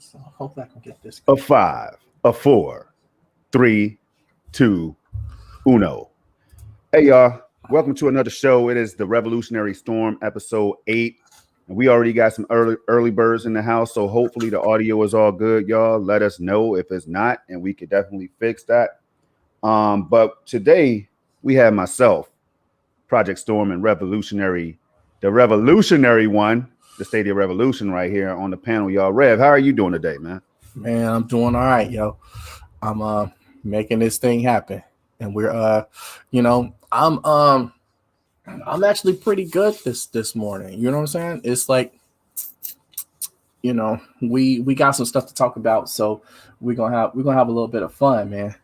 So hopefully I can get this. A 5, a 4, 3, 2, 1. Hey, y'all. Welcome to another show. It is the Revolutionary Storm, episode 8. And we already got some early birds in the house, so hopefully the audio is all good, y'all. Let us know if it's not, and we could definitely fix that. But today we have myself, Project Storm, and the revolutionary one, the Stadia Revolution right here on the panel, y'all. Rev, how are you doing today, man? Man, I'm doing all right, yo. I'm making this thing happen, and we're I'm actually pretty good this morning. You know what I'm saying? It's like, we got some stuff to talk about, so we're gonna have a little bit of fun, man.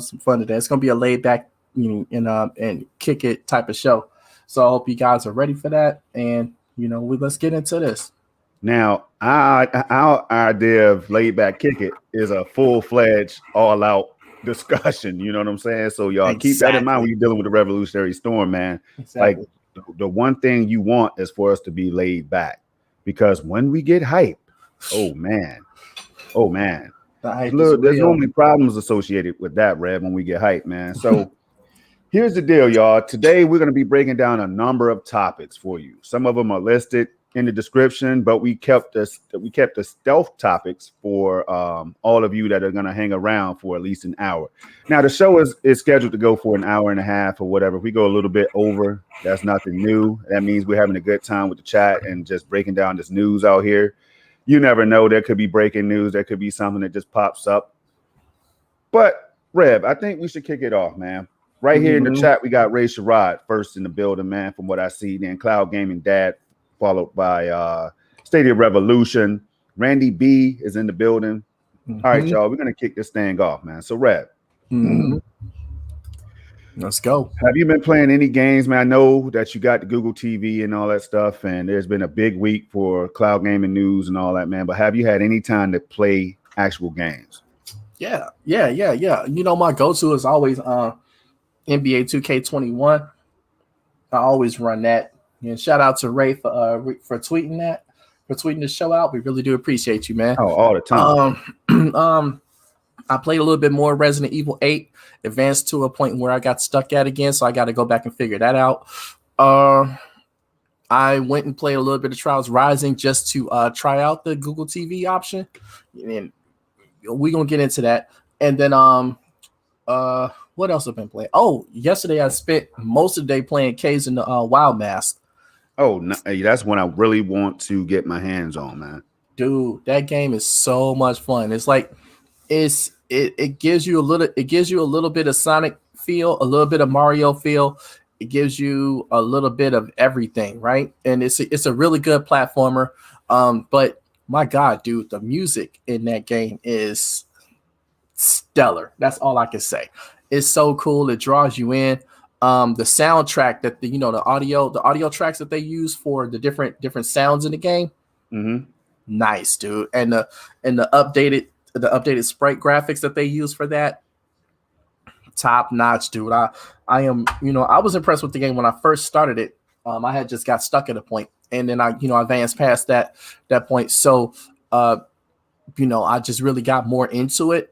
Some fun today. It's gonna be a laid back, and kick it type of show. So I hope you guys are ready for that, and let's get into this. Now, our idea of laid back kick it is a full-fledged, all-out discussion. You know what I'm saying? So y'all keep that in mind when you're dealing with the Revolutionary Storm, man. Exactly. Like the one thing you want is for us to be laid back, because when we get hype, oh man, there's normally problems associated with that, Rev, when we get hype, man. So here's the deal, y'all. Today we're going to be breaking down a number of topics for you. Some of them are listed in the description, but we kept the stealth topics for all of you that are going to hang around for at least an hour. Now the show is scheduled to go for an hour and a half or whatever. If we go a little bit over, that's nothing new. That means we're having a good time with the chat and just breaking down this news out here. You never know, there could be breaking news, there could be something that just pops up. But Rev, I think we should kick it off, man. Right here in the chat, we got Reassure first in the building, man, from what I see. Then Cloud Gaming Dad, followed by Stadia Revolution. Randy B is in the building. All right, y'all, we're going to kick this thing off, man. So, Rev. Let's go. Have you been playing any games, man? I know that you got the Google TV and all that stuff, and there's been a big week for cloud gaming news and all that, man. But have you had any time to play actual games? Yeah. My go-to is always NBA 2K21. I always run that. And shout out to Ray for tweeting that, for tweeting the show out. We really do appreciate you, man. Oh, all the time. I played a little bit more Resident Evil 8, advanced to a point where I got stuck at again, so I got to go back and figure that out. I went and played a little bit of Trials Rising just to try out the Google TV option, and we're gonna get into that. And then what else have I been playing? Oh, yesterday I spent most of the day playing Caves in the Wild Mask. Oh, no, that's one I really want to get my hands on, man. Dude, that game is so much fun. It's like it gives you a little bit of Sonic feel, a little bit of Mario feel. It gives you a little bit of everything, right? And it's a really good platformer. But my God, dude, the music in that game is stellar. That's all I can say. It's so cool. It draws you in. The soundtrack that the audio tracks that they use for the different sounds in the game. Nice, dude. And the updated sprite graphics that they use for that, top notch, dude. I was impressed with the game when I first started it. I had just got stuck at a point, and then I advanced past that point. So I just really got more into it.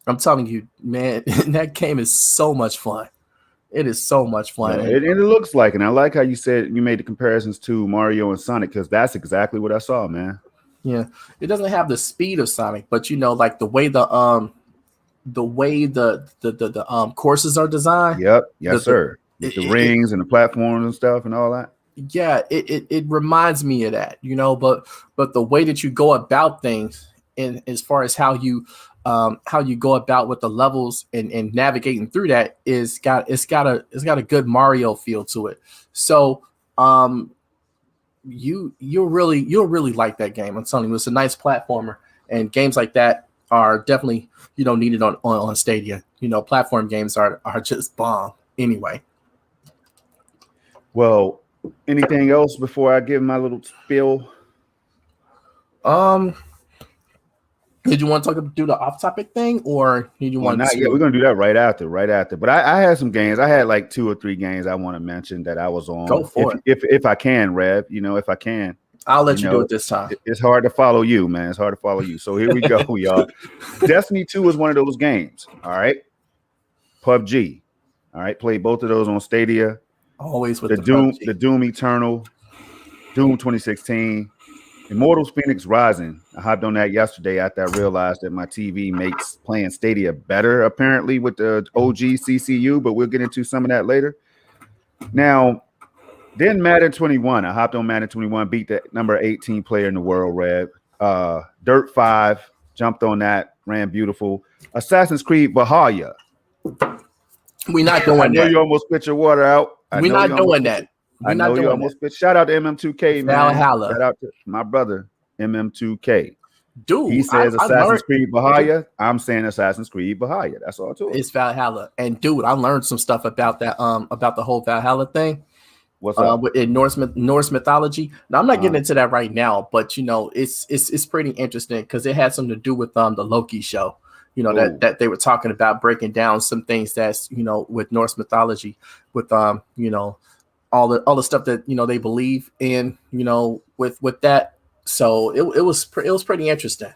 I'm telling you, man, that game is so much fun. It is so much fun. Yeah, it looks like, and I like how you said you made the comparisons to Mario and Sonic, because that's exactly what I saw, man. Yeah, it doesn't have the speed of Sonic, but like the way the courses are designed. Yep, yes, sir. The rings and the platforms and stuff and all that. Yeah, it reminds me of that, but the way that you go about things, and as far as how you go about with the levels and navigating through that, it's got a good Mario feel to it. So you'll really like that game. I'm telling you, it's a nice platformer, and games like that are definitely needed on Stadia. Platform games are just bomb anyway. Well, anything else before I give my little spiel? Did you want to do the off-topic thing, or did you want? Not yet. We're gonna do that right after. But I had some games. I had like 2 or 3 games I want to mention that I was on. Go for it. If I can, Rev. If I can. I'll You let you do know, it this time. it's hard to follow you, man. It's hard to follow you. So here we go, y'all. Destiny 2 is one of those games. All right. PUBG. All right. Played both of those on Stadia. Always with The the Doom, PUBG. the Doom Eternal, Doom 2016, Immortals Phoenix Rising. I hopped on that yesterday after I realized that my TV makes playing Stadia better, apparently, with the OG CCU, but we'll get into some of that later. Now, then Madden 21. I hopped on Madden 21, beat the number 18 player in the world, Red. Dirt 5, jumped on that, ran beautiful. Assassin's Creed Valhalla. We're not I doing know that. you almost spit your water out. We're not doing that. I know you almost spit. Shout out to MM2K, man. Valhalla. Shout out to my brother, MM2K. Dude, He says I Assassin's learned, Creed Valhalla. I'm saying Assassin's Creed Valhalla. That's all to it. it's Valhalla. And dude, I learned some stuff about that, about the whole Valhalla thing. What's up? In Norse mythology. Now I'm not getting into that right now, but you know, it's pretty interesting because it had something to do with the Loki show. You know, that they were talking about breaking down some things that's, you know, with Norse mythology, with you know, all the stuff that, you know, they believe in, you know, with that. So it was pretty interesting.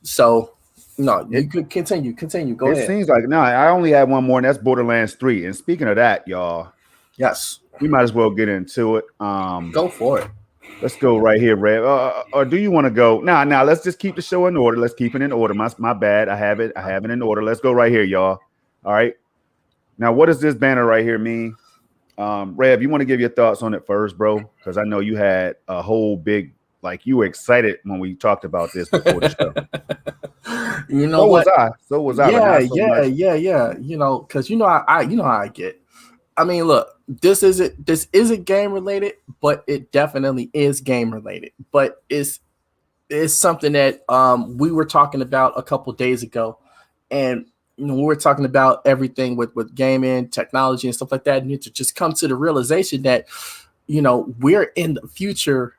So no, you could continue. Go ahead. It seems like no, I only had one more, and that's Borderlands 3. And speaking of that, y'all, Yes, we might as well get into it. go for it. Let's go right here, Red. Or do you want to go? Nah, let's just keep the show in order. Let's keep it in order. My bad. I have it in order. Let's go right here, y'all. All right. Now, what does this banner right here mean? Rev, you want to give your thoughts on it first, bro? Because I know you had a whole big, like, you were excited when we talked about this before the show. You know what? So was I. Yeah. You know, because you know I you know how I get. I mean, look, this isn't game related, but it definitely is game related. But it's something that we were talking about a couple days ago, and you know, we were talking about everything with gaming, technology, and stuff like that, and to just come to the realization that, you know, we're in the future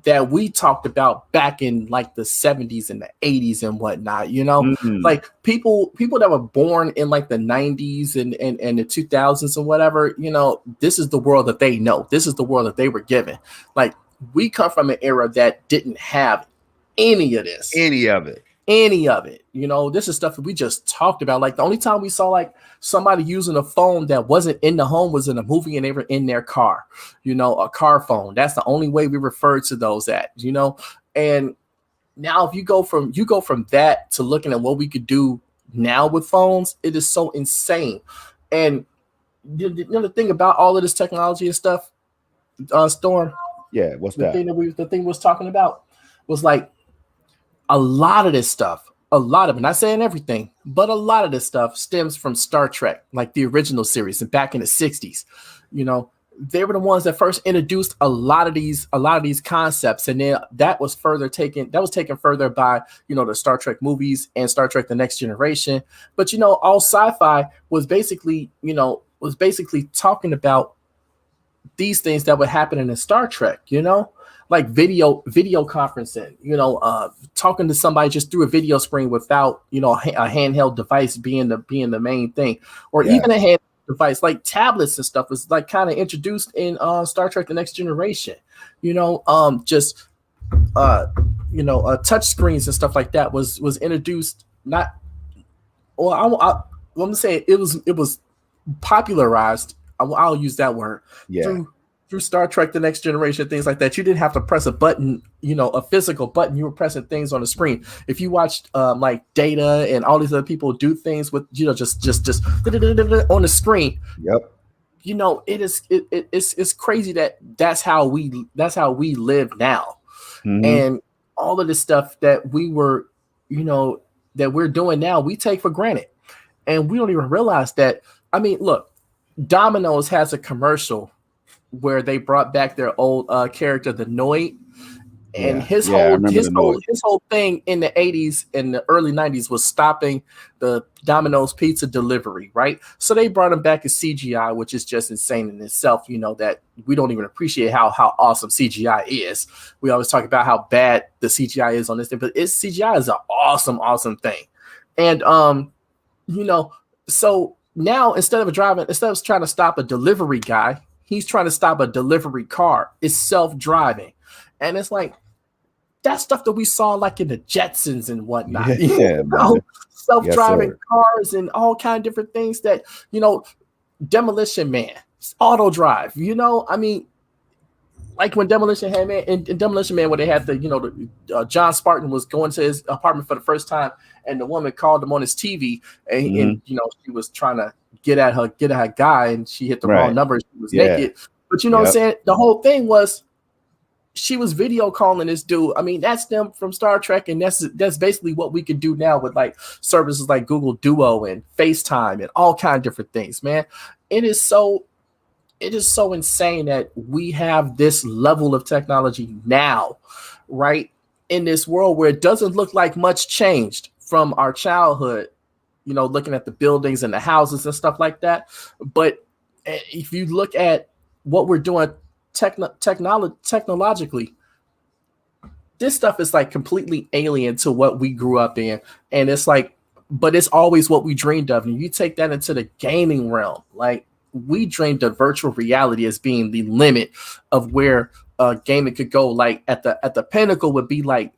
that we talked about back in like the 70s and the 80s and whatnot, you know, like people that were born in like the 90s and the 2000s and whatever, you know, this is the world that they know. This is the world that they were given. Like, we come from an era that didn't have any of this. Any of it. You know, this is stuff that we just talked about. Like, the only time we saw like somebody using a phone that wasn't in the home was in a movie and they were in their car, you know, a car phone. That's the only way we referred to those at, you know. And now if you go from that to looking at what we could do now with phones, it is so insane. And you know, the thing about all of this technology and stuff, Storm. Yeah, what's the that? The thing we was talking about was like, a lot of this stuff, not saying everything, but a lot of this stuff stems from Star Trek, like the original series, and back in the 60s. You know, they were the ones that first introduced a lot of these concepts, and then that was taken further by, you know, the Star Trek movies and Star Trek: The Next Generation. But you know, all sci-fi was basically talking about these things that would happen in Star Trek, you know, like video conferencing, you know, talking to somebody just through a video screen without, you know, a handheld device being the main thing, or even a handheld device like tablets and stuff was like kind of introduced in Star Trek: The Next Generation, you know, touch screens and stuff like that was introduced. Not, well, I'm gonna say it was popularized. I'll use that word. Through Star Trek: The Next Generation, things like that. You didn't have to press a button, you know, a physical button. You were pressing things on the screen. If you watched like Data and all these other people do things with, you know, just on the screen. Yep. You know, it's crazy that's how we live now. And all of this stuff that we were, you know, that we're doing now, we take for granted. And we don't even realize that. I mean, look, Domino's has a commercial where they brought back their old character, the Noid, and his whole thing in the 80s and the early 90s was stopping the Domino's pizza delivery, right? So they brought him back as CGI, which is just insane in itself. You know, that we don't even appreciate how awesome CGI is. We always talk about how bad the CGI is on this thing, but CGI is an awesome thing. And you know, so now instead of trying to stop a delivery guy, he's trying to stop a delivery car. It's self-driving. And it's like that stuff that we saw like in the Jetsons and whatnot. Yeah, man. Self-driving Yes, cars and all kind of different things that, Demolition Man, auto drive, I mean, like when Demolition Man in Demolition Man, where they had John Spartan was going to his apartment for the first time, and the woman called him on his TV, and she was trying to get at her guy, and she hit the wrong number. She was naked, but what I'm saying, the whole thing was she was video calling this dude. I mean, that's them from Star Trek, and that's basically what we can do now with like services like Google Duo and FaceTime and all kind of different things. Man, it is so insane that we have this level of technology now, right? In this world where it doesn't look like much changed from our childhood, looking at the buildings and the houses and stuff like that. But if you look at what we're doing technologically, this stuff is like completely alien to what we grew up in. And it's like, but it's always what we dreamed of. And you take that into the gaming realm, like, we dreamed of virtual reality as being the limit of where gaming could go. Like at the pinnacle would be like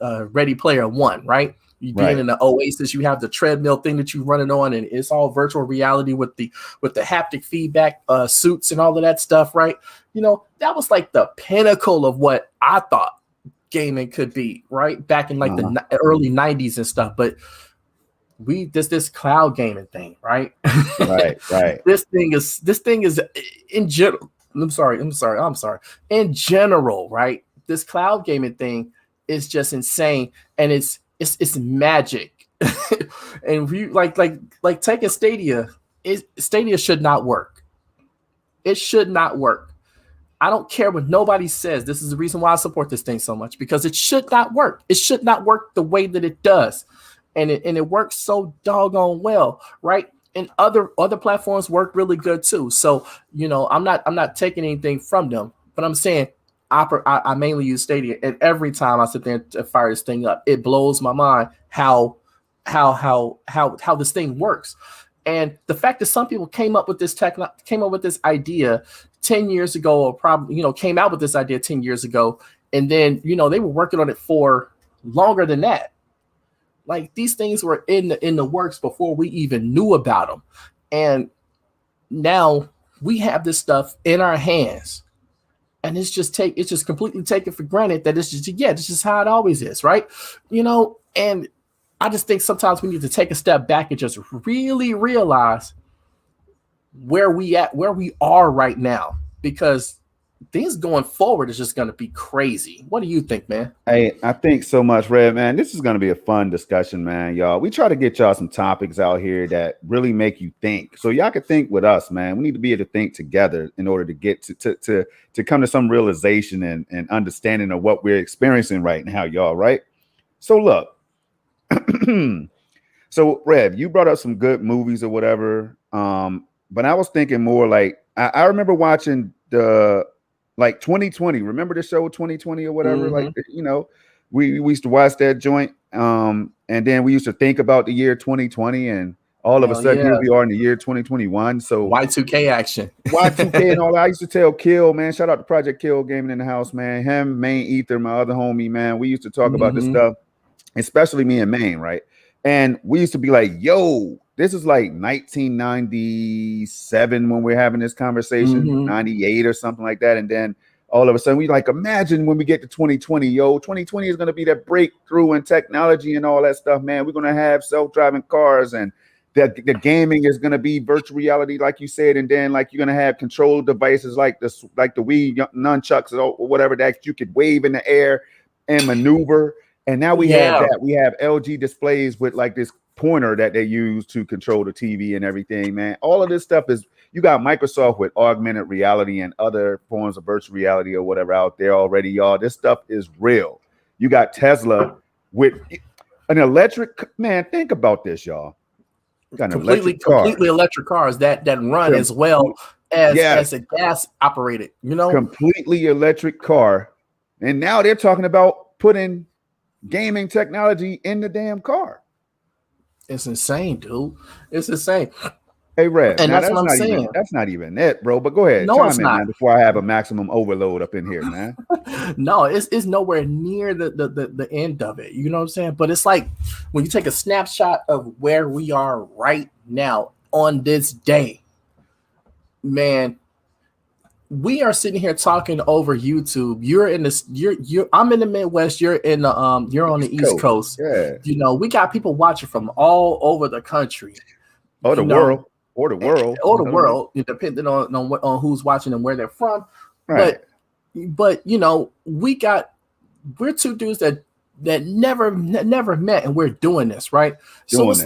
Ready Player One, right? You being in the Oasis, you have the treadmill thing that you're running on, and it's all virtual reality with the haptic feedback suits and all of that stuff, right? That was like the pinnacle of what I thought gaming could be, right? Back in like the early 90s and stuff. But this cloud gaming thing, right? Right. This thing is in general. I'm sorry. In general, right? This cloud gaming thing is just insane, and it's magic. And we like taking Stadia. Stadia should not work. It should not work. I don't care what nobody says. This is the reason why I support this thing so much, because it should not work. It should not work the way that it does. And it works so doggone well, right? And other platforms work really good too. So I'm not taking anything from them, but I'm saying I mainly use Stadia, and every time I sit there and fire this thing up, it blows my mind how this thing works. And the fact that some people came up with this idea 10 years ago, or probably came out with this idea 10 years ago, and then they were working on it for longer than that. Like, these things were in the works before we even knew about them. And now we have this stuff in our hands, and it's just completely taken for granted that this is how it always is, right? And I just think sometimes we need to take a step back and just really realize where we are right now, because things going forward is just going to be crazy. What do you think, man? Hey, I think so much, Red, man. This is going to be a fun discussion, man, y'all. We try to get y'all some topics out here that really make you think, so y'all can think with us, man. We need to be able to think together in order to get to come to some realization and understanding of what we're experiencing right now, y'all, right? So look, so Rev, you brought up some good movies or whatever, but I was thinking more like I remember watching the 2020. Remember the show 2020 or whatever? Mm-hmm. Like, we used to watch that joint, and then we used to think about the year 2020, and all of a sudden here we are in the year 2021. So Y2K action, Y2K and all that. I used to tell Kill, man, shout out to Project Kill Gaming in the House, man. Him, Main Ether, my other homie, man. We used to talk about this stuff, especially me and Main, right? And we used to be like, yo, this is like 1997 when we're having this conversation, 98 or something like that. And then all of a sudden we like, imagine when we get to 2020, 2020 is going to be that breakthrough in technology and all that stuff, man. We're going to have self-driving cars, and the gaming is going to be virtual reality, like you said. And then like you're going to have control devices like the Wii nunchucks or whatever that you could wave in the air and maneuver. And now we have that. We have LG displays with like this pointer that they use to control the TV and everything, man. All of this stuff is, you got Microsoft with augmented reality and other forms of virtual reality or whatever out there already, y'all. This stuff is real. You got Tesla with an electric, man, think about this, y'all. You got completely electric cars that run as well as a gas operated, completely electric car. And now they're talking about putting gaming technology in the damn car. It's insane, dude. It's insane. Hey, Rev. And Now that's what I'm saying. that's not even it, bro. But go ahead, No, it's chime in, not. man, before I have a maximum overload up in here, man. No, it's nowhere near the end of it. You know what I'm saying? But it's like when you take a snapshot of where we are right now on this day, man, we are sitting here talking over YouTube. You're in this, you're I'm in the Midwest, you're in the you're on the East Coast. Yeah. You know, we got people watching from all over the country. Or the You know, world. Or the world. or the world, depending on who's watching and where they're from. Right. But you know, we're two dudes that never met, and we're doing this, right? So it's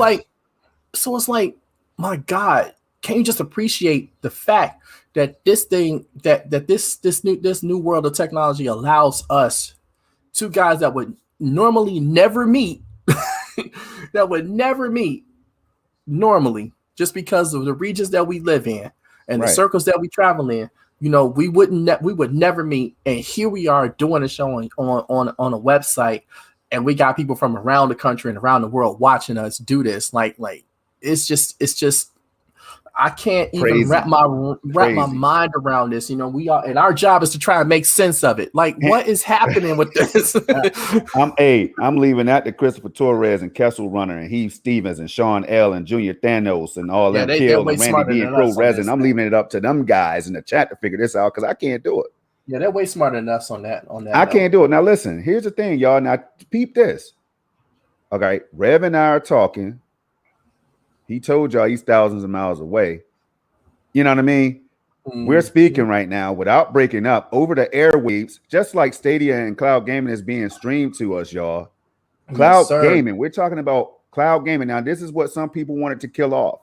like, my God, can you just appreciate the fact that this thing that this new world of technology allows us, two guys that would normally never meet, that would never meet normally, just because of the regions that we live in and the circles that we travel in. You know, we would never meet, and here we are doing a show on a website, and we got people from around the country and around the world watching us do this. Like it's just I can't even wrap my mind around this. You know, we are, and our job is to try and make sense of it. Like, what is happening with this? I'm leaving that to Christopher Torres and Kessel Runner and Heath Stevens and Sean L and Junior Thanos and all them Kill and Randy D and Crow Resin. I'm leaving it up to them guys in the chat to figure this out because I can't do it. Yeah, they're way smarter than us on that. I can't do it. Now listen, here's the thing, y'all. Now peep this. Okay, Rev and I are talking. He told y'all he's thousands of miles away. You know what I mean? We're speaking right now without breaking up over the airwaves, just like Stadia and cloud gaming is being streamed to us, y'all. Cloud gaming. We're talking about cloud gaming. Now, this is what some people wanted to kill off.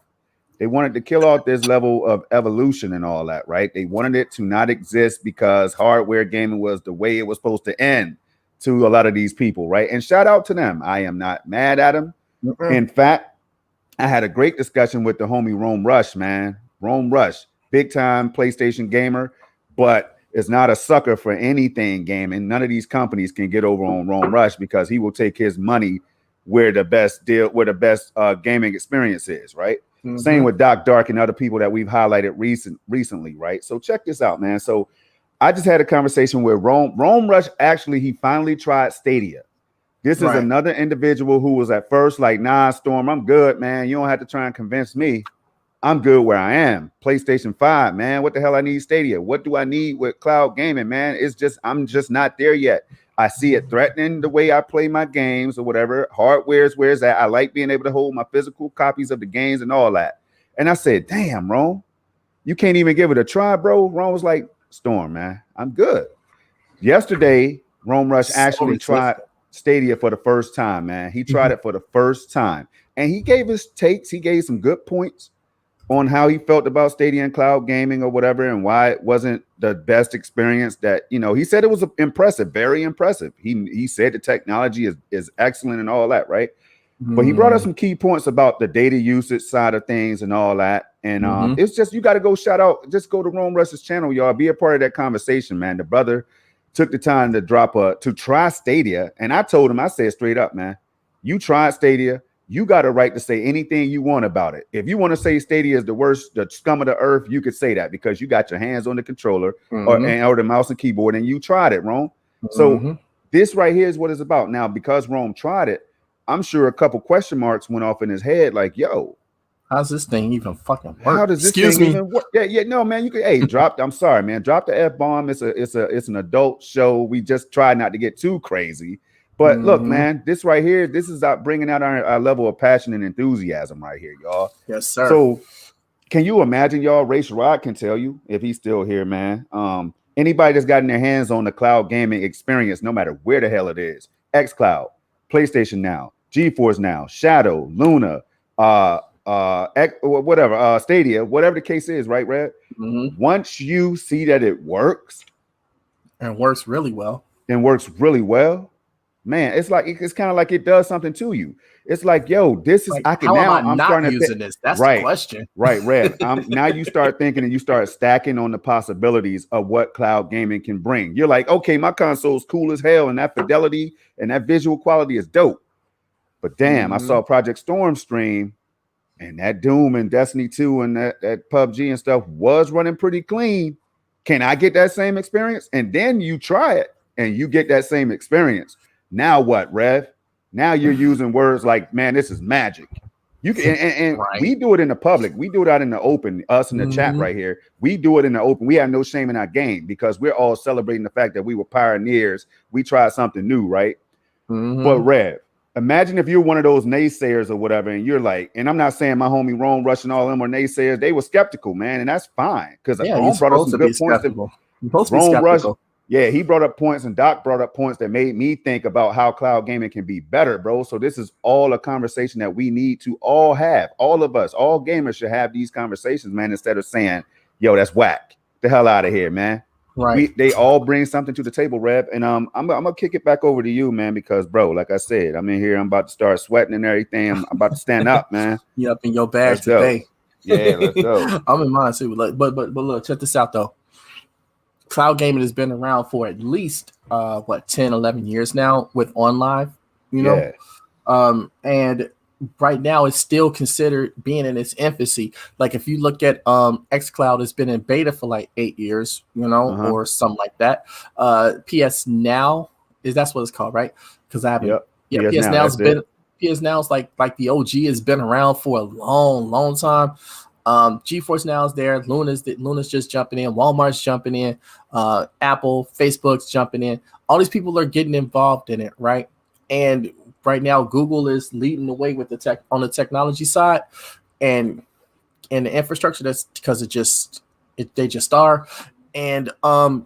They wanted to kill off this level of evolution and all that, right? They wanted it to not exist because hardware gaming was the way it was supposed to end to a lot of these people, right? And shout out to them. I am not mad at them. In fact, I had a great discussion with the homie Rome Rush, man. Rome Rush, big time PlayStation gamer, but is not a sucker for anything gaming. None of these companies can get over on Rome Rush because he will take his money where the best gaming experience is, right? Same with Doc Dark and other people that we've highlighted recently, right? So check this out, man. So I just had a conversation with Rome Rush. Actually, he finally tried Stadia. This is another individual who was at first like, nah, Storm, I'm good, man. You don't have to try and convince me. I'm good where I am. PlayStation 5, man. What the hell I need Stadia? What do I need with cloud gaming, man? It's just, I'm just not there yet. I see it threatening the way I play my games or whatever. Hardware is where it's at. I like being able to hold my physical copies of the games and all that. And I said, damn, Rome, you can't even give it a try, bro. Rome was like, Storm, man, I'm good. Yesterday, Rome Rush actually tried Stadia for the first time, man. He tried it for the first time. And he gave his takes. He gave some good points on how he felt about Stadia and cloud gaming or whatever, and why it wasn't the best experience that, you know, he said it was impressive, very impressive. He said the technology is excellent and all that, right? But he brought up some key points about the data usage side of things and all that. And it's just, you got to go just go to Rome Rush's channel, y'all. Be a part of that conversation, man. The brother took the time to try Stadia. And I told him, I said straight up, man, you tried Stadia. You got a right to say anything you want about it. If you want to say Stadia is the worst, the scum of the earth, you could say that because you got your hands on the controller or the mouse and keyboard and you tried it, Rome. So this right here is what it's about. Now, because Rome tried it, I'm sure a couple question marks went off in his head like, yo, how's this thing even fucking work? How does this thing even work? Yeah, no, man. You could, I'm sorry, man. Drop the F-bomb. It's an adult show. We just try not to get too crazy. But look, man, this right here, this is bringing out our level of passion and enthusiasm right here, y'all. Yes, sir. So can you imagine, y'all? Ray Sherrod can tell you if he's still here, man. Anybody that's gotten their hands on the cloud gaming experience, no matter where the hell it is, xCloud, PlayStation Now, GeForce Now, Shadow, Luna, whatever, Stadia, whatever the case is, right, Red? Once you see that it works and works really well, man, it's like it's kind of like it does something to you. It's like, yo, this is like, I'm starting to using this. That's the question, right, Red? Now you start thinking and you start stacking on the possibilities of what cloud gaming can bring. You're like, okay, my console's cool as hell, and that fidelity and that visual quality is dope. But damn, I saw Project Storm stream. and that Doom and Destiny 2 and that PUBG and stuff was running pretty clean. Can I get that same experience? And then you try it and you get that same experience. Now what, Rev? Now you're using words like, man, this is magic. You can, and Right. we do it in the public. We do it out in the open. Us in the chat right here. We do it in the open. We have no shame in our game because we're all celebrating the fact that we were pioneers. We tried something new, right? But Rev, imagine if you're one of those naysayers or whatever, and you're like, and I'm not saying my homie Rome Rush and all them were naysayers. They were skeptical, man, and that's fine because Rome brought up some good points. Rome Rush, yeah, he brought up points, and Doc brought up points that made me think about how cloud gaming can be better, bro. So this is all a conversation that we need to all have. All of us, all gamers should have these conversations, man, instead of saying, yo, that's whack. The hell out of here, man. Right. They all bring something to the table, Rev. And I'm gonna kick it back over to you, man, because bro, like I said, I'm in here, I'm about to start sweating and everything. I'm about to stand up, man. You up in your bag today. Yeah, let's go. I'm in mine too. But look, check this out though. Cloud gaming has been around for at least 10, 11 years now with OnLive, you know. And right now it's still considered being in its infancy. Like if you look at xCloud has been in beta for like 8 years, you know, or something like that. PS Now that's what it's called, right? Because I haven't PS Now is like the OG has been around for a long time. GeForce Now is there. Luna's just jumping in. Walmart's jumping in. Apple, Facebook's jumping in. All these people are getting involved in it, right? And right now, Google is leading the way with the on the technology side, and the infrastructure. That's because they just are. And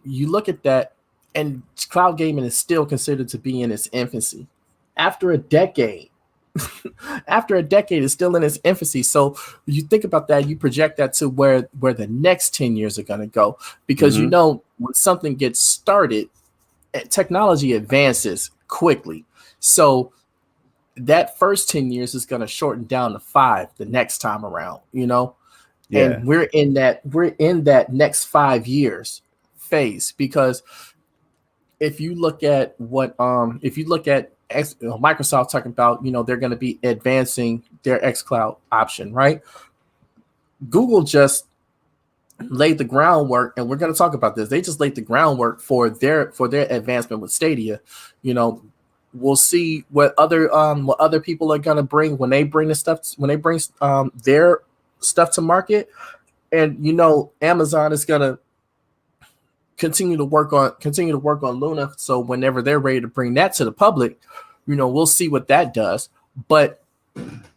you look at that, and cloud gaming is still considered to be in its infancy. After a decade. It's still in its infancy. So you think about that, you project that to where the next 10 years are going to go, because you know when something gets started, technology advances quickly. So that first 10 years is going to shorten down to 5 the next time around, you know. And we're in that next 5 years phase, because if you look at what Microsoft talking about, you know, they're going to be advancing their xCloud option, right? Google just laid the groundwork, and we're going to talk about this. They just laid the groundwork for their advancement with Stadia. You know, we'll see what other people are going to bring when they bring their stuff to market. And you know, Amazon is going to continue to work on Luna. So whenever they're ready to bring that to the public, you know, we'll see what that does. But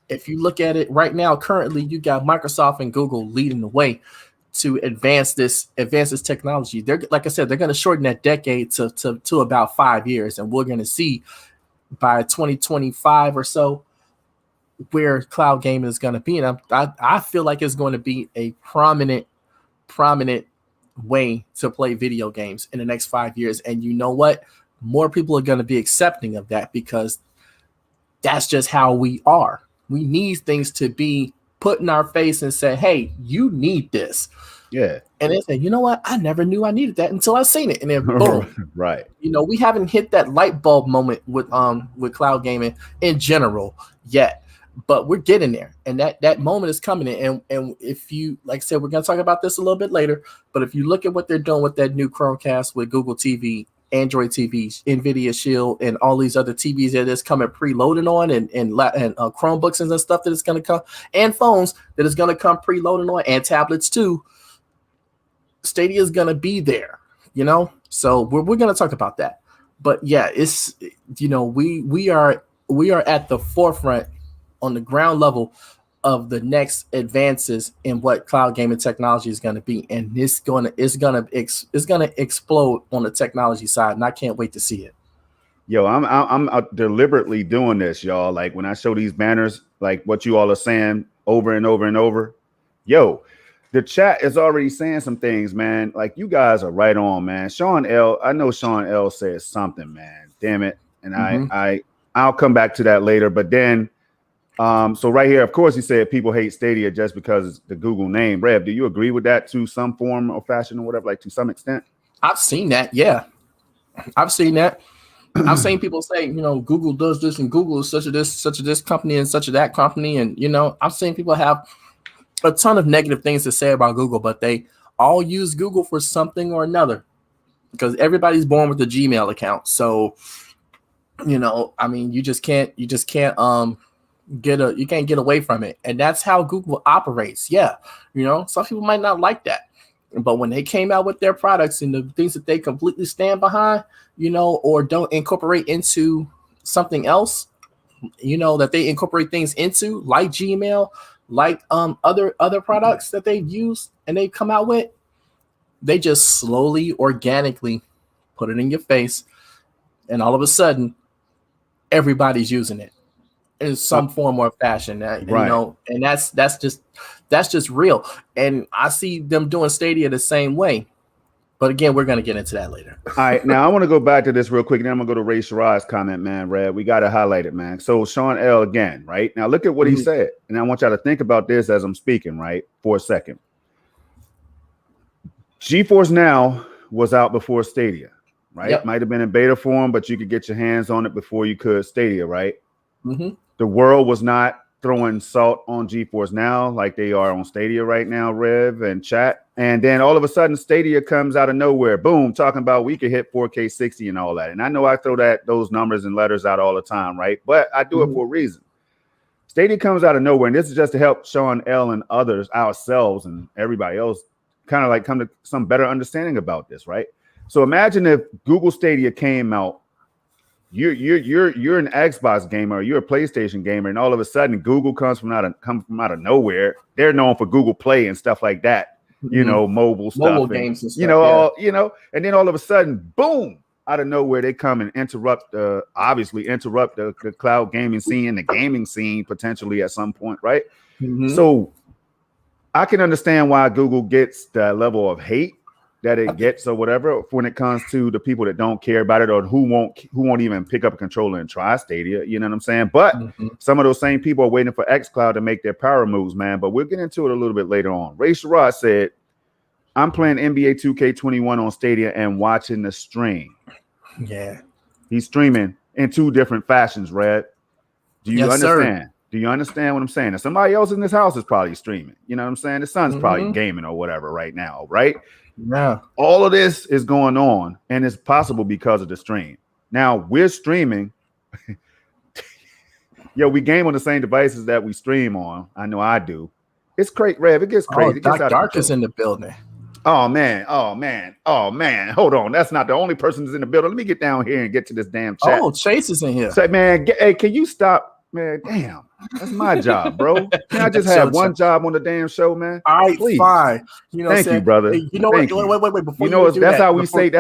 if you look at it right now, currently you got Microsoft and Google leading the way to advance this technology. They're, like I said, they're going to shorten that decade to about 5 years, and we're going to see by 2025 or so where cloud gaming is going to be. And I feel like it's going to be a prominent way to play video games in the next 5 years. And you know what? More people are going to be accepting of that, because that's just how we are. We need things to be put in our face and say, hey, you need this. Yeah. And they say, you know what? I never knew I needed that until I've seen it. And then boom. Right. You know, we haven't hit that light bulb moment with cloud gaming in general yet. But we're getting there, and that moment is coming in. And if you, like I said, we're going to talk about this a little bit later, but if you look at what they're doing with that new Chromecast, with Google TV, Android TVs, NVIDIA Shield, and all these other TVs that is coming preloaded on, and Chromebooks and stuff that is going to come, and phones that is going to come preloaded on, and tablets too, Stadia is going to be there, you know? So we're going to talk about that. But yeah, it's, you know, we are at the forefront on the ground level of the next advances in what cloud gaming technology is going to be, and it's going to explode on the technology side, and I can't wait to see it. Yo, I'm deliberately doing this, y'all. Like when I show these banners, like what you all are saying over and over and over. Yo, the chat is already saying some things, man. Like you guys are right on, man. I know Sean L said something, man. Damn it, and I'll come back to that later, but then. So right here, of course, he said people hate Stadia just because it's the Google name. Rev, do you agree with that to some form or fashion or whatever, like to some extent? I've seen that. Yeah, I've seen that. I've seen people say, Google does this and Google is such a this company and such a that company. And, I've seen people have a ton of negative things to say about Google, but they all use Google for something or another because everybody's born with a Gmail account. So, you just can't you can't get away from it. And that's how Google operates. Yeah. Some people might not like that. But when they came out with their products and the things that they completely stand behind, or don't incorporate into something else, that they incorporate things into, like Gmail, like other products that they've used and they come out with, they just slowly, organically put it in your face, and all of a sudden, everybody's using it in some form or fashion. Right. And that's just real. And I see them doing Stadia the same way. But again, we're going to get into that later. All right. Now, I want to go back to this real quick. And then I'm going to go to Reassure's comment, man, Red. We got to highlight it, man. So Sean L. again, right? Now, look at what he said. And I want y'all to think about this as I'm speaking, right, for a second. GeForce Now was out before Stadia, right? Yep. Might have been in beta form, but you could get your hands on it before you could Stadia, right? Mm-hmm. The world was not throwing salt on GeForce Now like they are on Stadia right now, Rev and chat. And then all of a sudden, Stadia comes out of nowhere, boom, talking about we could hit 4K 60 and all that. And I know I throw those numbers and letters out all the time, right? But I do it for a reason. Stadia comes out of nowhere, and this is just to help Sean L. and others, ourselves and everybody else, kind of like come to some better understanding about this, right? So imagine if Google Stadia came out. You're an Xbox gamer, you're a PlayStation gamer, and all of a sudden Google comes from out of nowhere. They're known for Google Play and stuff like that, mobile stuff, mobile games and stuff, and then all of a sudden, boom, out of nowhere they come and interrupt the cloud gaming scene, the gaming scene potentially at some point, right? Mm-hmm. So I can understand why Google gets that level of hate that it gets or whatever when it comes to the people that don't care about it or who won't even pick up a controller and try Stadia, you know what I'm saying? But some of those same people are waiting for xCloud to make their power moves, man. But we'll get into it a little bit later on. Ray Sherrod said, I'm playing NBA 2K21 on Stadia and watching the stream. Yeah. He's streaming in two different fashions, Red. Do you understand? Sir. Do you understand what I'm saying? Now, somebody else in this house is probably streaming. You know what I'm saying? The son's probably gaming or whatever right now, right? Yeah. All of this is going on, and it's possible because of the stream. Now, we're streaming. We game on the same devices that we stream on. I know I do. It's crazy, Rev. It gets crazy. It gets Dark is in the building. Oh, man. Hold on. That's not the only person that's in the building. Let me get down here and get to this damn chat. Oh, Chase is in here. Say, man, hey, can you stop? Man, damn. That's my job, bro. Can I just have one job on the damn show, man? All right, please. Fine. Thank you, brother. Hey, wait. Before that's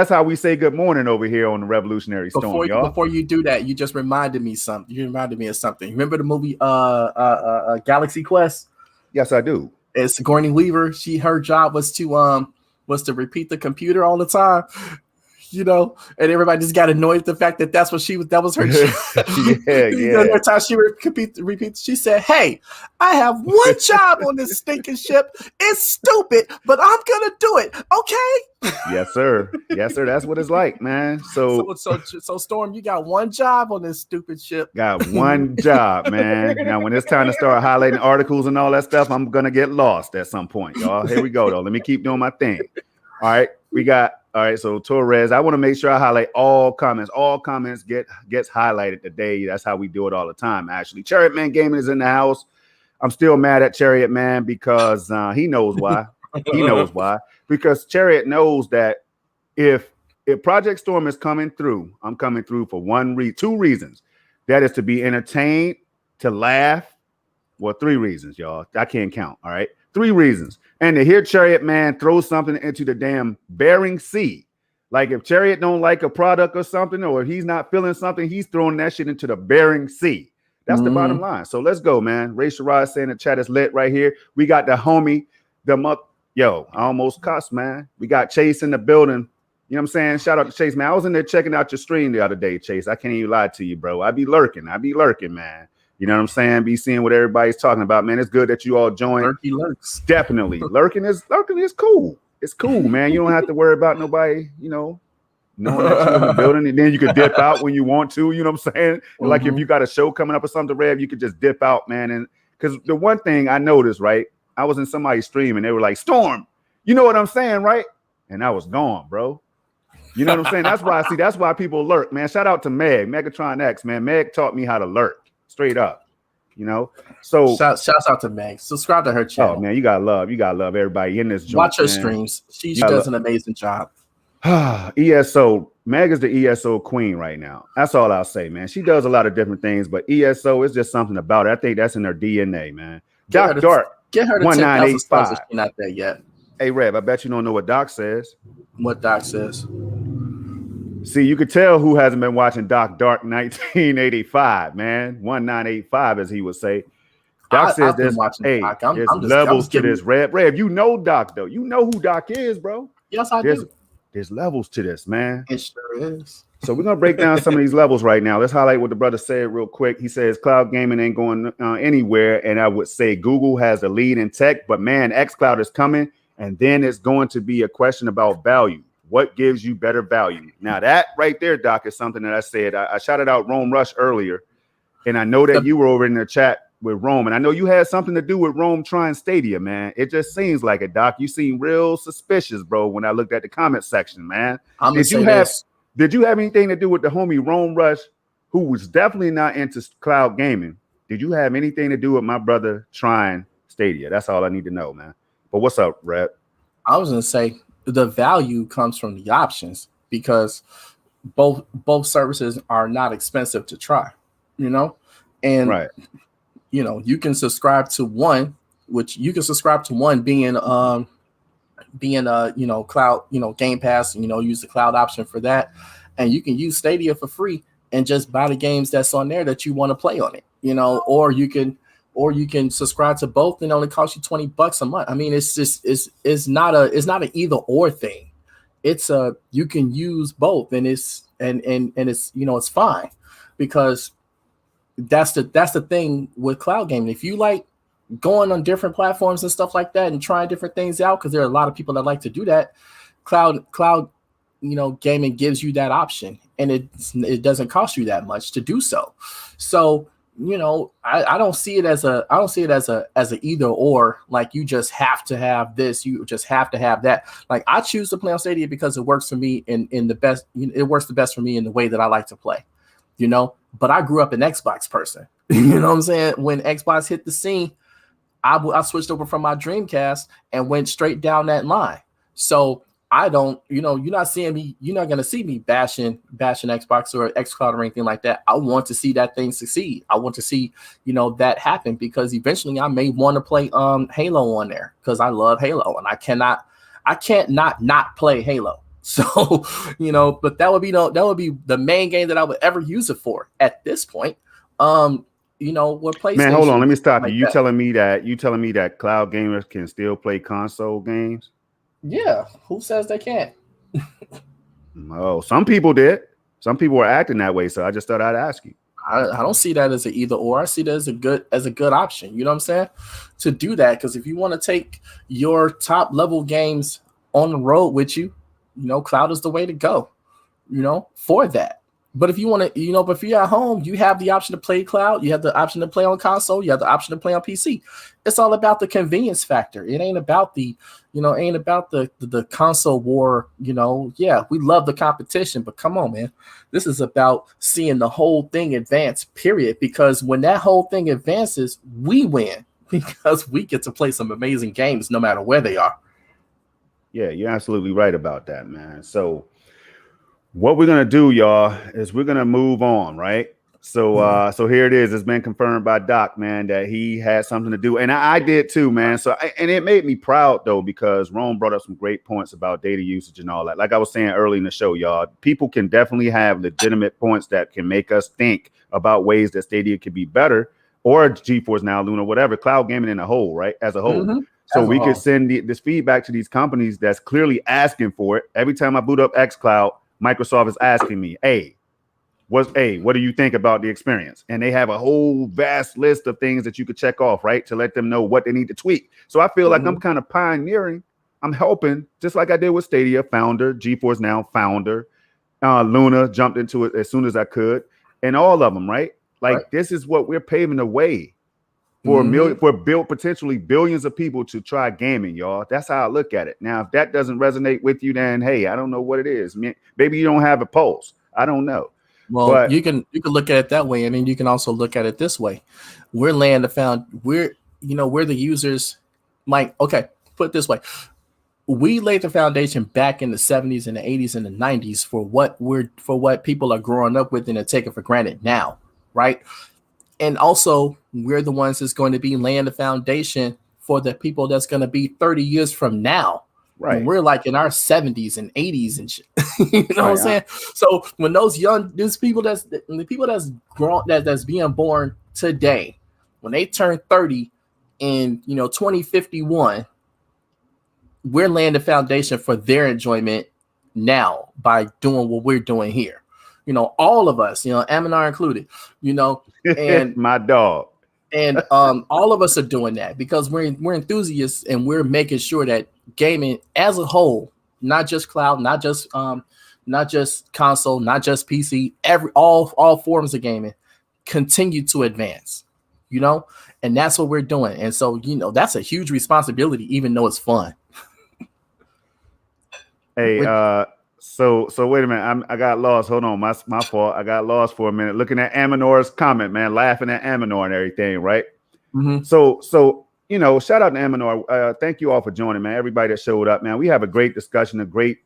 how we say good morning over here on the Revolutionary Storm, y'all. Before you do that, you just reminded me something. You reminded me of something. Remember the movie Galaxy Quest? Yes, I do. It's Sigourney Weaver. Her job was to repeat the computer all the time. And everybody just got annoyed at the fact that that was her job. Every time she repeats, she said, "Hey, I have one job on this stinking ship. It's stupid, but I'm gonna do it. Okay?" Yes, sir. That's what it's like, man. So Storm, you got one job on this stupid ship. Got one job, man. Now, when it's time to start highlighting articles and all that stuff, I'm gonna get lost at some point, y'all. Here we go, though. Let me keep doing my thing. All right, all right, so Torres, I want to make sure I highlight all comments. All comments gets highlighted today. That's how we do it all the time, actually. Chariot Man Gaming is in the house. I'm still mad at Chariot Man because he knows why. He knows why. Because Chariot knows that if Project Storm is coming through, I'm coming through for two reasons. That is to be entertained, to laugh. Well, 3 reasons, y'all. I can't count, all right? 3 reasons. And to hear Chariot Man throw something into the damn Bering Sea. Like if Chariot don't like a product or something, or if he's not feeling something, he's throwing that shit into the Bering Sea. That's the bottom line. So let's go, man. Ray Sherrod saying the chat is lit right here. We got the homie, I almost cussed, man. We got Chase in the building. You know what I'm saying? Shout out to Chase, man. I was in there checking out your stream the other day, Chase. I can't even lie to you, bro. I be lurking, man. You know what I'm saying? Be seeing what everybody's talking about, man. It's good that you all join. Lurky lurks. Definitely. Lurking is cool. It's cool, man. You don't have to worry about nobody, knowing that you in the building, and then you could dip out when you want to. You know what I'm saying? Like if you got a show coming up or something, Rev, you could just dip out, man. And because the one thing I noticed, right, I was in somebody's stream and they were like, "Storm," you know what I'm saying, right? And I was gone, bro. You know what I'm saying? That's why people lurk, man. Shout out to Meg, Megatron X, man. Meg taught me how to lurk, straight up. You know, so shouts out to Meg. Subscribe to her channel. Oh man, you gotta love everybody in this joint. Watch her man. streams. She does an amazing job. ESO, Meg is the ESO queen right now. That's all I'll say, man. She does a lot of different things, but ESO is just something about it. I think that's in her DNA, man. Doc Dark, get her to 1985. She's not there yet. Hey, Rev, I bet you don't know what Doc says. What Doc says? See, you could tell who hasn't been watching Doc Dark 1985, man. 1985, as he would say. Doc says there's levels to this, Rev. Rev, you know Doc, though. You know who Doc is, bro. Yes, I do. There's levels to this, man. It sure is. So we're going to break down some of these levels right now. Let's highlight what the brother said real quick. He says cloud gaming ain't going anywhere. And I would say Google has the lead in tech, but man, xCloud is coming. And then it's going to be a question about value. What gives you better value? Now that right there, Doc, is something that I said. I shouted out Rome Rush earlier. And I know that you were over in the chat with Rome. And I know you had something to do with Rome trying Stadia, man. It just seems like it, Doc. You seem real suspicious, bro, when I looked at the comment section, man. Did you have anything to do with the homie Rome Rush, who was definitely not into cloud gaming? Did you have anything to do with my brother trying Stadia? That's all I need to know, man. But what's up, Rep? I was going to say the value comes from the options, because both services are not expensive to try, you know? And, right. You know, you can subscribe to one, being cloud, Game Pass, use the cloud option for that. And you can use Stadia for free and just buy the games that's on there that you want to play on it, or you can subscribe to both and only cost you $20 a month. I mean, it's not an either or thing. It's you can use both, and it's it's fine, because that's the thing with cloud gaming. If you like going on different platforms and stuff like that and trying different things out, because there are a lot of people that like to do that, cloud gaming gives you that option, and it doesn't cost you that much to do so. So I don't see it as a either or, like you just have to have this, you just have to have that. Like I choose to play on Stadia because it works for me in the best. It works the best for me in the way that I like to play, But I grew up an Xbox person. You know what I'm saying? When Xbox hit the scene, I switched over from my Dreamcast and went straight down that line. So I don't, you're not going to see me bashing Xbox or xCloud or anything like that. I want to see that thing succeed. I want to see, that happen, because eventually I may want to play Halo on there, because I love Halo and I can't not play Halo. So, but that would be the main game that I would ever use it for at this point. What PlayStation? Man, hold on, let me stop you. You telling me that cloud gamers can still play console games? Yeah, who says they can't? Oh, some people did. Some people were acting that way, so I just thought I'd ask you. I don't see that as an either or. I see that as a good option. You know what I'm saying? To do that, because if you want to take your top level games on the road with you, cloud is the way to go. For that. But if you want to, but if you're at home, you have the option to play cloud. You have the option to play on console. You have the option to play on PC. It's all about the convenience factor. It ain't about the console war. Yeah, we love the competition, but come on, man. This is about seeing the whole thing advance, period. Because when that whole thing advances, we win, because we get to play some amazing games no matter where they are. Yeah, you're absolutely right about that, man. So what we're gonna do, y'all, is we're gonna move on, right? So so here it is. It's been confirmed by Doc, man, that he had something to do, and I did too, man. So and it made me proud though, because Rome brought up some great points about data usage and all that. Like I was saying early in the show, y'all, people can definitely have legitimate points that can make us think about ways that Stadia could be better, or GeForce Now, Luna, whatever, cloud gaming in a whole, right? As a whole. Mm-hmm. So we could send this feedback to these companies that's clearly asking for it. Every time I boot up xCloud, Microsoft is asking me, hey, what do you think about the experience? And they have a whole vast list of things that you could check off, right, to let them know what they need to tweak. So I feel like I'm kind of pioneering. I'm helping, just like I did with Stadia, founder, GeForce Now, founder. Luna jumped into it as soon as I could, and all of them, right? Like this is what we're paving the way for potentially billions of people to try gaming, y'all. That's how I look at it. Now, if that doesn't resonate with you, then hey, I don't know what it is. Maybe you don't have a pulse. I don't know. Well, but you can look at it that way, and then you can also look at it this way. We're laying the we're the users. Like, okay, put it this way. We laid the foundation back in the 70s and the 80s and the 90s for what people are growing up with and are taking for granted now, right? And also, we're the ones that's going to be laying the foundation for the people that's going to be 30 years from now. Right. When we're like in our 70s and 80s and shit. You know what I'm saying? So when these people that's grown, that's being born today, when they turn 30 in 2051, we're laying the foundation for their enjoyment now by doing what we're doing here. All of us, Aminar included, and my dog. And all of us are doing that because we're enthusiasts, and we're making sure that gaming as a whole, not just cloud, not just console, not just PC, all forms of gaming continue to advance, and that's what we're doing. And so, that's a huge responsibility, even though it's fun. Hey, so wait a minute. I got lost. Hold on, my fault. I got lost for a minute looking at Aminor's comment, man, laughing at Aminor and everything, right? Mm-hmm. So shout out to Aminor. Thank you all for joining, man. Everybody that showed up, man. We have a great discussion, a great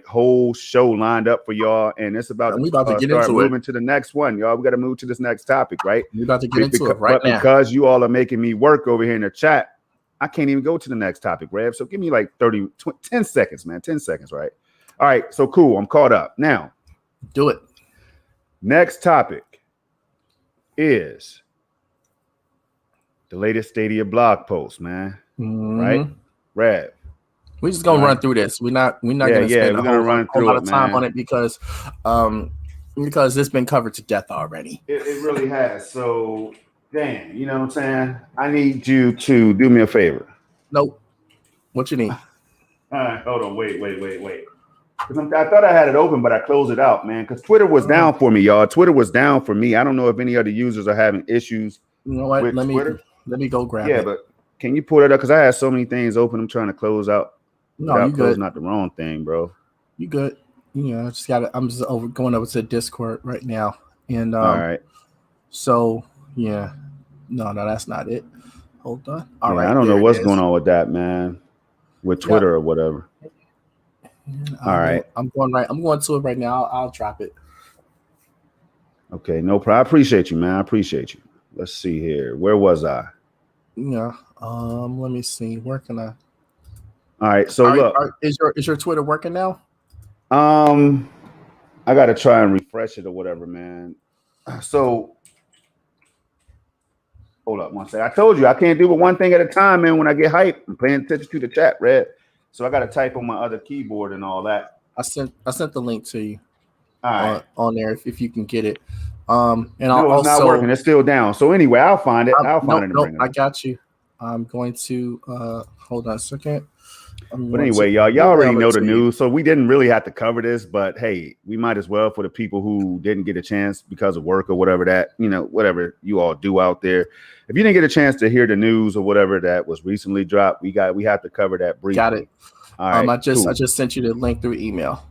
whole show lined up for y'all, and it's about to start moving to the next one, y'all. We got to move to this next topic, right? We're about to get into it right now. Because you all are making me work over here in the chat, I can't even go to the next topic, Rev. So give me 10 seconds, man. 10 seconds, right? All right, so cool. I'm caught up. Now, do it. Next topic is the latest Stadia blog post, man. Right? Rev. We're just gonna run through this. We're not gonna spend a whole lot of time on it because it's been covered to death already. It really has. So damn, you know what I'm saying? I need you to do me a favor. Nope. What you need? All right, hold on. Wait. Because I thought I had it open, but I closed it out, man. Because Twitter was down for me, y'all. Twitter was down for me. I don't know if any other users are having issues. You know what? Let me go grab it. Yeah, but can you pull it up? Because I had so many things open. I'm trying to close out. No, you good. Not the wrong thing, bro. You good? I just got it. I'm just going over to Discord right now, and all right. So yeah, no, that's not it. Hold on. All right. I don't know what's going on with that, man. With Twitter or whatever. All right. I'm going to it right now. I'll drop it. Okay, no problem. I appreciate you, man. I appreciate you. Let's see here. Where was I? Yeah. Let me see. Where can I? All right. So look, is your Twitter working now? I gotta try and refresh it or whatever, man. So hold up one second. I told you I can't do it one thing at a time, man. When I get hyped, I'm paying attention to the chat, Red. So I got to type on my other keyboard and all that. I sent the link to you. All right. On there if you can get it. It's not working. It's still down. So anyway, I'll find it. I'll find it. I got you. I'm going to hold on a second. But anyway, y'all already know the news, so we didn't really have to cover this. But hey, we might as well for the people who didn't get a chance because of work or whatever whatever you all do out there. If you didn't get a chance to hear the news or whatever that was recently dropped, we have to cover that briefly. Got it. All right. I just sent you the link through email.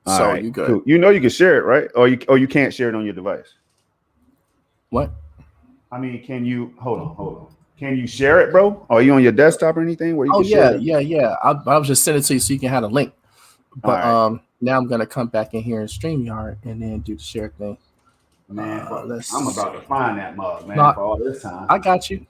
All so right, you good? Cool. You can share it, right? Or you can't share it on your device. What? I mean, can you hold on? Can you share it, bro? Are you on your desktop or anything where you can share it? Yeah. I'll just send it to you so you can have a link. But now I'm gonna come back in here in StreamYard and then do the share thing. Man, I'm about to find that mug, man, for all this time. I got you.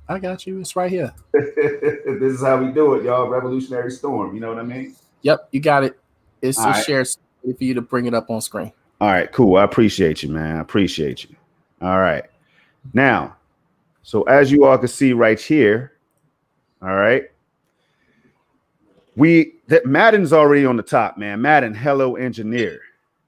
It's right here. This is how we do it, y'all. Revolutionary Storm. You know what I mean? Yep, you got it. It's a share for you to bring it up on screen. All right, cool. I appreciate you, man. I appreciate you. All right. Now, so as you all can see right here, all right, Madden's already on the top, man. Madden Hello Engineer.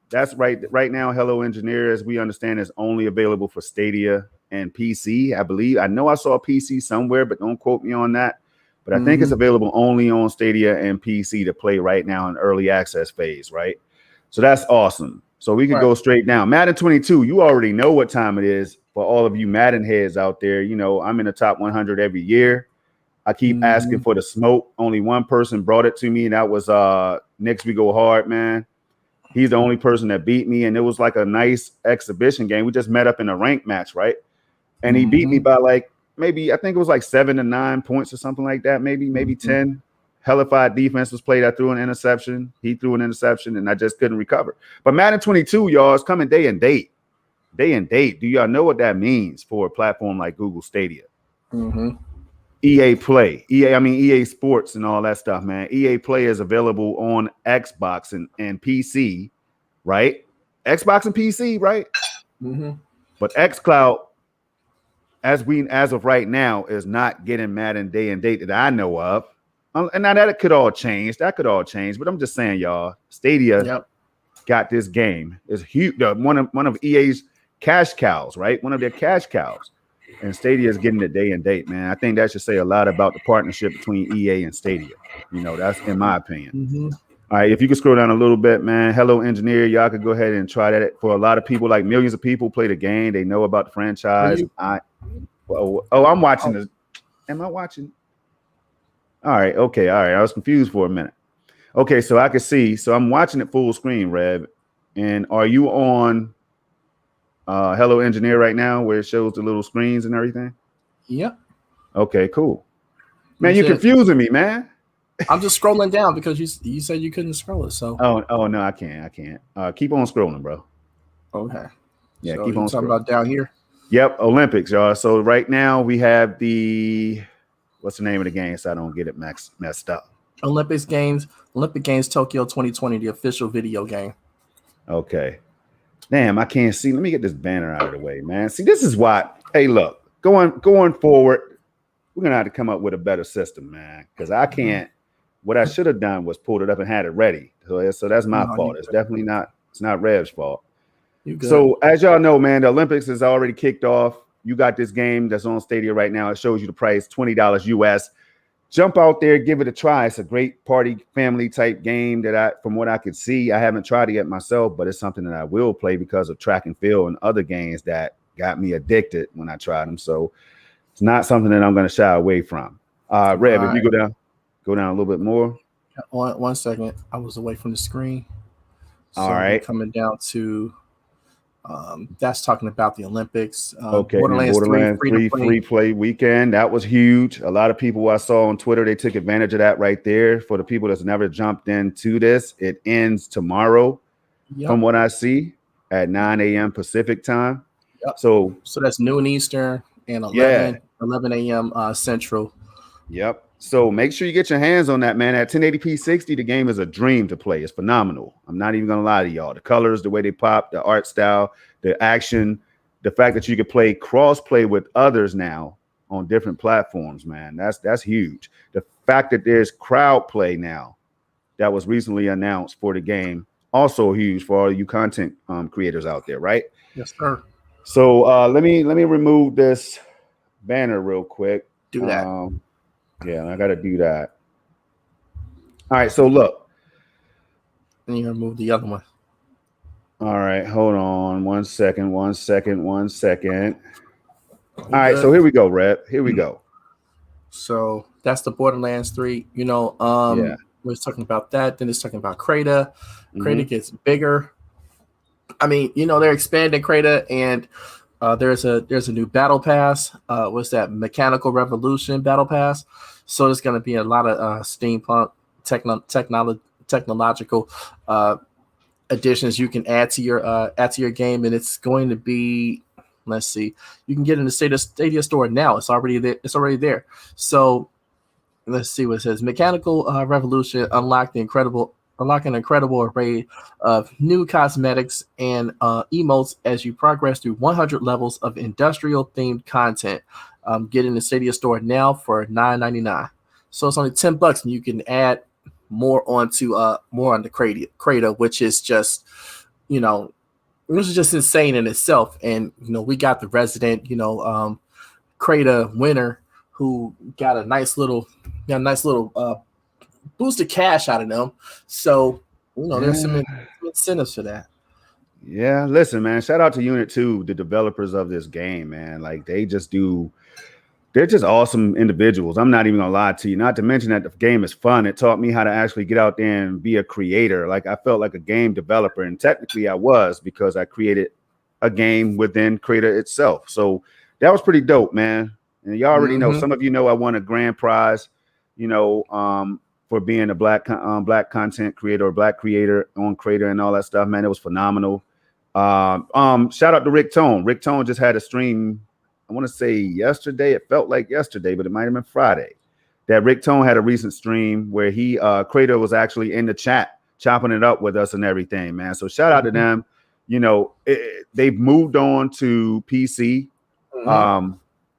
That's right. Right now, Hello Engineer, as we understand, is only available for Stadia and PC, I believe. I know I saw a PC somewhere, but don't quote me on that. But I think it's available only on Stadia and PC to play right now in early access phase, right? So that's awesome. So we could go straight down. Madden 22, you already know what time it is for all of you Madden heads out there. You know, I'm in the top 100 every year. I keep asking for the smoke. Only one person brought it to me, and that was Knicks We Go Hard, man. He's the only person that beat me, and it was like a nice exhibition game. We just met up in a ranked match, right? And he beat me by like maybe, I think it was like 7 to 9 points or something like that, maybe 10. Hellified defense was played. I threw an interception. He threw an interception, and I just couldn't recover. But Madden 22, y'all, is coming day and date. Day and date. Do y'all know what that means for a platform like Google Stadia? EA Play. EA Sports and all that stuff, man. EA Play is available on Xbox and PC, right? Xbox and PC, right? But xCloud, as of right now, is not getting Madden day and date that I know of. And now that could all change. That could all change. But I'm just saying, y'all, Stadia got this game. It's huge. One of EA's cash cows, right? One of their cash cows. And Stadia is getting it day and date, man. I think that should say a lot about the partnership between EA and Stadia. You know, that's in my opinion. All right, if you could scroll down a little bit, man. Hello, engineer. Y'all could go ahead and try that. For a lot of people, like millions of people play the game. They know about the franchise. I'm watching this. Am I watching? All right. Okay. All right. I was confused for a minute. Okay. So I can see. So I'm watching it full screen, Rev. And are you on Hello Engineer right now where it shows the little screens and everything? Yep. Okay, cool. Man, you're confusing me, man. I'm just scrolling down because you said you couldn't scroll it. So oh no, I can't. Keep on scrolling, bro. Okay. Yeah, so keep on talking scrolling. about down here. Yep, Olympics, y'all. So right now we have what's the name of the game so I don't get it messed up? Olympic Games Tokyo 2020, the official video game. Okay. Damn, I can't see. Let me get this banner out of the way, man. See, this is why. Hey, look, going forward, we're gonna have to come up with a better system, man. Because I can't. What I should have done was pulled it up and had it ready. So that's my fault. It's definitely not. It's not Rev's fault. So as y'all know, man, the Olympics is already kicked off. You got this game that's on Stadia right now. It shows you the price, $20 US. Jump out there, give it a try. It's a great party family type game that from what I could see, I haven't tried it yet myself, but it's something that I will play because of track and field and other games that got me addicted when I tried them. So it's not something that I'm going to shy away from. Rev, if you go down a little bit more. One second. I was away from the screen. So all right. Coming down to that's talking about the Olympics. Okay, Borderlands 3 free play weekend. That was huge. A lot of people I saw on Twitter, they took advantage of that right there. For the people that's never jumped into this, it ends tomorrow, from what I see, at 9 a.m. Pacific time. So that's noon Eastern and 11 a.m. Central. Yep. So make sure you get your hands on that, man. At 1080p 60, the game is a dream to play. It's phenomenal. I'm not even going to lie to y'all. The colors, the way they pop, the art style, the action, the fact that you can play cross-play with others now on different platforms, man. That's huge. The fact that there's crowd play now that was recently announced for the game, also huge for all you content creators out there, right? Yes, sir. So let me remove this banner real quick. Do that. Yeah, I got to do that. All right, so look. And you remove the other one. All right, hold on. One second. All right, so here we go, Rep. Here we go. So that's the Borderlands 3. You know, we're talking about that. Then it's talking about Crata. Crata gets bigger. I mean, you know, they're expanding Crata, and there's a new battle pass. What's that? Mechanical Revolution battle pass. So there's going to be a lot of steampunk technological additions you can add to your game, and it's going to be. Let's see. You can get in the Stadia store now. It's already there. So let's see what it says. Mechanical Revolution unlock an incredible array of new cosmetics and emotes as you progress through 100 levels of industrial themed content. Get in the Stadia store now for $9.99. So it's only $10, and you can add more on the Crata, which is just, you know, which is just insane in itself. And you know, we got the resident, Crata winner who got a nice little boost of cash out of them. So There's Yeah. some incentives for that. Yeah. Listen, man, shout out to Unit 2, the developers of this game, man. Like they're just awesome individuals. I'm not even gonna lie to you. Not to mention that the game is fun. It taught me how to actually get out there and be a creator. Like I felt like a game developer, and technically I was, because I created a game within Creator itself. So that was pretty dope, man. And you already know. Mm-hmm. Some of you know I won a grand prize, for being a black content creator or black creator on Creator and all that stuff. Man, it was phenomenal. Shout out to Rick Tone. Rick Tone just had a stream. I want to say yesterday. It felt like yesterday, but it might have been Friday. That Rick Tone had a recent stream where he Creator was actually in the chat chopping it up with us and everything, man. So shout out to them. They've moved on to PC.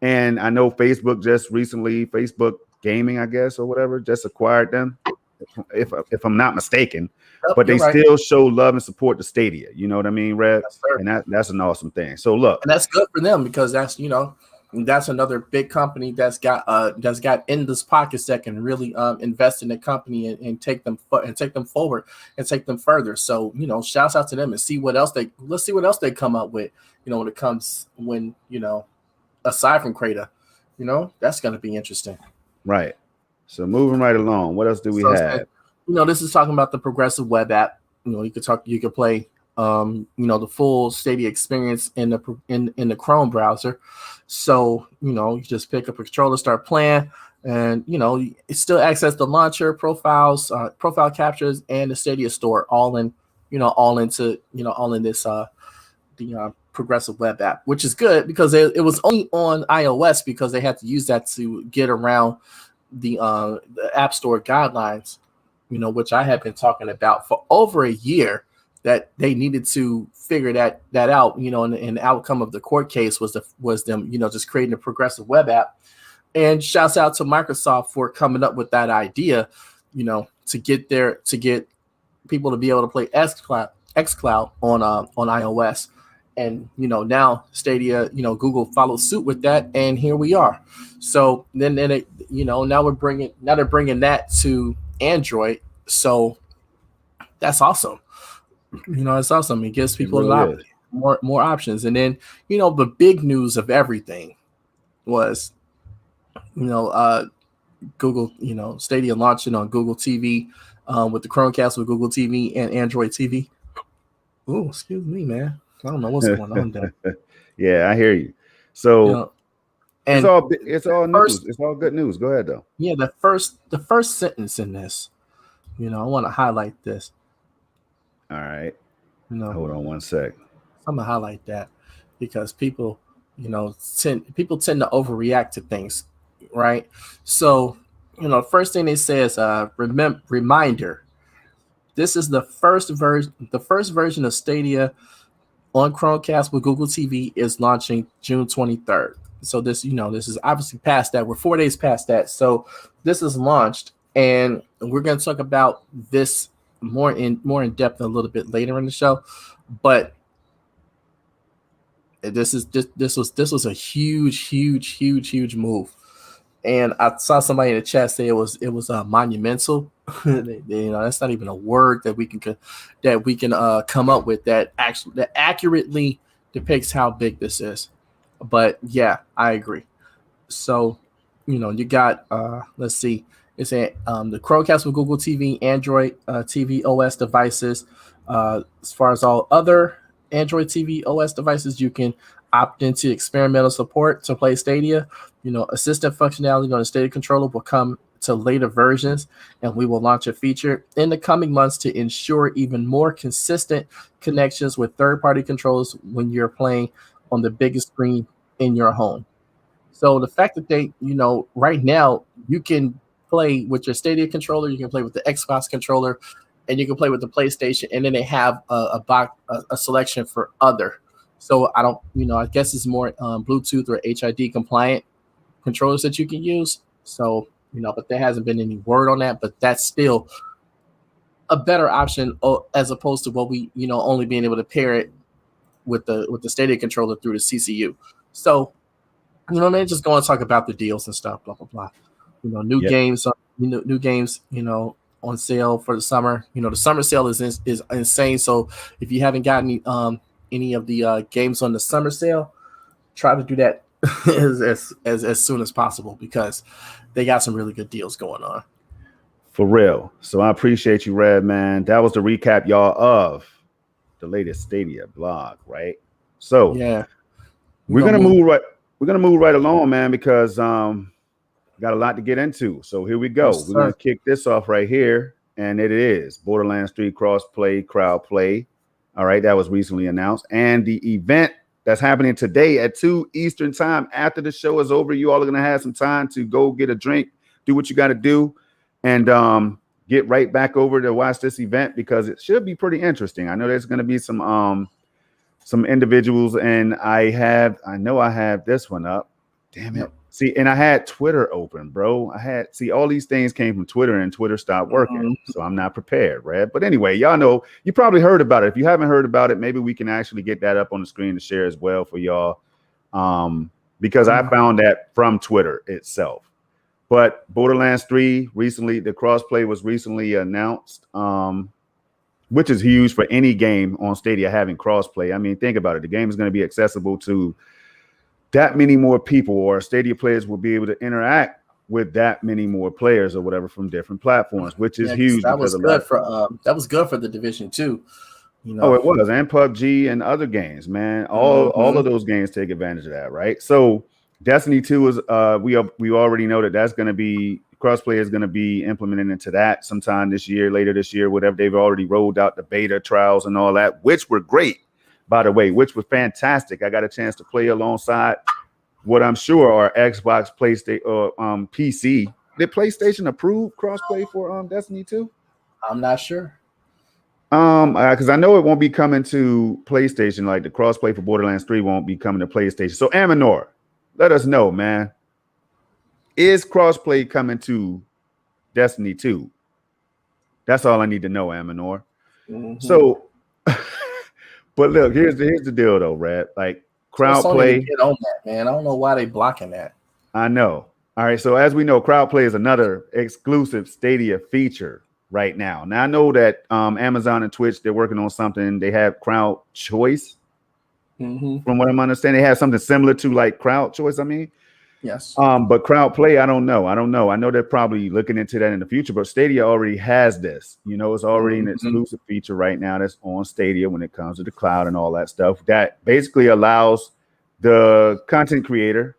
And I know Facebook just recently, Facebook Gaming, I guess, or whatever, just acquired them, if I'm not mistaken. But they still show love and support to Stadia. You know what I mean, Red? Yes, and that's an awesome thing. So look, and that's good for them, because that's that's another big company that's got endless pockets that can really invest in the company and take them forward and take them further. So shouts out to them, and let's see what else they come up with. Aside from Creator, that's going to be interesting. Right. So moving right along, what else do we have? This is talking about the progressive web app. You could play the full Stadia experience in the Chrome browser. So you just pick up a controller, start playing, and it still access the launcher, profiles, profile captures, and the Stadia store all in this the progressive web app, which is good because it was only on iOS because they had to use that to get around the App Store guidelines, which I have been talking about for over a year, that they needed to figure that out, and the outcome of the court case was them, just creating a progressive web app. And shouts out to Microsoft for coming up with that idea, to get people to be able to play xCloud on iOS. And now Stadia, Google followed suit with that, and here we are. So then now they're bringing that to Android. So that's awesome. It's awesome. It gives people more options. And then the big news of everything was Google, Stadia launching on Google TV with the Chromecast with Google TV and Android TV. Oh, excuse me, man. I don't know what's going on there. Yeah, I hear you. So and it's all news. It's all good news. Go ahead though. Yeah, the first sentence in this, I want to highlight this. All right. Hold on one sec. I'm gonna highlight that because people, tend to overreact to things, right? So, first thing they say is reminder. This is the first version of Stadia on Chromecast with Google TV is launching June 23rd. So this is obviously past that. We're 4 days past that. So this is launched, and we're going to talk about this more in depth a little bit later in the show. But this was a huge move. And I saw somebody in the chat say it was monumental. That's not even a word that we can come up with that accurately depicts how big this is. But yeah, I agree. So, you got let's see, it's the Chromecast with Google TV, Android TV OS devices. As far as all other Android TV OS devices, you can opt into experimental support to play Stadia. Assistant functionality on the Stadia controller will come to later versions, and we will launch a feature in the coming months to ensure even more consistent connections with third-party controllers when you're playing on the biggest screen in your home. So the fact that they, right now you can play with your Stadia controller, you can play with the Xbox controller, and you can play with the PlayStation, and then they have a selection for other. So I don't, I guess it's more Bluetooth or HID compliant controllers that you can use. So, but there hasn't been any word on that, but that's still a better option as opposed to what we, only being able to pair it with the Stadia controller through the CCU. So, they're just going to talk about the deals and stuff, blah, blah, blah. New games, on sale for the summer. The summer sale is insane. So if you haven't gotten any of the games on the summer sale, try to do that as soon as possible, because they got some really good deals going on. For real. So I appreciate you, Red, man. That was the recap, y'all, of the latest Stadia blog, right? So yeah, we're gonna move right along, man, because got a lot to get into. So here we go. Yes, we're gonna kick this off right here, and it is Borderlands 3 crossplay, crowd play. All right, that was recently announced, and the event that's happening today at 2 Eastern time. After the show is over, you all are gonna have some time to go get a drink, do what you got to do, and get right back over to watch this event, because it should be pretty interesting. I know there's going to be some individuals, and I know I have this one up. Damn it. See, and I had Twitter open, bro. All these things came from Twitter, and Twitter stopped working. So I'm not prepared, right? But anyway, y'all know, you probably heard about it. If you haven't heard about it, maybe we can actually get that up on the screen to share as well for y'all. Because I found that from Twitter itself. But Borderlands 3 recently, the crossplay was recently announced, which is huge for any game on Stadia having crossplay. I mean, think about it. The game is going to be accessible to that many more people, or Stadia players will be able to interact with that many more players or whatever from different platforms, which is huge. That was good for the Division 2. Oh, it was, and PUBG and other games, man. All of those games take advantage of that, right? So Destiny 2 is we already know that's going to be crossplay is going to be implemented into that sometime later this year, whatever. They've already rolled out the beta trials and all that, which were great, by the way, which was fantastic. I got a chance to play alongside what I'm sure are Xbox, PlayStation, or PC. Did PlayStation approve crossplay for Destiny 2? I'm not sure. Because I know it won't be coming to PlayStation. Like the crossplay for Borderlands 3 won't be coming to PlayStation. So Amanor, let us know, man. Is crossplay coming to Destiny 2? That's all I need to know, Amanor. So, but look, here's the deal, though, Red. Like crowd play. Get on that, man. I don't know why they blocking that. I know. All right. So as we know, crowd play is another exclusive Stadia feature right now. Now I know that Amazon and Twitch, they're working on something. They have crowd choice. From what I'm understanding, they have something similar to like crowd choice. I mean, yes. But crowd play, I don't know. I know they're probably looking into that in the future, but Stadia already has this. It's already an exclusive feature right now that's on Stadia when it comes to the cloud and all that stuff. That basically allows the content creator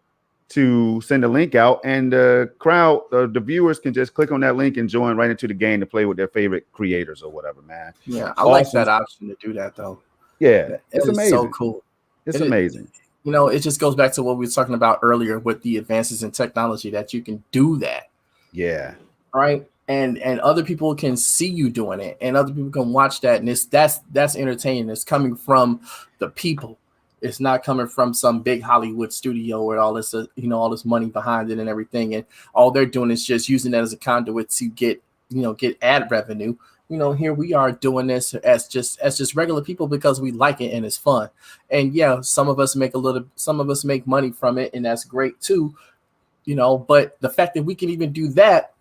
to send a link out, and the crowd, the viewers can just click on that link and join right into the game to play with their favorite creators or whatever, man. Yeah, I like that option to do that, though. Yeah, it's amazing. So cool. It's amazing. It just goes back to what we were talking about earlier with the advances in technology, that you can do that. Yeah. Right. And other people can see you doing it, and other people can watch that. And that's entertaining. It's coming from the people. It's not coming from some big Hollywood studio with all this, all this money behind it and everything. And all they're doing is just using that as a conduit to get ad revenue. Here we are doing this as just regular people because we like it and it's fun. And yeah, some of us make money from it, and that's great too. But the fact that we can even do that,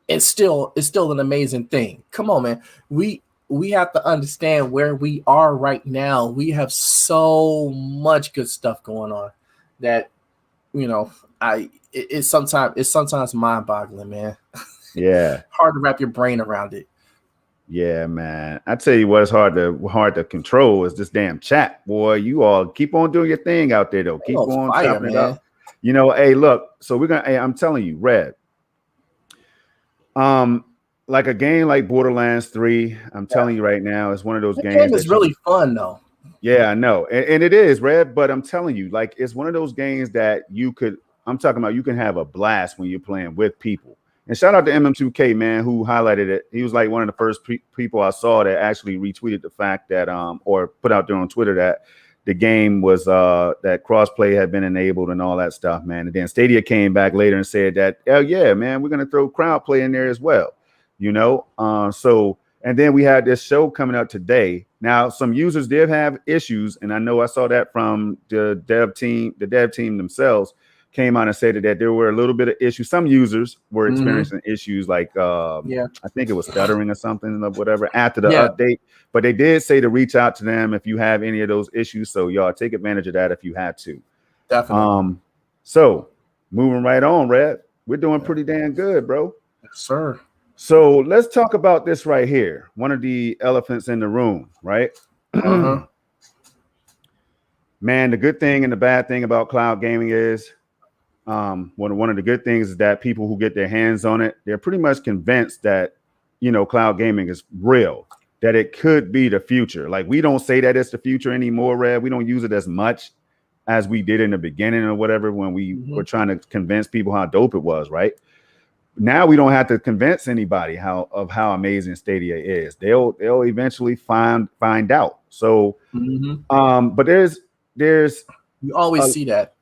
it's still an amazing thing. Come on, man. We have to understand where we are right now. We have so much good stuff going on that, it's sometimes mind-boggling, man. Yeah. Hard to wrap your brain around it. Yeah, man. I tell you what, it's hard to control is this damn chat, boy. You all keep on doing your thing out there, though. Keep on chopping it up. Hey, look. So I'm telling you, Red. Like a game like Borderlands 3, I'm telling you right now, it's one of those games. It's really fun, though. Yeah, I know, and it is, Red. But I'm telling you, like, it's one of those games that I'm talking about. You can have a blast when you're playing with people. And shout out to MM2K, man, who highlighted it. He was like one of the first people I saw that actually retweeted the fact that, or put out there on Twitter that the game was that crossplay had been enabled and all that stuff, man. And then Stadia came back later and said that, oh yeah, man, we're gonna throw crowd play in there as well, So, and then we had this show coming out today. Now, some users did have issues, and I know I saw that from the dev team themselves. came out and said that there were a little bit of issues. Some users were Mm-hmm. experiencing issues like, Yeah. I think it was stuttering or something or whatever after the Yeah. update. But they did say to reach out to them if you have any of those issues. So y'all take advantage of that if you had to. Definitely. So moving right on, Red, we're doing pretty damn good, bro. Yes, sir. So let's talk about this right here. One of the elephants in the room, right? Uh-huh. Man, the good thing and the bad thing about cloud gaming is one of the good things is that people who get their hands on it, they're pretty much convinced that, you know, cloud gaming is real, that it could be the future. Like, we don't say that it's the future anymore, Red. We don't use it as much as we did in the beginning or whatever, when we were trying to convince people how dope it was, right? Now we don't have to convince anybody how amazing Stadia is. They'll eventually find out. So, but there's you always see that.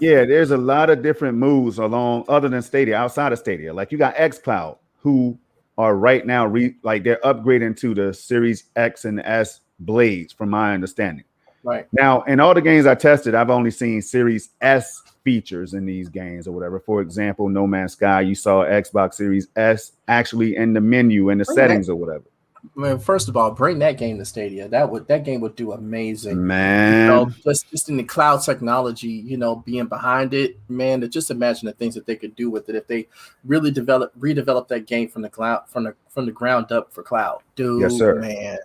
yeah, there's a lot of different moves along other than Stadia, outside of Stadia. Like, you got xCloud, who are right now they're upgrading to the Series X and S blades, from my understanding. Right. Now, in all the games I tested, I've only seen Series S features in these games or whatever. For example, No Man's Sky, you saw Xbox Series S actually in the menu in the settings or whatever. I mean, first of all, bring that game to Stadia. That game would do amazing, man. You know, just in the cloud technology, you know, being behind it, man. To just imagine the things that they could do with it if they really redevelop that game from the cloud, from the ground up for cloud. Dude, yes, sir. Man.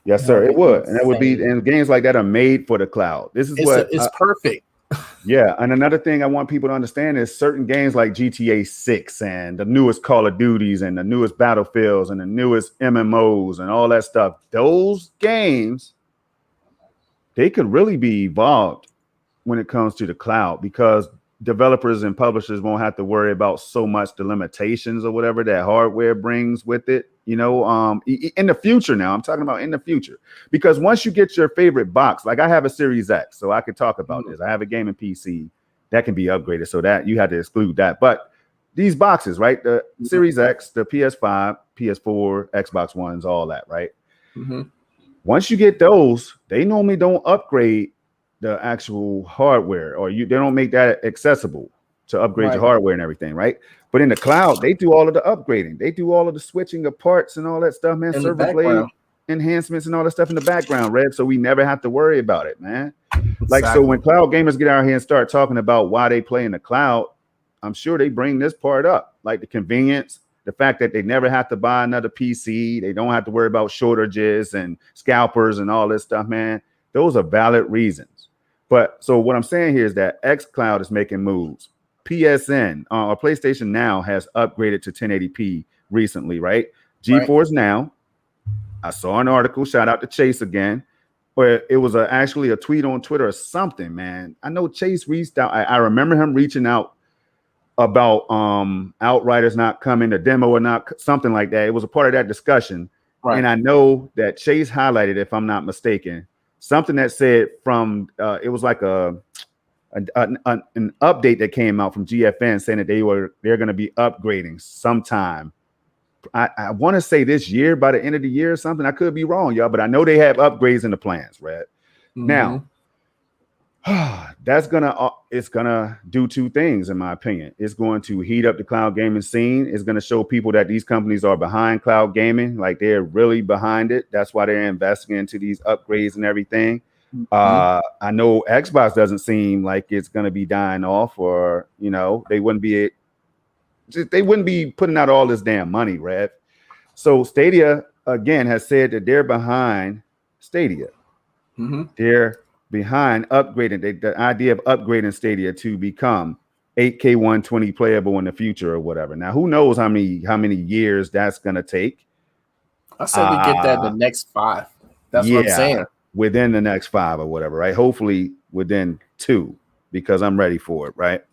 Yes, sir. It would, and that would be, and games like that are made for the cloud. This is it's perfect. Yeah, and another thing I want people to understand is certain games like GTA 6 and the newest Call of Duties and the newest Battlefields and the newest MMOs and all that stuff, those games, they could really be evolved when it comes to the cloud, because developers and publishers won't have to worry about so much the limitations or whatever that hardware brings with it, you know, in the future. Now I'm talking about in the future, because once you get your favorite box, like I have a Series X, so I could talk about this. I have a gaming PC that can be upgraded, so that you had to exclude that. But these boxes, right? The Series X, the PS5, PS4, Xbox Ones, all that, right? Once you get those, they normally don't upgrade the actual hardware, or they don't make that accessible to upgrade your hardware and everything, right? But in the cloud, they do all of the upgrading. They do all of the switching of parts and all that stuff, man. Server blade enhancements and all that stuff in the background, Red. So we never have to worry about it, man. Exactly. Like, so when cloud gamers get out here and start talking about why they play in the cloud, I'm sure they bring this part up, like the convenience, the fact that they never have to buy another PC. They don't have to worry about shortages and scalpers and all this stuff, man. Those are valid reasons. But so what I'm saying here is that xCloud is making moves. PSN or PlayStation Now has upgraded to 1080p recently, right? GeForce Now. I saw an article, shout out to Chase again, where it was actually a tweet on Twitter or something, man. I know Chase reached out. I remember him reaching out about Outriders not coming, the demo or not, something like that. It was a part of that discussion. And I know that Chase highlighted, if I'm not mistaken, something that said from it was like an update that came out from GFN saying that they're going to be upgrading sometime. I want to say this year, by the end of the year or something. I could be wrong, y'all, but I know they have upgrades in the plans, right? Now, it's gonna do two things, in my opinion. It's going to heat up the cloud gaming scene. It's going to show people that these companies are behind cloud gaming, like they're really behind it. That's why they're investing into these upgrades and everything. I know Xbox doesn't seem like it's going to be dying off, or you know, they wouldn't be putting out all this damn money, Rev. So Stadia again has said that they're behind Stadia. They're behind upgrading the idea of upgrading Stadia to become 8K 120 playable in the future or whatever. Now, who knows how many years that's gonna take? I said we get that in the next 5. That's what I'm saying. Within the next 5 or whatever, right? Hopefully within 2, because I'm ready for it, right?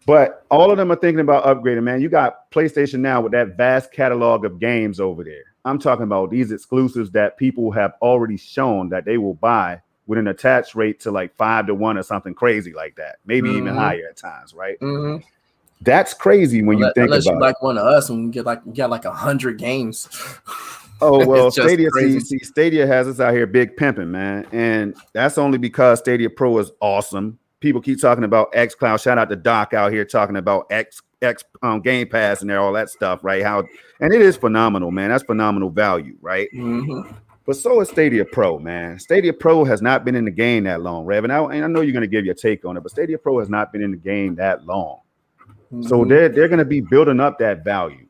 But all of them are thinking about upgrading, man. You got PlayStation Now with that vast catalog of games over there. I'm talking about these exclusives that people have already shown that they will buy with an attach rate to like 5 to 1 or something crazy like that. Maybe even higher at times, right? That's crazy when you think about it. Like one of us, and we get like 100 games. Oh, well, Stadia has us out here big pimping, man. And that's only because Stadia Pro is awesome. people keep talking about X Cloud. Shout out to Doc out here talking about X Game Pass and all that stuff, right? And it is phenomenal, man. That's phenomenal value, right? Mm-hmm. But so is Stadia Pro, man. Stadia Pro has not been in the game that long, Rev. And I know you're going to give your take on it, but Stadia Pro has not been in the game that long. Mm-hmm. So they're going to be building up that value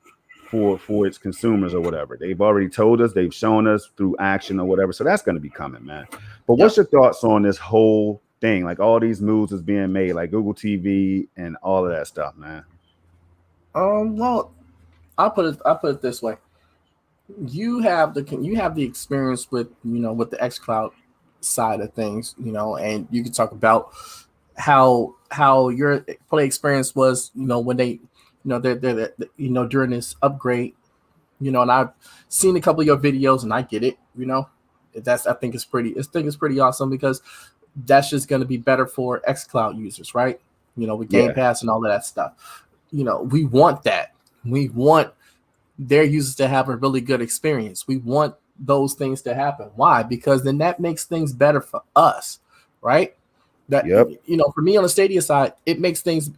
for its consumers or whatever. They've already told us, they've shown us through action or whatever. So that's going to be coming, man. But what's your thoughts on this whole thing? Like all these moves is being made, like Google TV and all of that stuff, man. Well, I'll put it this way. You have the experience with with the xCloud side of things, and you can talk about how your play experience was, when they, they're during this upgrade, and I've seen a couple of your videos and I get it, I think it's pretty awesome because that's just going to be better for xCloud users, right? With Game Pass and all of that stuff. We want that. We want their users to have a really good experience. We want those things to happen. Why? Because then that makes things better for us, right? That for me on the Stadia side, it makes things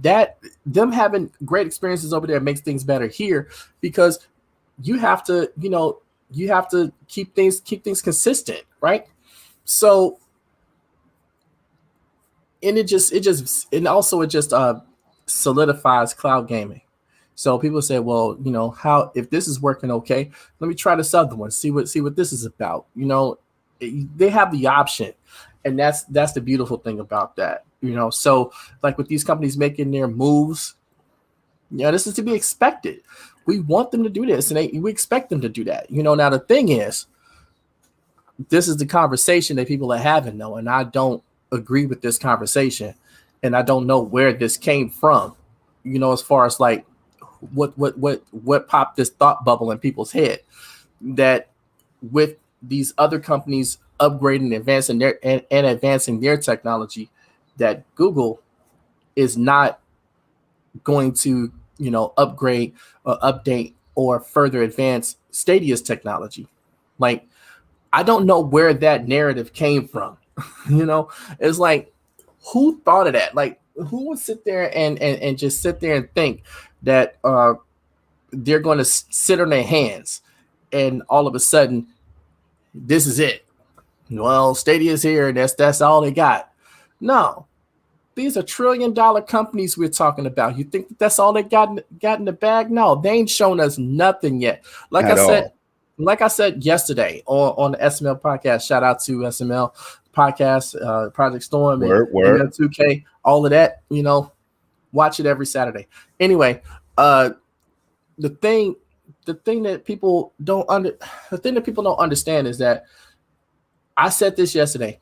that them having great experiences over there makes things better here because you have to keep things consistent, right? So and it just solidifies cloud gaming. So people say, well, how if this is working okay, let me try this other one, see what this is about. They have the option, and that's the beautiful thing about that. So like with these companies making their moves, this is to be expected. We want them to do this, and we expect them to do that. Now the thing is, this is the conversation that people are having, though, and I don't agree with this conversation, and I don't know where this came from. As far as like what popped this thought bubble in people's head that with these other companies upgrading, advancing their technology, that Google is not going to, upgrade or update or further advance Stadia's technology. Like, I don't know where that narrative came from. It's like, who thought of that? Like, who would sit there and just sit there and think that they're going to sit on their hands and all of a sudden this is it? Well, Stadia's here and that's all they got. No, these are $1 trillion companies we're talking about. You think that's all they got in the bag? No, they ain't shown us nothing yet. Like I said yesterday on the SML podcast, shout out to SML podcast, Project Storm and 2K, all of that, watch it every Saturday. Anyway, the thing that people don't understand is that I said this yesterday.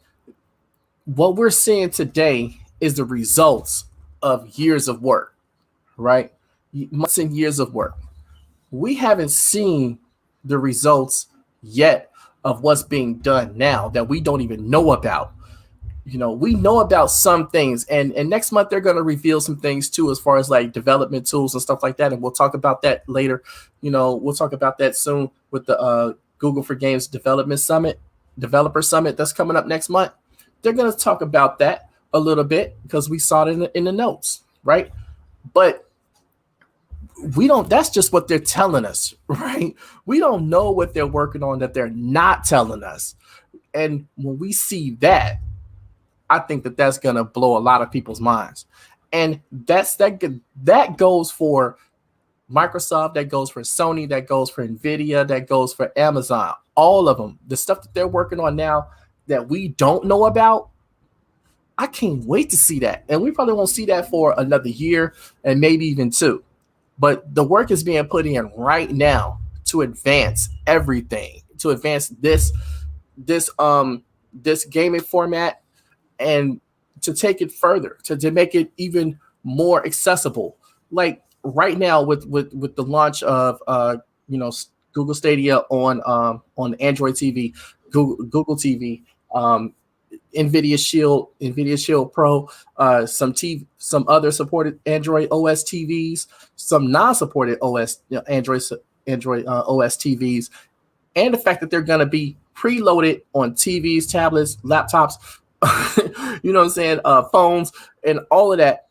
What we're seeing today is the results of years of work, right? Months and years of work. We haven't seen the results yet of what's being done now that we don't even know about. We know about some things, and next month they're going to reveal some things too, as far as like development tools and stuff like that. And we'll talk about that later. We'll talk about that soon with the Google for Games Developer Summit that's coming up next month. They're going to talk about that a little bit because we saw it in the notes, right? But we don't. That's just what they're telling us, right? We don't know what they're working on that they're not telling us. And when we see that, I think that's going to blow a lot of people's minds. And that goes for Microsoft, that goes for Sony, that goes for Nvidia, that goes for Amazon. All of them. The stuff that they're working on now that we don't know about, I can't wait to see that. And we probably won't see that for another year and maybe even 2. But the work is being put in right now to advance everything, to advance this gaming format, and to take it further, to make it even more accessible. Like right now with the launch of Google Stadia on Android TV, Google TV, Nvidia Shield Pro, some other supported Android OS TVs, some non-supported Android OS TVs, and the fact that they're going to be preloaded on TVs, tablets, laptops. you know what I'm saying, phones and all of that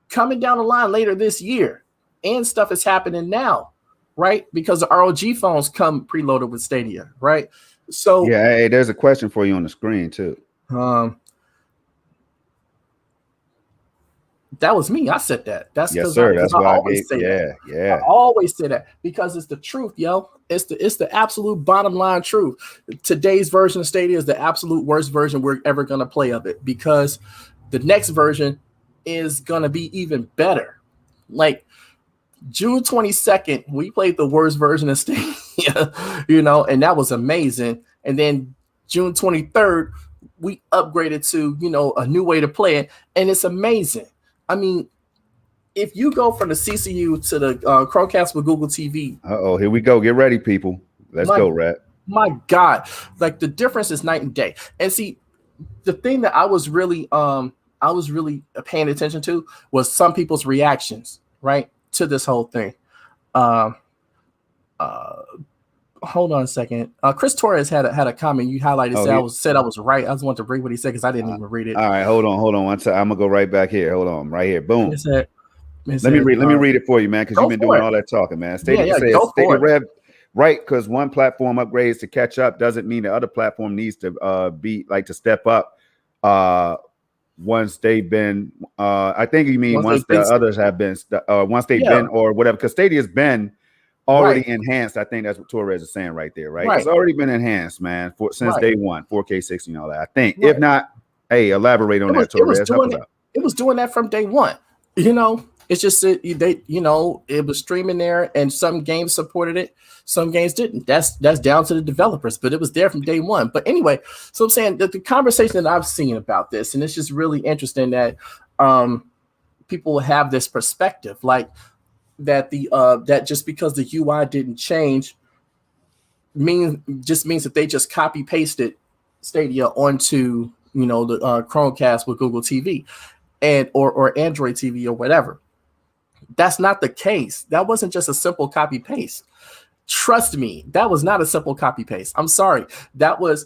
coming down the line later this year, and stuff is happening now, right? Because the ROG phones come preloaded with Stadia, right? So Yeah, hey, there's a question for you on the screen too. um, that was me. I said that. That's Yes, because sir. I That's why I always gave. say that. Yeah, I yeah. always say that because it's the truth, yo. It's the absolute bottom line truth. Today's version of Stadia is the absolute worst version we're ever gonna play of it, because the next version is gonna be even better. Like June 22nd, we played the worst version of Stadia, and that was amazing. And then June 23rd, we upgraded to, a new way to play it, and it's amazing. I mean, if you go from the CCU to the Chromecast with Google TV, Uh-oh, here we go. Get ready, people. Let's my go, Rat. my God, like the difference is night and day. And see, the thing that I was really paying attention to was some people's reactions, right, to this whole thing. Um, uh, Hold on a second. Chris Torres had a comment. You highlighted, Oh, said I was right. I just wanted to read what he said because I didn't uh, even read it. all right. Hold on. One second. I'm gonna go right back here. Hold on, right here. He Boom. said, he Let me said, read. Let me read it for you, man, because you've "Go been for doing it." all that talking, man. Yeah, Stadia, it yeah, says go Stadia for it. Rev, right? Because one platform upgrades to catch up doesn't mean the other platform needs to be like to step up. Uh, once they've been, I think you mean Once once they've the been, others have been, once they've yeah, been or whatever. Because Stadia's been right, already enhanced. I think that's what Torres is saying right there, right? It's right, already been enhanced, man, since right, day one, 4K 60 and all that. I think. If right. not, hey, elaborate It on was that, it was Torres. Help doing us it. out. It was doing that from day one. It's just that it was streaming there, and some games supported it, some games didn't. That's down to the developers, but it was there from day one. But anyway, so I'm saying that the conversation that I've seen about this, and it's just really interesting that um, people have this perspective, like that just because the UI didn't change means that they just copy pasted Stadia onto the Chromecast with Google TV and or Android TV or whatever. That's not the case. That wasn't just a simple copy paste. Trust me, that was not a simple copy paste. I'm sorry. There's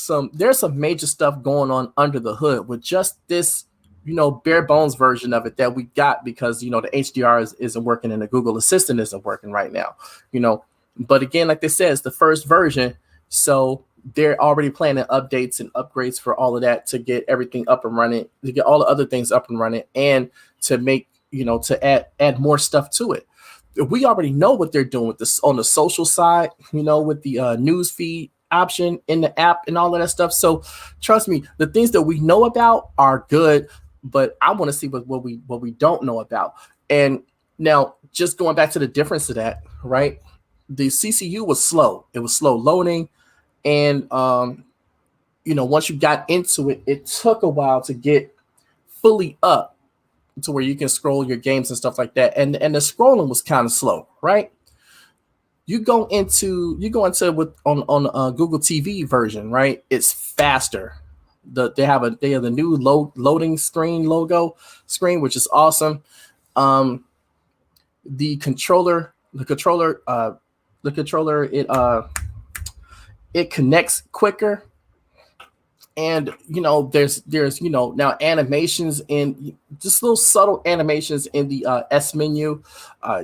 some major stuff going on under the hood with just this bare bones version of it that we got because the HDR isn't working and the Google Assistant isn't working right now. You know, but again, like they said, it's the first version, so they're already planning updates and upgrades for all of that to get everything up and running, to get all the other things up and running, and to make to add more stuff to it. We already know what they're doing with this on the social side, with the news feed option in the app and all of that stuff. So trust me, the things that we know about are good, but I want to see what we don't know about. And now, just going back to the difference of that, right? The CCU was slow. It was slow loading, and once you got into it, it took a while to get fully up to where you can scroll your games and stuff like that. And the scrolling was kind of slow, right? You go into with on Google TV version, right? It's faster. They have the new loading screen logo screen, which is awesome. Um, the controller, the controller, the controller, it connects quicker, and there's now animations in just little subtle animations in the S menu.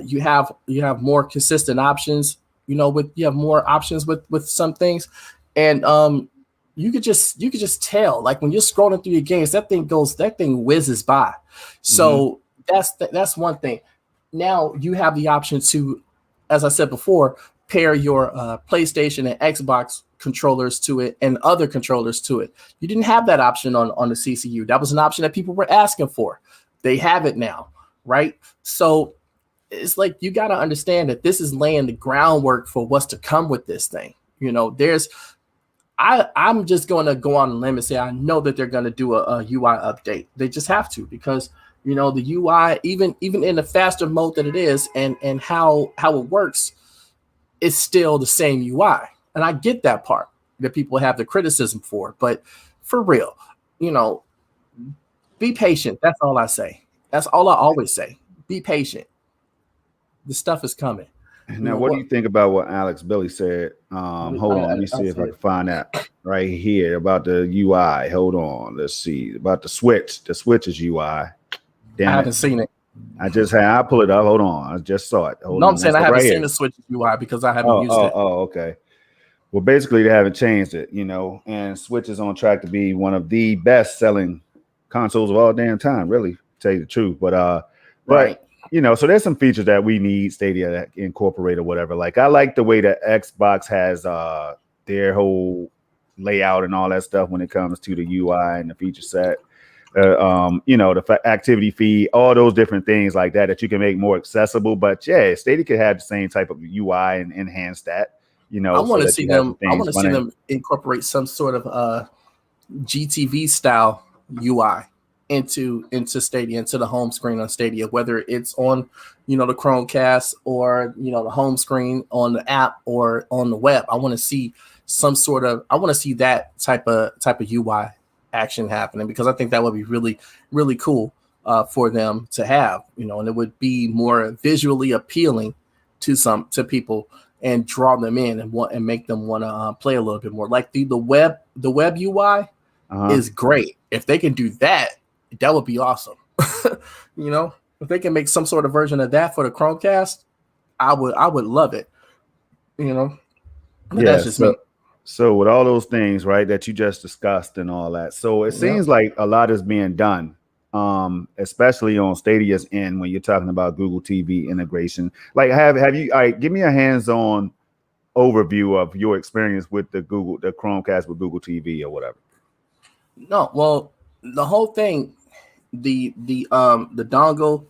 You have more consistent options, with you have more options with some things. And you could just tell, like, when you're scrolling through your games, that thing whizzes by. Mm-hmm. So that's one thing. Now you have the option to, as I said before, pair your PlayStation and Xbox controllers to it and other controllers to it. You didn't have that option on the CCU. That was an option that people were asking for. They have it now, right? So it's like, you got to understand that this is laying the groundwork for what's to come with this thing. I'm just going to go on a limb and say I know that they're going to do a UI update. They just have to, because the UI, even in the faster mode that it is, and how it works, it's still the same UI. And I get that part that people have the criticism for, but for real, you know, be patient. That's all I say. That's all I always say. Be patient. The stuff is coming. You Now, know what do what? you think about what Alex Billy said? Hold on, let me see if I can find that right here about the UI. Hold on, let's see about the switch. The switch is UI. I Damn haven't it! seen it. I pull it up. Hold on, I just saw it. Hold No, I'm on, saying that's I it haven't right seen here. the Switch UI because I haven't used it. Okay. Well, basically, they haven't changed it, and Switch is on track to be one of the best-selling consoles of all damn time. Really, to tell you the truth, Right. so there's some features that we need Stadia to incorporate or whatever. Like I like the way that Xbox has their whole layout and all that stuff when it comes to the UI and the feature set. The activity feed, all those different things like that you can make more accessible. But yeah, Stadia could have the same type of UI and enhance that, I so want to that see you have some them. I want things to see running. them incorporate some sort of GTV style UI into Stadia, into the home screen on Stadia, whether it's on the Chromecast or the home screen on the app or on the web. I want to see I want to see that type of UI action happening, because I think that would be really, really cool for them to have, and it would be more visually appealing to people and draw them in and make them want to play a little bit more. Like the web UI is great. If they can do that, that would be awesome. If they can make some sort of version of that for the Chromecast, I would love it. But that's Yeah. just me. So with all those things, right, that you just discussed and all that, so it Yeah. seems like a lot is being done, especially on Stadia's end when you're talking about Google TV integration. Like, have you? All right, give me a hands-on overview of your experience with the Chromecast with Google TV or whatever. No, well, the whole thing, the dongle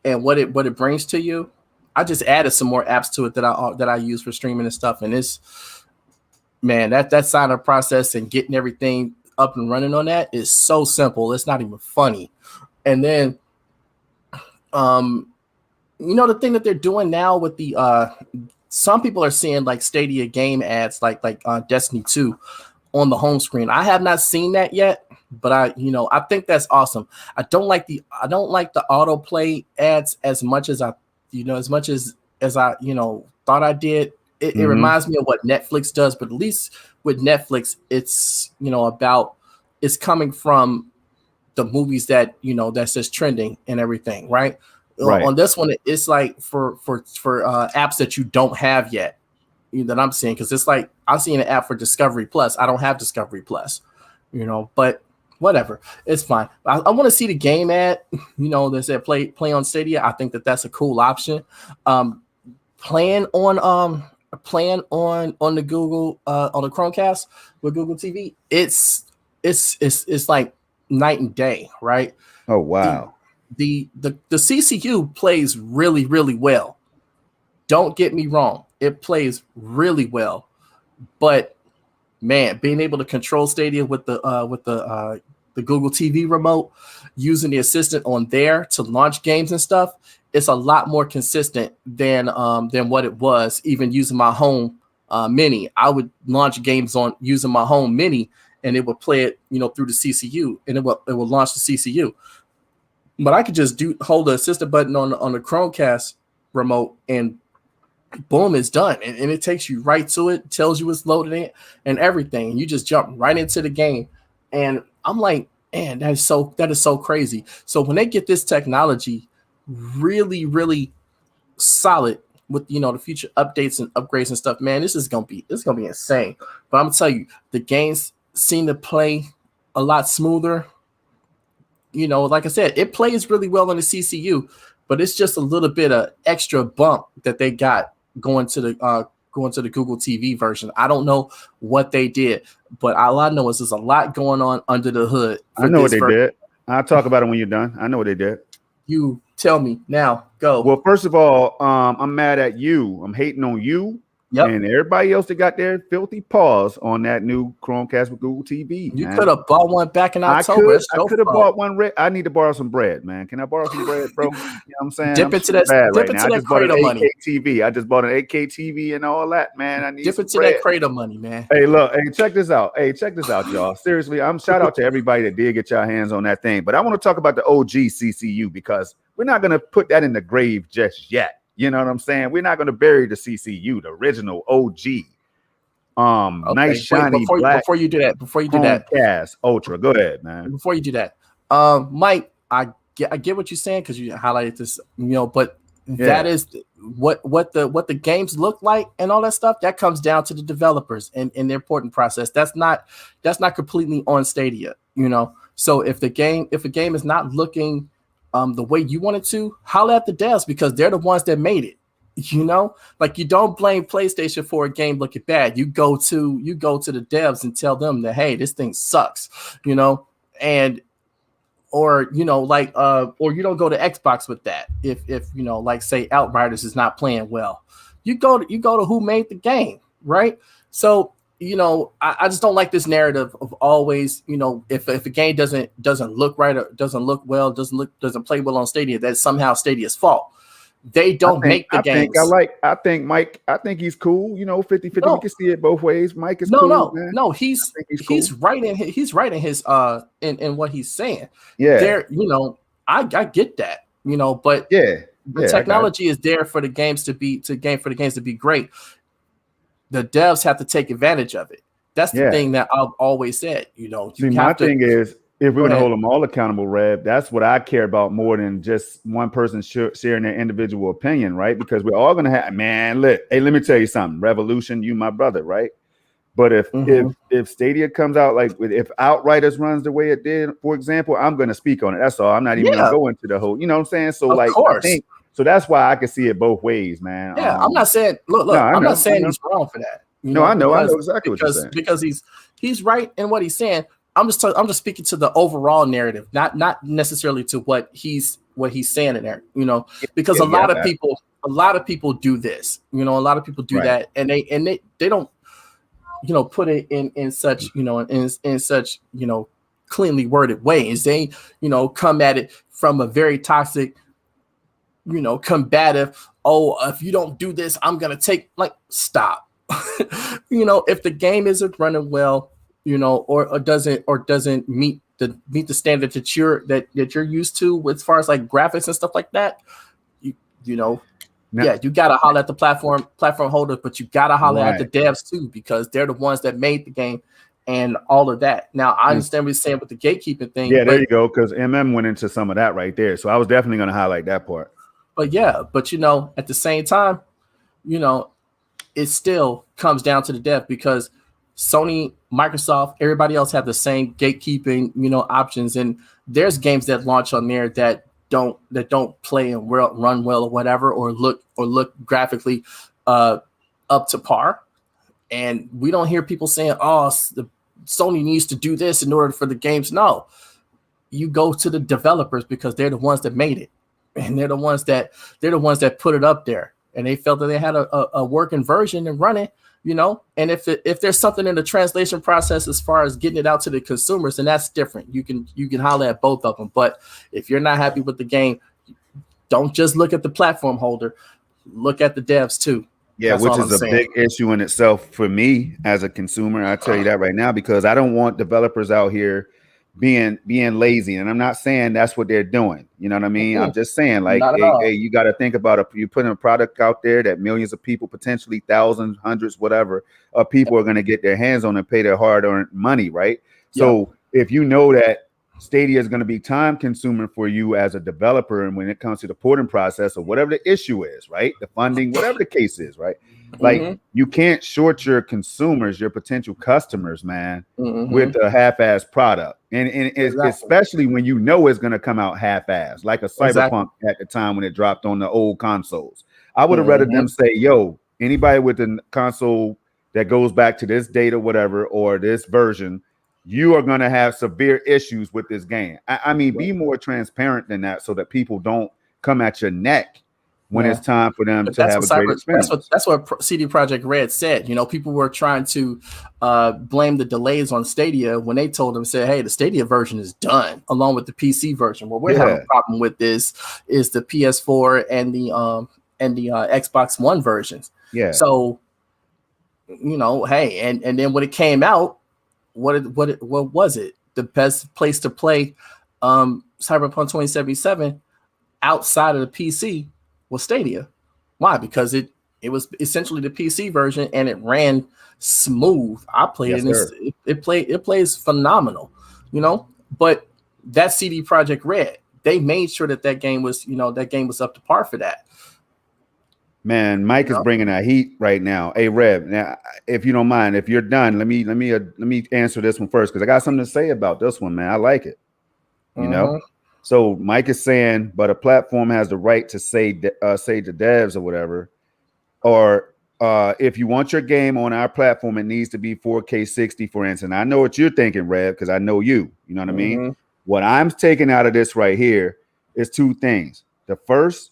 and what it brings to you. I just added some more apps to it that I use for streaming and stuff, and it's, man, that sign up process and getting everything up and running on that is so simple. It's not even funny. And then, the thing that they're doing now with the some people are seeing like Stadia game ads, like Destiny 2 on the home screen. I have not seen that yet, but I think that's awesome. I don't like the autoplay ads as much as I thought I did. It reminds me of what Netflix does, but at least with Netflix, it's it's coming from the movies that that's just trending and everything, right? Right. On this one, it's like for apps that you don't have yet, that I'm seeing, because it's like I'm seeing an app for Discovery Plus. I don't have Discovery Plus, but whatever, it's fine. I want to see the game ad, that said play on Stadia. I think that's a cool option. Playing on the Google on the Chromecast with Google TV, it's like night and day, right? Oh wow. The CCU plays really, really well. Don't get me wrong, it plays really well, but man, being able to control Stadia with the Google TV remote, using the assistant on there to launch games and stuff, it's a lot more consistent than what it was even using my home mini. I would launch games on using my home mini, and it would play it through the CCU, and it will launch the CCU. But I could just hold the assistant button on the Chromecast remote, and boom, it's done. And it takes you right to it, tells you it's loaded in and everything. And you just jump right into the game. And I'm like, man, that is so crazy. So when they get this technology really, really solid with the future updates and upgrades and stuff, man, it's gonna be insane. But I'm gonna tell you, the games seem to play a lot smoother. Like I said, it plays really well on the CCU, but it's just a little bit of extra bump that they got going to the Google TV version. I don't know what they did, but all I know is there's a lot going on under the hood. I know what they did. I'll talk about it when you're done. I know what they did. You tell me now. Go. Well, first of all, I'm mad at you. I'm hating on you. Yep. And everybody else that got their filthy paws on that new Chromecast with Google TV. You could have bought one back in October. I could have bought one. I need to borrow some bread, man. Can I borrow some bread, bro? You know what I'm saying? Dip into that Cradle money. TV. I just bought an 8K TV and all that, man. I need dip into that Cradle money, man. Hey, look. Hey, check this out. Y'all. Seriously, shout out to everybody that did get your hands on that thing. But I want to talk about the OG CCU, because we're not going to put that in the grave just yet. You know what I'm saying? We're not going to bury the CCU, the original OG. Nice shiny black before you do that, Chromecast Ultra. Go ahead, man. before you do that, Mike, I get what you're saying because you highlighted this, but that is what the games look like and all that stuff. That comes down to the developers and the important process. That's not completely on Stadia, So if a game is not looking the way you want it to, holla at the devs because they're the ones that made it. Like you don't blame PlayStation for a game looking bad. You go to the devs and tell them that, hey, this thing sucks, and or or you don't go to Xbox with that. If like say Outriders is not playing well, you go to who made the game, right? So I just don't like this narrative of always, if a game doesn't look right or doesn't look well, doesn't play well on Stadia, that's somehow Stadia's fault. They don't make the games. I think Mike, I think he's cool. 50-50. No. We can see it both ways. Mike is cool. No, he's right in his in what he's saying. Yeah. There, I get that, but the technology is there for the games to be great. The devs have to take advantage of it. That's the thing that I've always said. Thing is, if we're going to hold them all accountable, Rev, that's what I care about more than just one person sharing their individual opinion, right? Because we're all going to have, man, let me tell you something. Revolution, you my brother, right? But if Stadia comes out, like if Outriders runs the way it did, for example, I'm going to speak on it. That's all. I'm not even going to go into the whole, you know what I'm saying? So I think, so that's why I can see it both ways, man. Yeah, I'm not saying, look, I'm not saying he's wrong for that. I know exactly what you're saying. Because he's right in what he's saying. I'm just speaking to the overall narrative, not necessarily to what he's saying in there, because a lot of people do this, a lot of people do that, and they don't, put it in such, in such, cleanly worded ways. They, come at it from a very toxic, combative. Oh, if you don't do this, I'm gonna take, stop. If the game isn't running well, or doesn't meet the standard that you're used to as far as like graphics and stuff like that, you gotta holler at the platform holders, but you gotta holler at the devs too, because they're the ones that made the game and all of that. Now I understand what you're saying with the gatekeeping thing. Yeah, there you go, because MM went into some of that right there. So I was definitely gonna highlight that part. But at the same time, it still comes down to the dev, because Sony, Microsoft, everybody else have the same gatekeeping, options. And there's games that launch on there that don't play and run well or whatever, or look graphically up to par. And we don't hear people saying, "Oh, Sony needs to do this in order for the games." No, you go to the developers because they're the ones that made it, and they're the ones that put it up there, and they felt that they had a working version and run it. And if there's something in the translation process as far as getting it out to the consumers, then that's different. You can holler at both of them. But if you're not happy with the game, don't just look at the platform holder. Look at the devs too. Yeah, which is a big issue in itself for me as a consumer. I tell you that right now, because I don't want developers out here being lazy, and I'm not saying that's what they're doing. You know what I mean? I'm just saying, like, hey, you got to think about you're putting a product out there that millions of people, potentially thousands, hundreds, whatever, of people are going to get their hands on and pay their hard-earned money, right? So if you know that Stadia is going to be time consuming for you as a developer, and when it comes to the porting process or whatever the issue is, right? The funding, whatever the case is, right? Like you can't short your consumers, your potential customers, man, with a half-ass product, and especially when you know it's going to come out half-ass, like a Cyberpunk at the time when it dropped on the old consoles. I would have rather them say, "Yo, anybody with a console that goes back to this date or whatever, or this version, you are going to have severe issues with this game." I mean, be more transparent than that, so that people don't come at your neck when it's time for them to have a great experience. That's what CD Projekt Red said. People were trying to blame the delays on Stadia when they told them, hey, the Stadia version is done along with the PC version. What we're having a problem with this is the PS4 and the Xbox One versions. Yeah. So, hey, and then when it came out, what was it? The best place to play Cyberpunk 2077 outside of the PC was Stadia. Why? Because it was essentially the PC version and it ran smooth. I played it Yes, and sir. it plays phenomenal, you know. But that CD Projekt Red, they made sure that game was, that game was up to par for that. Man, Mike is bringing that heat right now. Hey, Rev, now if you don't mind, if you're done, let me answer this one first because I got something to say about this one, man. I like it. You know, so Mike is saying, but a platform has the right to say to devs or whatever, or if you want your game on our platform, it needs to be 4K 60, for instance. I know what you're thinking, Rev, because I know you. You know what I mean? What I'm taking out of this right here is two things. The first,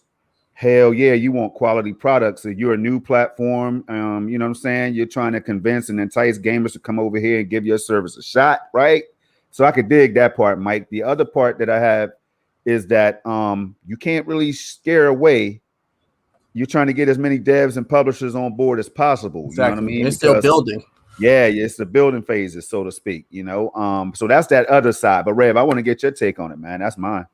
hell yeah, you want quality products. So you're a new platform. You know what I'm saying? You're trying to convince and entice gamers to come over here and give your service a shot, right? So I could dig that part, Mike. The other part that I have is that you can't really scare away. You're trying to get as many devs and publishers on board as possible. Exactly. You know what I mean? And it's still building. Yeah, it's the building phases, so to speak. You know, so that's that other side. But Rev, I want to get your take on it, man. That's mine.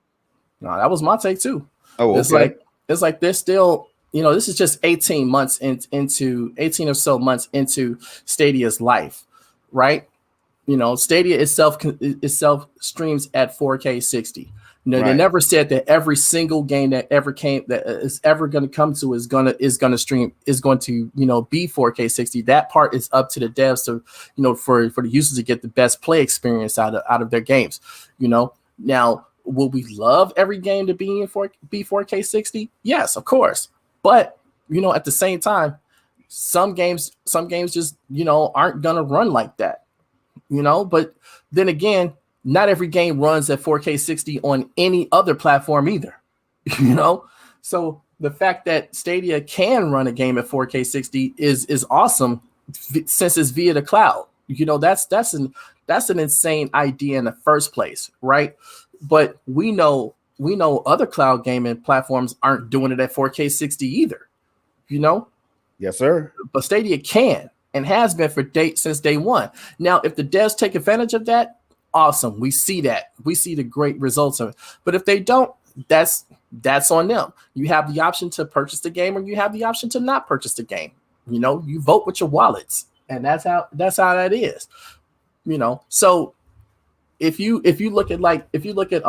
No, that was my take too. Oh, okay. It's like they're still, this is just 18 months into 18 or so months into Stadia's life, right? Stadia itself streams at 4K 60. They never said that every single game that is ever going to come to is going to be 4K 60. That part is up to the devs to, for the users to get the best play experience out of their games. Now, will we love every game to be in 4K 60? Yes, of course. But at the same time, some games just aren't gonna run like that. But then again, not every game runs at 4K 60 on any other platform either. So the fact that Stadia can run a game at 4K 60 is awesome since it's via the cloud. That's an insane idea in the first place, right? But we know other cloud gaming platforms aren't doing it at 4K 60 either. Yes, sir. But Stadia can and has been since day one. Now, if the devs take advantage of that, awesome. We see that. We see the great results of it. But if they don't, that's on them. You have the option to purchase the game or you have the option to not purchase the game. You vote with your wallets, and that's how that is. So if you look at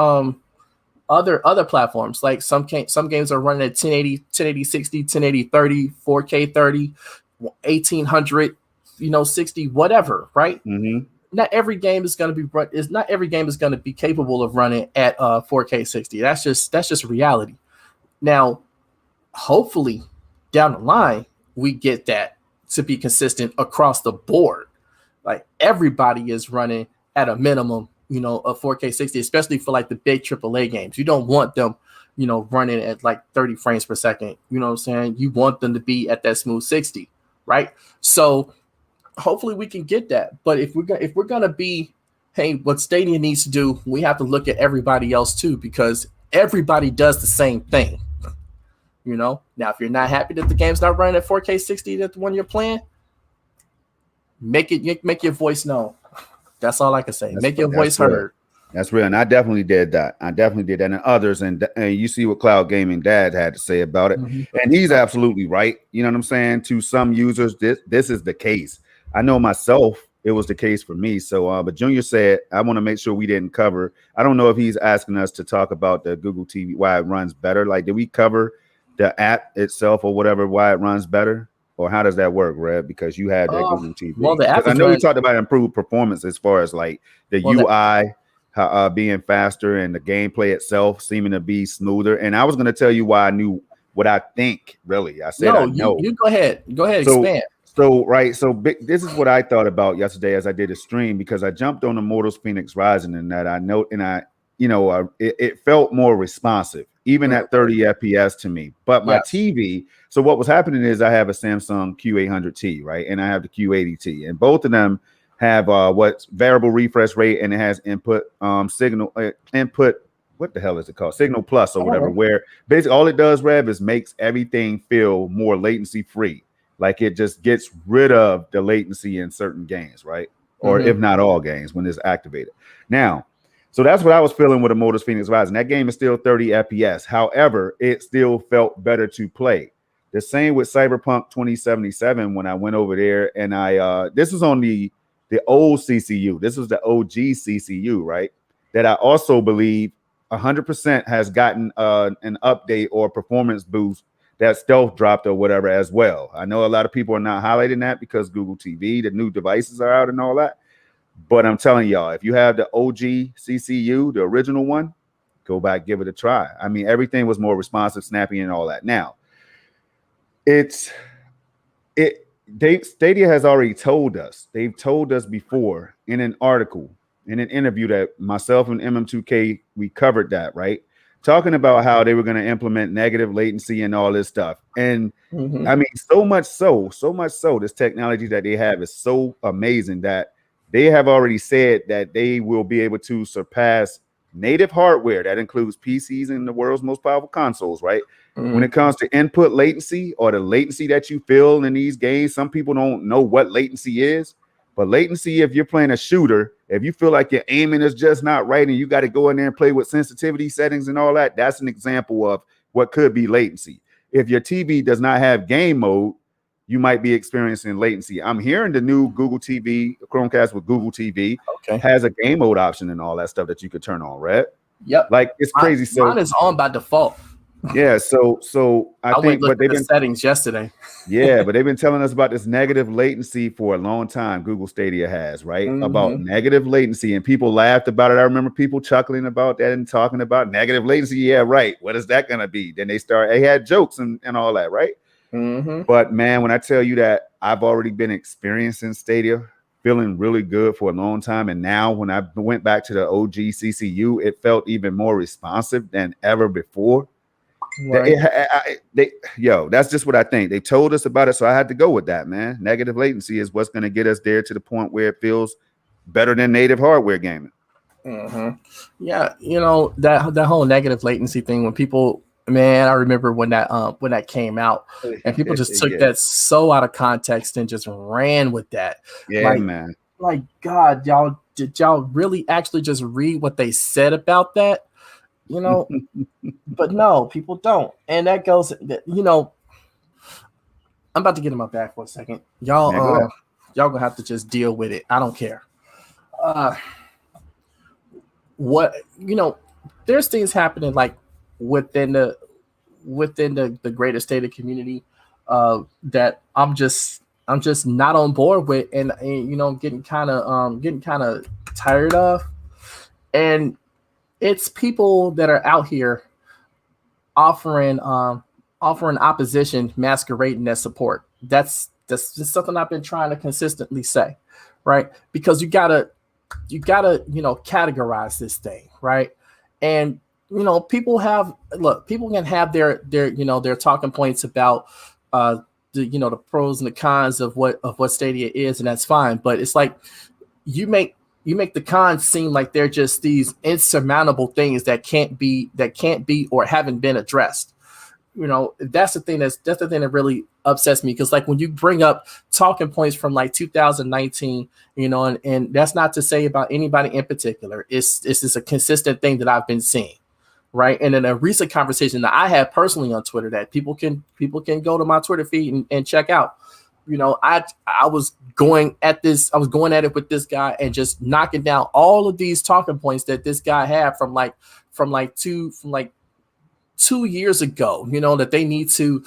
other platforms, like some games are running at 1080 60, 1080 30, 4K 30, 1800, 60, whatever, right? Not every game is going to be capable of running at 4K 60. That's just reality. Now, hopefully down the line we get that to be consistent across the board. Like everybody is running at a minimum, of 4K 60, especially for like the big AAA games. You don't want them, running at like 30 frames per second. You know what I'm saying? You want them to be at that smooth 60, right? So hopefully we can get that. But if we're gonna be, hey, what Stadia needs to do, we have to look at everybody else too, because everybody does the same thing. Now, if you're not happy that the game's not running at 4K 60, that the one you're playing, make your voice known. That's all I can say. Make your voice heard. That's real. And I definitely did that. And others. And you see what Cloud Gaming Dad had to say about it. And he's absolutely right. You know what I'm saying? To some users, this is the case. I know myself, it was the case for me. So, but Junior said, I want to make sure we didn't cover. I don't know if he's asking us to talk about the Google TV, why it runs better. Like, did we cover the app itself or whatever, why it runs better? Or how does that work, Red? Because you had that Google TV. Well, the app. I know we talked about improved performance as far as like the UI being faster and the gameplay itself seeming to be smoother. And I was going to tell you why I knew what I think. Really, I said I know. You go ahead. Go ahead. Expand. So this is what I thought about yesterday as I did a stream, because I jumped on the Immortals Phoenix Rising, and that I know, and it felt more responsive, even at 30 FPS to me. But my TV, so what was happening is I have a Samsung Q800T, right? And I have the Q80T, and both of them have what's variable refresh rate, and it has input signal input. What the hell is it called? Signal Plus or whatever, where basically all it does, Rev, is makes everything feel more latency free. Like it just gets rid of the latency in certain games, right? Or if not all games when it's activated. Now, so that's what I was feeling with the Immortals Phoenix Rising. That game is still 30 FPS. However, it still felt better to play. The same with Cyberpunk 2077 when I went over there, and this was on the old CCU. This was the OG CCU, right? That I also believe 100% has gotten an update or performance boost that stealth dropped or whatever as well. I know a lot of people are not highlighting that because Google TV, the new devices are out and all that. But I'm telling y'all, if you have the OG CCU, the original one, go back, give it a try. I mean, everything was more responsive, snappy, and all that. Now, Stadia has already told us. They've told us before in an article, in an interview that myself and MM2K, we covered that, right? Talking about how they were going to implement negative latency and all this stuff. And I mean, so much so, this technology that they have is so amazing that they have already said that they will be able to surpass native hardware. That includes PCs and the world's most powerful consoles, right? When it comes to input latency or the latency that you feel in these games, some people don't know what latency is. But latency, if you're playing a shooter, if you feel like your aiming is just not right and you got to go in there and play with sensitivity settings and all that, that's an example of what could be latency. If your TV does not have game mode, you might be experiencing latency. I'm hearing the new Google TV, Chromecast with Google TV, has a game mode option and all that stuff that you could turn on, right? Yep. Like, it's crazy. Mine is on by default. Yeah, so I think, but they've been settings yesterday. Yeah, but they've been telling us about this negative latency for a long time. Google Stadia has, right? About negative latency, and people laughed about it. I remember people chuckling about that and talking about negative latency. Yeah, right. What is that gonna be? Then they had jokes and all that, right? But man, when I tell you that I've already been experiencing Stadia, feeling really good for a long time, and now when I went back to the OG CCU, it felt even more responsive than ever before. Right. That's just what I think. They told us about it, so I had to go with that, man. Negative latency is what's going to get us there to the point where it feels better than native hardware gaming. Yeah, you know, that whole negative latency thing. When people, man, I remember when that came out, and people just took that so out of context and just ran with that. Yeah, man. Like, God, did y'all really actually just read what they said about that? You know, but no, people don't. And that goes, you know, I'm about to get in my back for a second. Y'all gonna have to just deal with it. I don't care. What, you know, there's things happening like within the greater Stadia community that I'm just not on board with, and you know, getting kind of tired of. And it's people that are out here offering opposition masquerading as support. That's just something I've been trying to consistently say, right? Because you gotta you know, categorize this thing, right? And you know, people can have their you know, their talking points about the, you know, the pros and the cons of what Stadia is, and that's fine. But it's like you make the cons seem like they're just these insurmountable things that can't be or haven't been addressed. You know, that's the thing that really upsets me, because like when you bring up talking points from like 2019, you know, and that's not to say about anybody in particular. This is a consistent thing that I've been seeing, right? And in a recent conversation that I had personally on Twitter that people can go to my Twitter feed and check out. You know, I was going at it with this guy and just knocking down all of these talking points that this guy had from 2 years ago, you know, that they need to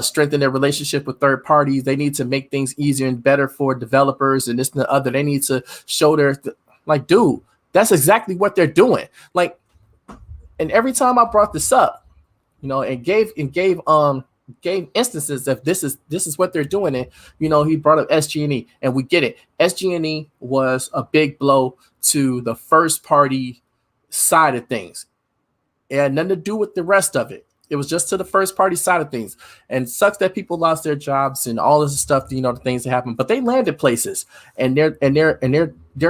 strengthen their relationship with third parties. They need to make things easier and better for developers and this and the other. They need to show like, dude, that's exactly what they're doing. Like, and every time I brought this up, you know, and gave instances of this is what they're doing, and you know, he brought up SG&E, and we get it. SG&E was a big blow to the first party side of things. It had nothing to do with the rest of it. It was just to the first party side of things. And it sucks that people lost their jobs and all this stuff, you know, the things that happen. But they landed places, and their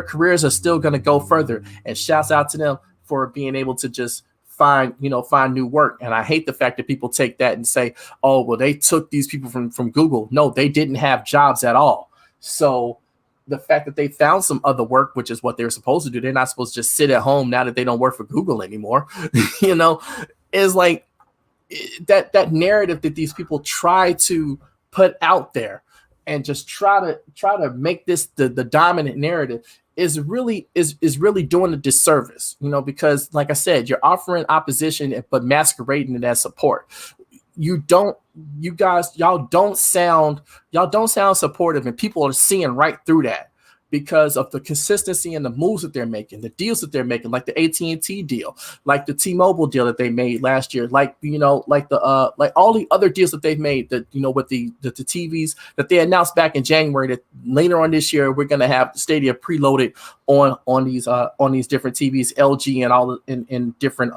careers are still going to go further. And shouts out to them for being able to just find new work. And I hate the fact that people take that and say, oh, well, they took these people from Google. No, they didn't have jobs at all. So the fact that they found some other work, which is what they're supposed to do, they're not supposed to just sit at home now that they don't work for Google anymore, you know, is like, that narrative that these people try to put out there and just try to make this the dominant narrative is really doing a disservice, because like I said, you're offering opposition but masquerading it as support. Y'all don't sound supportive, and people are seeing right through that because of the consistency and the moves that they're making, the deals that they're making, like the AT&T deal, like the T-Mobile deal that they made last year, like like all the other deals that they've made, that with the TVs that they announced back in January, that later on this year we're going to have Stadia preloaded on these different TVs, LG and all in different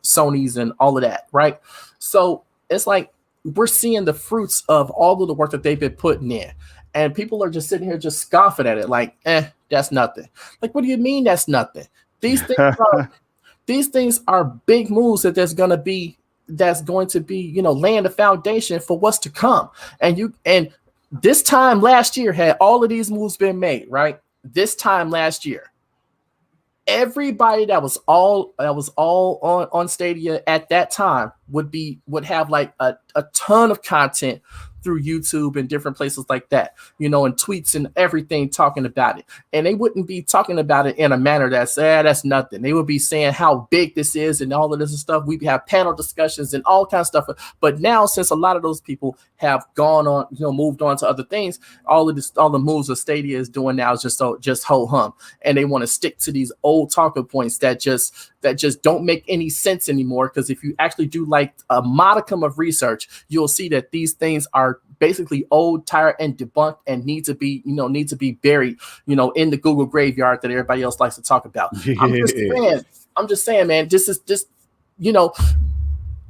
Sonys and all of that, right? So it's like we're seeing the fruits of all of the work that they've been putting in. And people are just sitting here just scoffing at it like, that's nothing. Like, what do you mean that's nothing? These things are big moves that's going to be laying the foundation for what's to come. And this time last year, had all of these moves been made, right? This time last year, everybody that was all on Stadia at that time would have like a ton of content through YouTube and different places like that, and tweets and everything talking about it. And they wouldn't be talking about it in a manner that's nothing. They would be saying how big this is and all of this stuff. We have panel discussions and all kinds of stuff. But now, since a lot of those people have gone on, moved on to other things, all the moves that Stadia is doing now is just ho hum. And they want to stick to these old talking points that just don't make any sense anymore. Because if you actually do like a modicum of research, you'll see that these things are basically old, tired, and debunked, and need to be buried, in the Google graveyard that everybody else likes to talk about. Yeah. I'm just saying, man, this is just,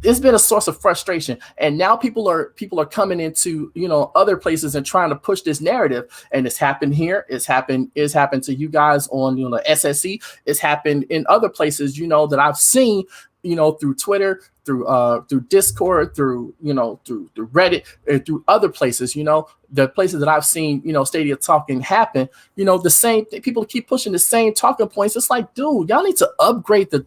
it's been a source of frustration. And now people are coming into, other places and trying to push this narrative. And it's happened here. It's happened to you guys on, SSC. It's happened in other places, that I've seen, through Twitter, through Discord, through Reddit, and through other places, the places that I've seen, Stadia talking happen, the same thing. People keep pushing the same talking points. It's like, dude, y'all need to upgrade the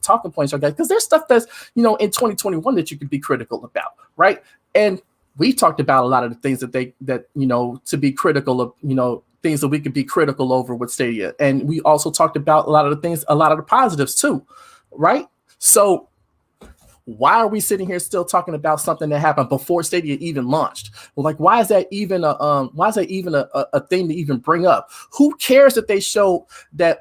talking points, okay? Because there's stuff that's, in 2021 that you could be critical about, right? And we talked about a lot of the things to be critical of, things that we could be critical over with Stadia. And we also talked about a lot of the positives too, right? So why are we sitting here still talking about something that happened before Stadia even launched? Well, like, why is that even a thing to even bring up? Who cares that they show that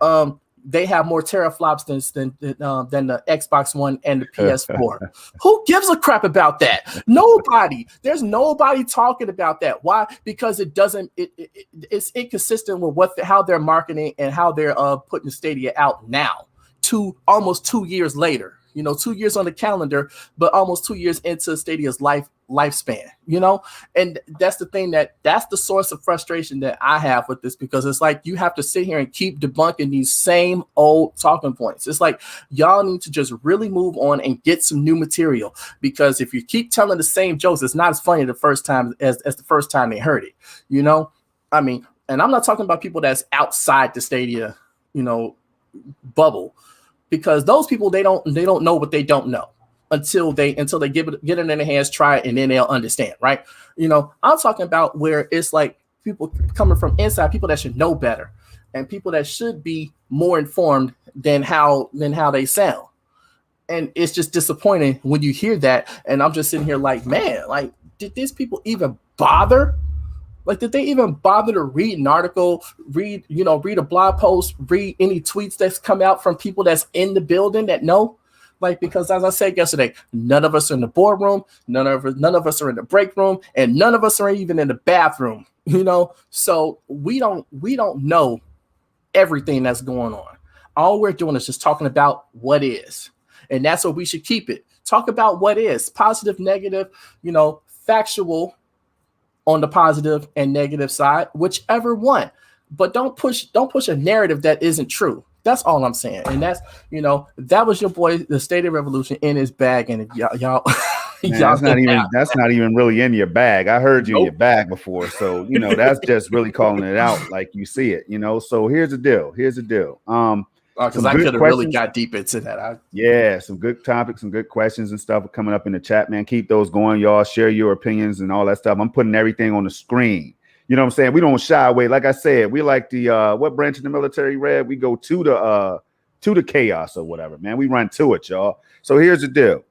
they have more teraflops than the Xbox One and the PS4? Who gives a crap about that? Nobody. There's nobody talking about that. Why? Because it's inconsistent with how they're marketing and how they're putting Stadia out now. Almost 2 years later, 2 years on the calendar, but almost 2 years into Stadia's lifespan, and that's the thing that's the source of frustration that I have with this, because it's like you have to sit here and keep debunking these same old talking points. It's like y'all need to just really move on and get some new material, because if you keep telling the same jokes, it's not as funny the first time as the first time they heard it. I mean, and I'm not talking about people that's outside the Stadia, bubble. Because those people, they don't know what they don't know until they get it in their hands, try it, and then they'll understand, right? I'm talking about where it's like people coming from inside, people that should know better, and people that should be more informed than how they sound. And it's just disappointing when you hear that. And I'm just sitting here like, man, like, did these people even bother? Like, did they even bother to read an article, read a blog post, read any tweets that's come out from people that's in the building that know? Like, because as I said yesterday, none of us are in the boardroom, none of us are in the break room, and none of us are even in the bathroom, So we don't know everything that's going on. All we're doing is just talking about what is. And that's what we should keep it. Talk about what is, positive, negative, factual, on the positive and negative side, whichever one, but don't push a narrative that isn't true. That's all I'm saying. And that's, that was your boy, the Stadia Revolution, in his bag. And y'all, man, that's not even really in your bag. I heard you in your bag before. So, that's just really calling it out like you see it, So here's the deal. Because Some I good could have really questions. got deep into that. Yeah, some good topics, some good questions and stuff are coming up in the chat, man. Keep those going, y'all. Share your opinions and all that stuff. I'm putting everything on the screen. You know what I'm saying? We don't shy away. Like I said, we like the what branch of the military, Red? We go to the chaos or whatever, man. We run to it, y'all. So here's the deal.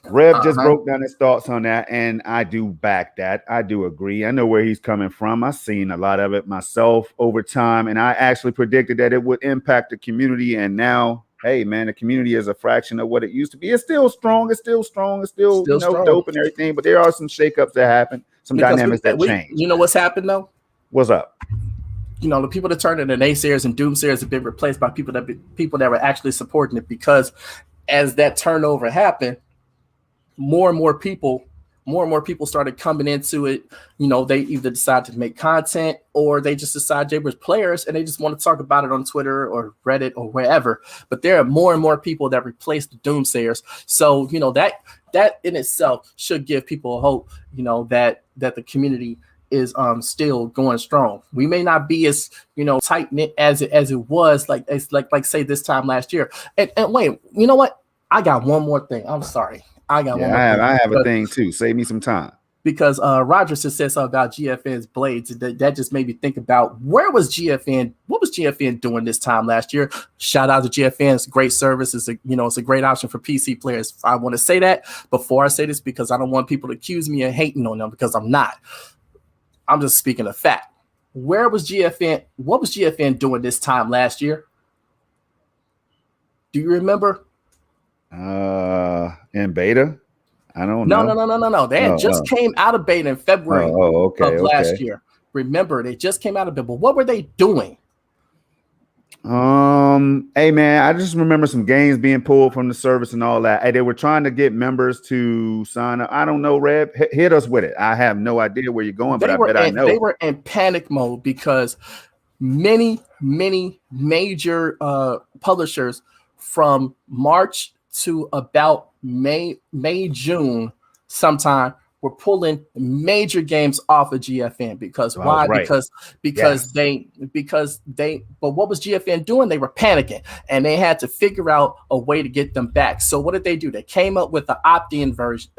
Rev just broke down his thoughts on that, and I do back that. I do agree. I know where he's coming from. I've seen a lot of it myself over time, and I actually predicted that it would impact the community. And now, hey, man, the community is a fraction of what it used to be. It's still strong. It's still strong. It's still you know, strong. dope and everything. But there are some shakeups that happen, some dynamics that change. You know what's happened though? What's up? You know, the people that turned into naysayers and doomsayers have been replaced by people that were actually supporting it, because as that turnover happened, more and more people started coming into it. You know, they either decided to make content or they just decided they were players and they just want to talk about it on Twitter or Reddit or wherever. But there are more and more people that replace the doomsayers. So, you know, that in itself should give people hope, you know, that the community is still going strong. We may not be as, you know, tight knit as it was like say this time last year. And wait, you know what? I got one more thing. I'm sorry. I have a thing too. Save me some time. Because Rogers just said something about GFN's blades. That just made me think about where was GFN? What was GFN doing this time last year? Shout out to GFN. It's a great service. It's a great option for PC players. I want to say that before I say this because I don't want people to accuse me of hating on them, because I'm not. I'm just speaking of fact. Where was GFN? What was GFN doing this time last year? Do you remember? In beta? I don't know. No. They had just came out of beta in February of last year. Remember, they just came out of beta. But what were they doing? Hey man, I just remember some games being pulled from the service and all that. Hey, they were trying to get members to sign up. I don't know, Reb. Hit us with it. I have no idea where you're going, but I bet I know. They were in panic mode because many major publishers from March to about May, June sometime were pulling major games off of GFN because why? Right. Because they but what was GFN doing? They were panicking and they had to figure out a way to get them back. So what did they do? They came up with the opt-in version,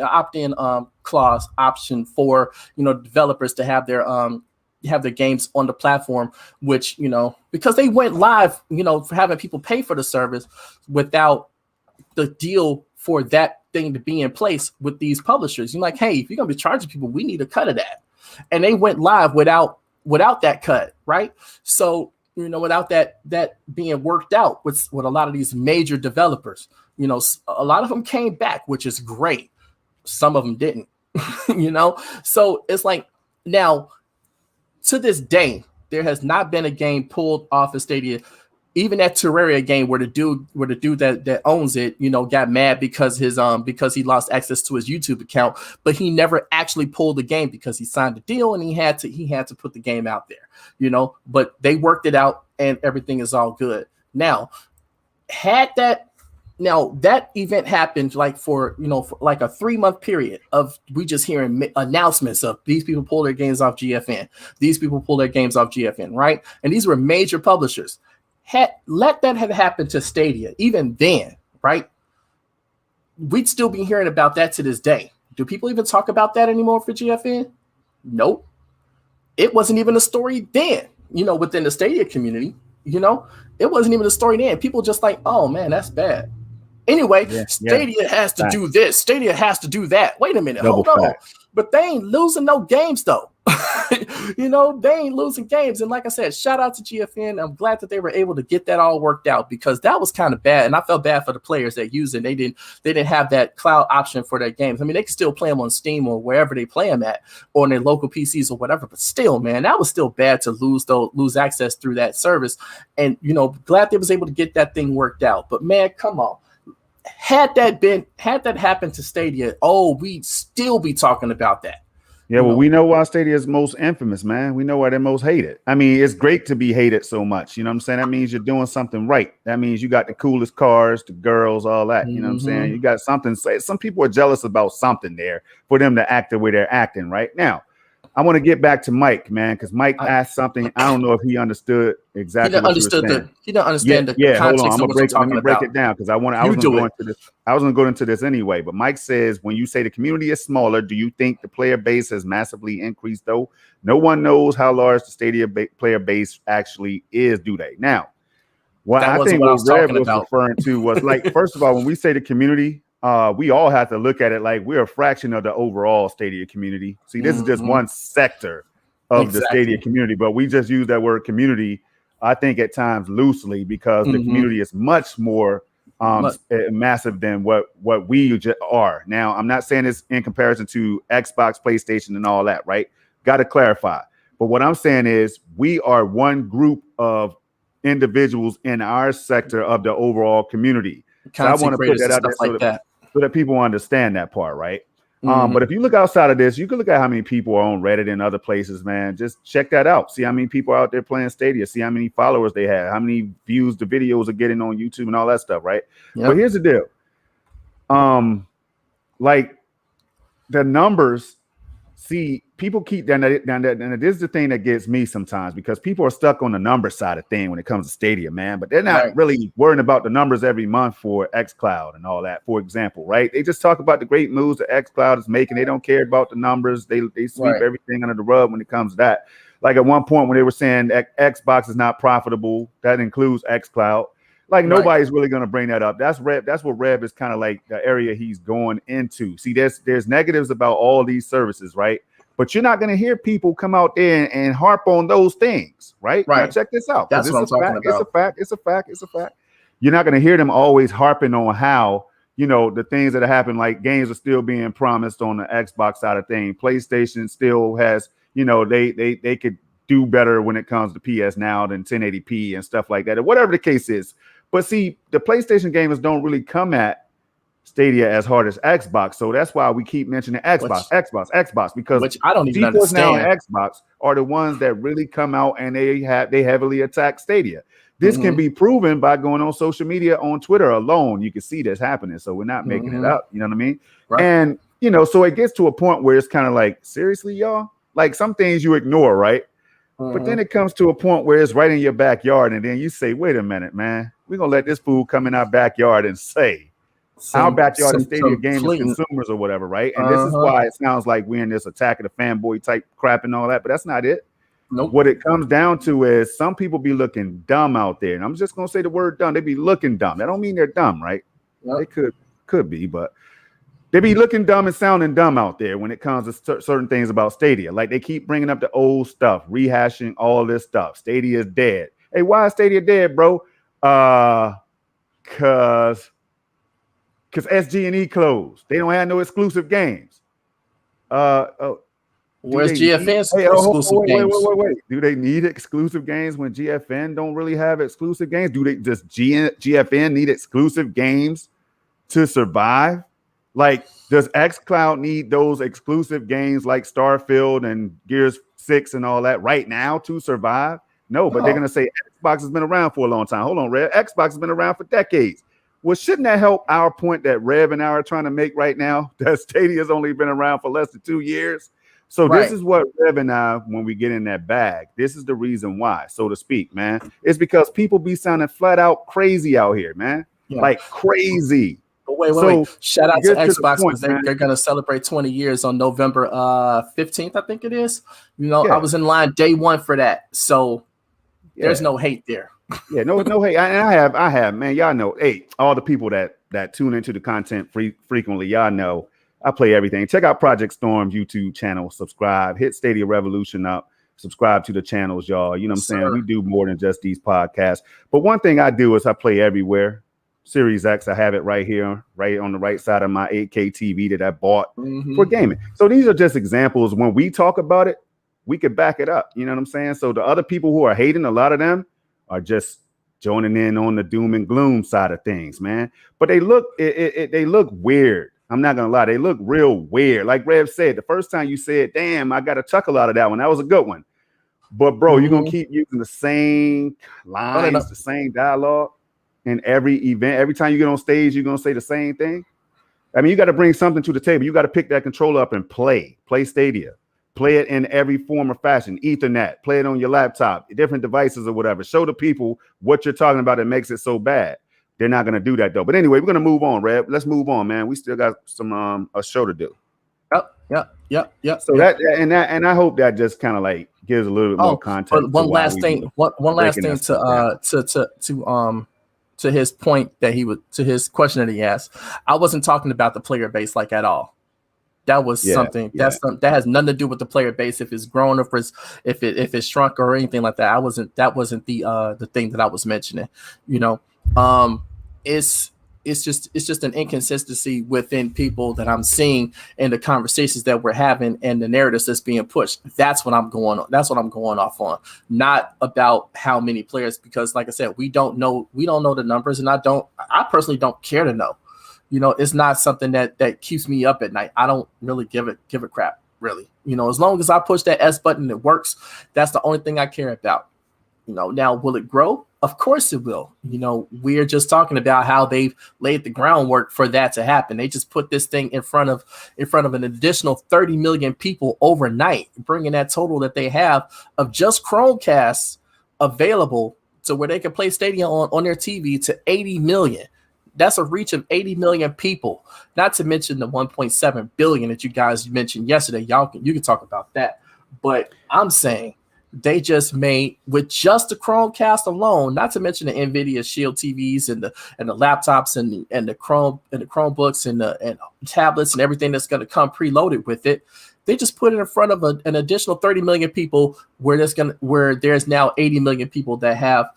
clause option for, you know, developers to have their games on the platform, which, you know, because they went live, you know, for having people pay for the service without the deal for that thing to be in place with these publishers. You're like, hey, if you're gonna be charging people, we need a cut of that. And they went live without that cut, right? So, you know, without that being worked out with a lot of these major developers, you know, a lot of them came back, which is great. Some of them didn't, you know? So it's like, now to this day, there has not been a game pulled off of Stadia. Even that Terraria game where the dude that owns it, you know, got mad because because he lost access to his YouTube account, but he never actually pulled the game because he signed a deal and he had to put the game out there, you know. But they worked it out and everything is all good. Now, that event happened like for like a 3-month period of we just hearing announcements of these people pull their games off GFN, these people pull their games off GFN, right? And these were major publishers. Let that have happened to Stadia, even then, right? We'd still be hearing about that to this day. Do people even talk about that anymore for GFN? Nope. It wasn't even a story then, you know, within the Stadia community, you know, it wasn't even a story then. People just like, oh man, that's bad. Anyway, Stadia has to do this. Stadia has to do that. Wait a minute, hold on. But they ain't losing no games though. You know, they ain't losing games. And like I said, shout out to GFN. I'm glad that they were able to get that all worked out because that was kind of bad. And I felt bad for the players that used it. They didn't have that cloud option for their games. I mean, they can still play them on Steam or wherever they play them at, or on their local PCs or whatever. But still, man, that was still bad to lose access through that service. And, you know, glad they was able to get that thing worked out. But man, come on. Had that happened to Stadia, we'd still be talking about that. Yeah, well, we know why Stadia is most infamous, man. We know why they're most hated. I mean, it's great to be hated so much. You know what I'm saying? That means you're doing something right. That means you got the coolest cars, the girls, all that. You know what I'm saying? You got something to say. Some people are jealous about something there for them to act the way they're acting right now. I want to get back to Mike, man, because Mike asked something. I don't know if he understood exactly what you were saying. He didn't understand the Hold on. context of what you're talking Let me break about. it down because I was going to go into this. I was going to go into this anyway. But Mike says, when you say the community is smaller, do you think the player base has massively increased? Though no one knows how large the Stadia player base actually is, do they? Now, what I think what Rev was referring to was like, first of all, when we say the community, we all have to look at it like we're a fraction of the overall Stadia community. See, this is just one sector of the Stadia community, but we just use that word community, I think, at times loosely because the community is much more massive than what we are. Now, I'm not saying it's in comparison to Xbox, PlayStation, and all that, right? Got to clarify. But what I'm saying is we are one group of individuals in our sector of the overall community. So I want to put that out there so that people understand that part, right? But if you look outside of this, you can look at how many people are on Reddit and other places, man. Just check that out. See how many people are out there playing Stadia. See how many followers they have, how many views the videos are getting on YouTube and all that stuff, right? Yep. But here's the deal. Like the numbers, see, people keep down that, and this is the thing that gets me sometimes because people are stuck on the number side of thing when it comes to Stadia, man. But they're not really worrying about the numbers every month for xCloud and all that, for example, right? They just talk about the great moves that xCloud is making. They don't care about the numbers. They sweep everything under the rug when it comes to that. Like at one point when they were saying that Xbox is not profitable, that includes xCloud. Like nobody's really going to bring that up. That's Reb. That's what Reb is kind of like the area he's going into. See, there's negatives about all these services, right? But you're not going to hear people come out there and harp on those things, right? Now check this out. That's what I'm talking about. It's a fact. You're not going to hear them always harping on how, you know, the things that happen, like games are still being promised on the Xbox side of things. PlayStation still has, you know, they could do better when it comes to PS Now than 1080p and stuff like that, or whatever the case is. But see, the PlayStation gamers don't really come at Stadia as hard as Xbox, so that's why we keep mentioning Xbox, because which I don't even understand. Now Xbox are the ones that really come out and they heavily attack Stadia. This can be proven by going on social media, on Twitter alone. You can see this happening, so we're not making it up. You know what I mean? Right. And you know, so it gets to a point where it's kind of like, seriously, y'all, like some things you ignore, right? But then it comes to a point where it's right in your backyard, and then you say, "Wait a minute, man, we're gonna let this fool come in our backyard and say." Our backyard is Stadia gamers, consumers, or whatever, right? And this is why it sounds like we're in this attack of the fanboy type crap and all that, but that's not it. Nope. What it comes down to is some people be looking dumb out there, and I'm just gonna say the word dumb. They be looking dumb. That don't mean they're dumb, right? Yep. They could be, but they be looking dumb and sounding dumb out there when it comes to certain things about Stadia. Like they keep bringing up the old stuff, rehashing all this stuff. Stadia is dead. Hey, why is Stadia dead, bro? Cause SG&E closed. They don't have no exclusive games. Where's GFN's exclusive games? Wait. Do they need exclusive games when GFN don't really have exclusive games? Does GFN need exclusive games to survive? Like, does xCloud need those exclusive games like Starfield and Gears 6 and all that right now to survive? No, but they're going to say Xbox has been around for a long time. Hold on, Rev. Xbox has been around for decades. Well, shouldn't that help our point that Rev and I are trying to make right now? That Stadia has only been around for less than 2 years. So this is what Rev and I, when we get in that bag, this is the reason why, so to speak, man. It's because people be sounding flat out crazy out here, man. Like crazy. But wait. Shout out to Xbox because they're going to celebrate 20 years on November 15th, I think it is. You know, I was in line day one for that. So there's no hate there. Yeah, no hate. I have, man. Y'all know, hey, all the people that tune into the content frequently, y'all know I play everything. Check out Project Storm's YouTube channel, subscribe, hit Stadia Revolution up, subscribe to the channels, y'all. You know what I'm saying? We do more than just these podcasts. But one thing I do is I play everywhere. Series X, I have it right here, right on the right side of my 8K TV that I bought for gaming. So these are just examples. When we talk about it, we could back it up. You know what I'm saying? So the other people who are hating, a lot of them are just joining in on the doom and gloom side of things, man. But they look weird. I'm not gonna lie, they look real weird. Like Rev said, the first time you said, "Damn, I got a chuckle out of that one." That was a good one. But bro, you're gonna keep using the same lines, the same dialogue in every event. Every time you get on stage, you're gonna say the same thing. I mean, you got to bring something to the table. You got to pick that controller up and play Stadia, Play it in every form or fashion. Ethernet, play it on your laptop, different devices or whatever. Show the people what you're talking about that makes it so bad. They're not going to do that though. But anyway, we're going to move on, Reb. Let's move on, man. We still got some a show to do. Yep. So and I hope that just kind of like gives a little bit more context. But one last thing to his point to his question that he asked. I wasn't talking about the player base like at all. That was something that has nothing to do with the player base. If it's grown or if it's shrunk or anything like that, that wasn't the thing that I was mentioning. It's just an inconsistency within people that I'm seeing in the conversations that we're having and the narratives that's being pushed. That's what I'm going on. That's what I'm going off on. Not about how many players, because like I said, we don't know the numbers, and I personally don't care to know. It's not something that keeps me up at night. I don't really give a crap, really. As long as I push that S button and it works, that's the only thing I care about. Now, will it grow? Of course it will. We're just talking about how they've laid the groundwork for that to happen. They just put this thing in front of an additional 30 million people overnight, bringing that total that they have of just Chromecasts available to where they can play Stadia on their TV to 80 million. That's a reach of 80 million people, not to mention the 1.7 billion that you guys mentioned yesterday. You can talk about that. But I'm saying they just made, with just the Chromecast alone, not to mention the NVIDIA Shield TVs and the laptops and the Chromebooks and the tablets and everything that's going to come preloaded with it. They just put it in front of an additional 30 million people where there's now 80 million people that have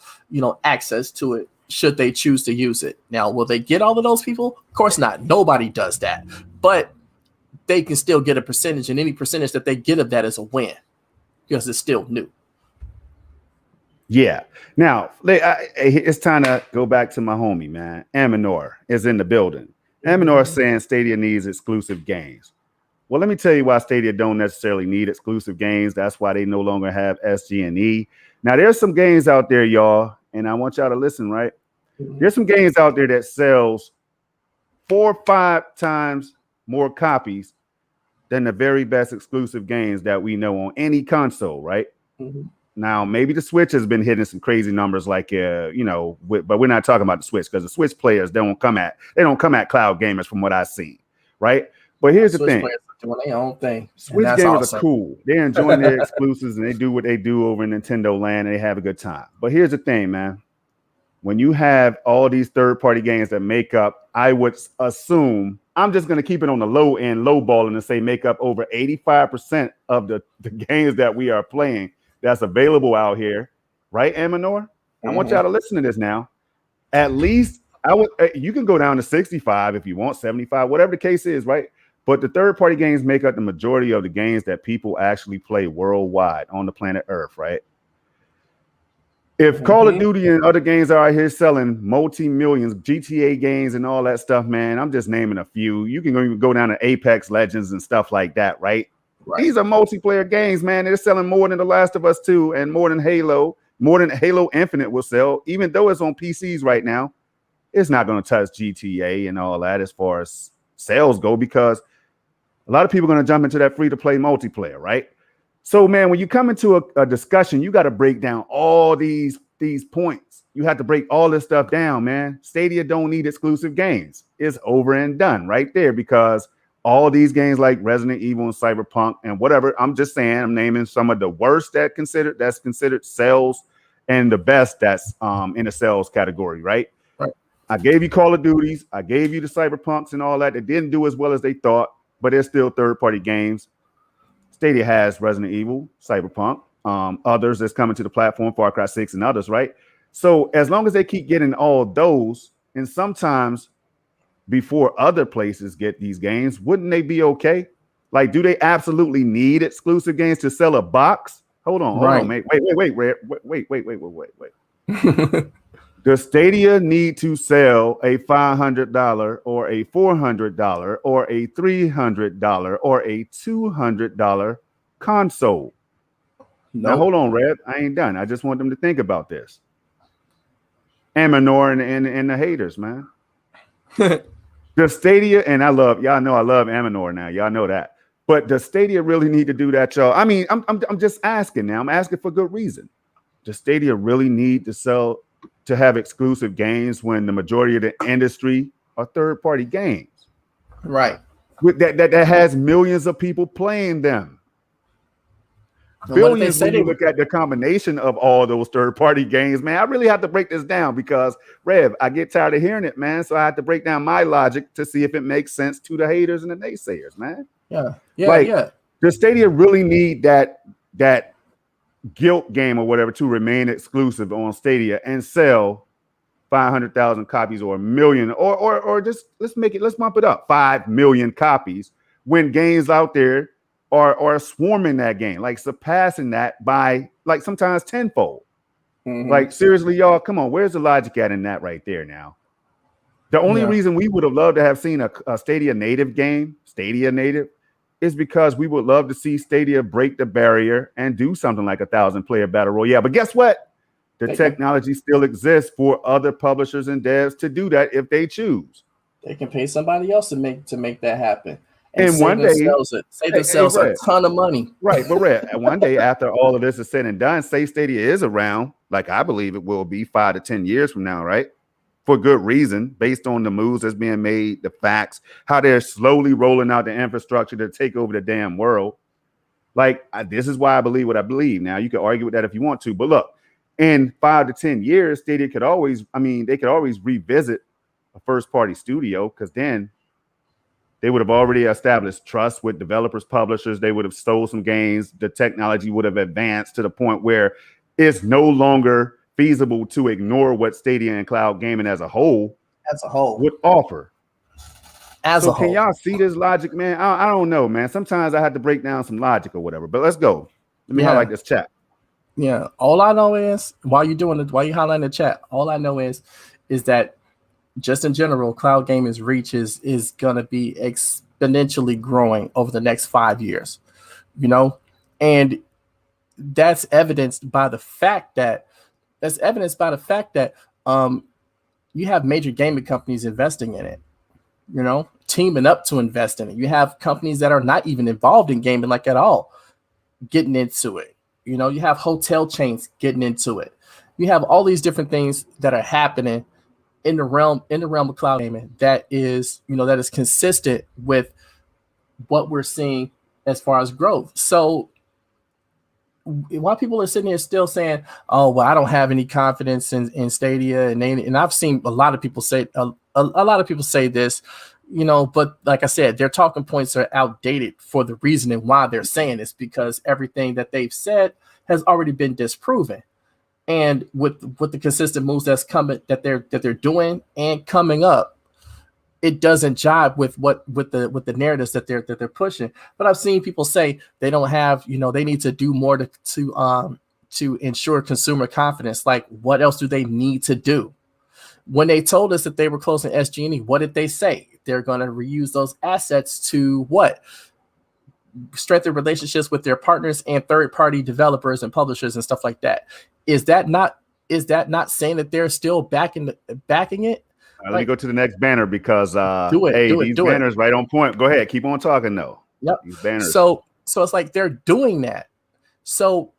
access to it, should they choose to use it. Now, will they get all of those people? Of course not. Nobody does that. But they can still get a percentage, and any percentage that they get of that is a win because it's still new. Yeah. Now, it's time to go back to my homie, man. Aminor is in the building. Aminor is saying Stadia needs exclusive games. Well, let me tell you why Stadia don't necessarily need exclusive games. That's why they no longer have SG&E. Now, there's some games out there, y'all, and I want y'all to listen, right? There's some games out there that sells 4 or 5 times more copies than the very best exclusive games that we know on any console, right? Mm-hmm. Now, maybe the Switch has been hitting some crazy numbers, like but we're not talking about the Switch, because the Switch players don't come at cloud gamers from what I've seen, right? But here's the thing: doing their own thing. Switch gamers are cool. They're enjoying their exclusives, and they do what they do over in Nintendo land, and they have a good time. But here's the thing, man: when you have all these third-party games that make up, I would assume, I'm just going to keep it on the low end, low balling, and say make up over 85% of the games that we are playing that's available out here, right, Aminor? Mm-hmm. I want y'all to listen to this now. At least you can go down to 65 if you want, 75, whatever the case is, right? But the third-party games make up the majority of the games that people actually play worldwide on the planet Earth, right? If Call of Duty and other games are out here selling multi-millions, GTA games and all that stuff, man, I'm just naming a few. You can even go down to Apex Legends and stuff like that, right? These are multiplayer games, man. They're selling more than The Last of Us 2 and more than Halo Infinite will sell, even though it's on PCs right now. It's not going to touch GTA and all that as far as sales go, because a lot of people are going to jump into that free-to-play multiplayer, right? So, man, when you come into a discussion, you got to break down all these points. You have to break all this stuff down, man. Stadia don't need exclusive games. It's over and done right there, because all these games like Resident Evil and Cyberpunk and whatever, I'm just saying, I'm naming some of the worst that's considered sales and the best that's in the sales category, right? I gave you Call of Duties. I gave you the Cyberpunks and all that. They didn't do as well as they thought, but they're still third-party games. Stadia has Resident Evil, Cyberpunk, others that's coming to the platform, Far Cry 6 and others, right? So as long as they keep getting all those, and sometimes before other places get these games, wouldn't they be okay? Like, do they absolutely need exclusive games to sell a box? Hold on, mate. Wait. Does Stadia need to sell a $500 or a $400 or a $300 or a $200 console? Nope. Now, hold on, Red. I ain't done. I just want them to think about this. Aminor and the haters, man. The Stadia, and I love Aminor now. Y'all know that. But does Stadia really need to do that, y'all? I mean, I'm just asking now. I'm asking for good reason. Does Stadia really need to have exclusive games when the majority of the industry are third-party games? Right. That has millions of people playing them. Billions when you look at the combination of all those third-party games, man. I really have to break this down because, Rev, I get tired of hearing it, man. So I have to break down my logic to see if it makes sense to the haters and the naysayers, man. Yeah. Does Stadia really need that guilt game or whatever to remain exclusive on Stadia and sell 500,000 copies or 1 million or just let's bump it up 5 million copies when games out there are swarming that game, like surpassing that by like sometimes tenfold. Like seriously, y'all, come on, where's the logic at in that right there now? The only reason we would have loved to have seen a Stadia native game, is because we would love to see Stadia break the barrier and do something like 1,000-player battle royale. But guess what? The technology still exists for other publishers and devs to do that if they choose. They can pay somebody else to make that happen. And one day, save themselves a ton of money. Right, but Red, one day after all of this is said and done, say Stadia is around, like I believe it will be 5 to 10 years from now, right? For good reason, based on the moves that's being made, the facts, how they're slowly rolling out the infrastructure to take over the damn world. Like, this is why I believe what I believe. Now, you can argue with that if you want to, but look, in 5 to 10 years, Stadia could always revisit a first-party studio because then they would have already established trust with developers, publishers. They would have stole some games. The technology would have advanced to the point where it's no longer feasible to ignore what Stadia and cloud gaming as a whole would offer. Can y'all see this logic, man? I don't know, man. Sometimes I have to break down some logic or whatever. But let's go. Let me highlight this chat. Yeah. All I know is while you highlighting the chat, all I know is that just in general, cloud gaming's reach is gonna be exponentially growing over the next 5 years, and that's evidenced by the fact that you have major gaming companies investing in it, teaming up to invest in it. You have companies that are not even involved in gaming like at all getting into it. You have hotel chains getting into it. You have all these different things that are happening in the realm of cloud gaming that is consistent with what we're seeing as far as growth. So while people are sitting here still saying, "Oh, well, I don't have any confidence in Stadia," and I've seen a lot of people say this, but like I said, their talking points are outdated for the reasoning why they're saying this, because everything that they've said has already been disproven. And with the consistent moves that they're doing and coming up, it doesn't jive with the narratives that they're pushing. But I've seen people say they don't have, they need to do more to ensure consumer confidence. Like, what else do they need to do? When they told us that they were closing SG&E, what did they say? They're going to reuse those assets to what? Strengthen relationships with their partners and third-party developers and publishers and stuff like that. Is that not saying that they're still backing it? Let me go to the next banner because these banners right on point. Go ahead, keep on talking though. Yep. These banners. So it's like they're doing that. So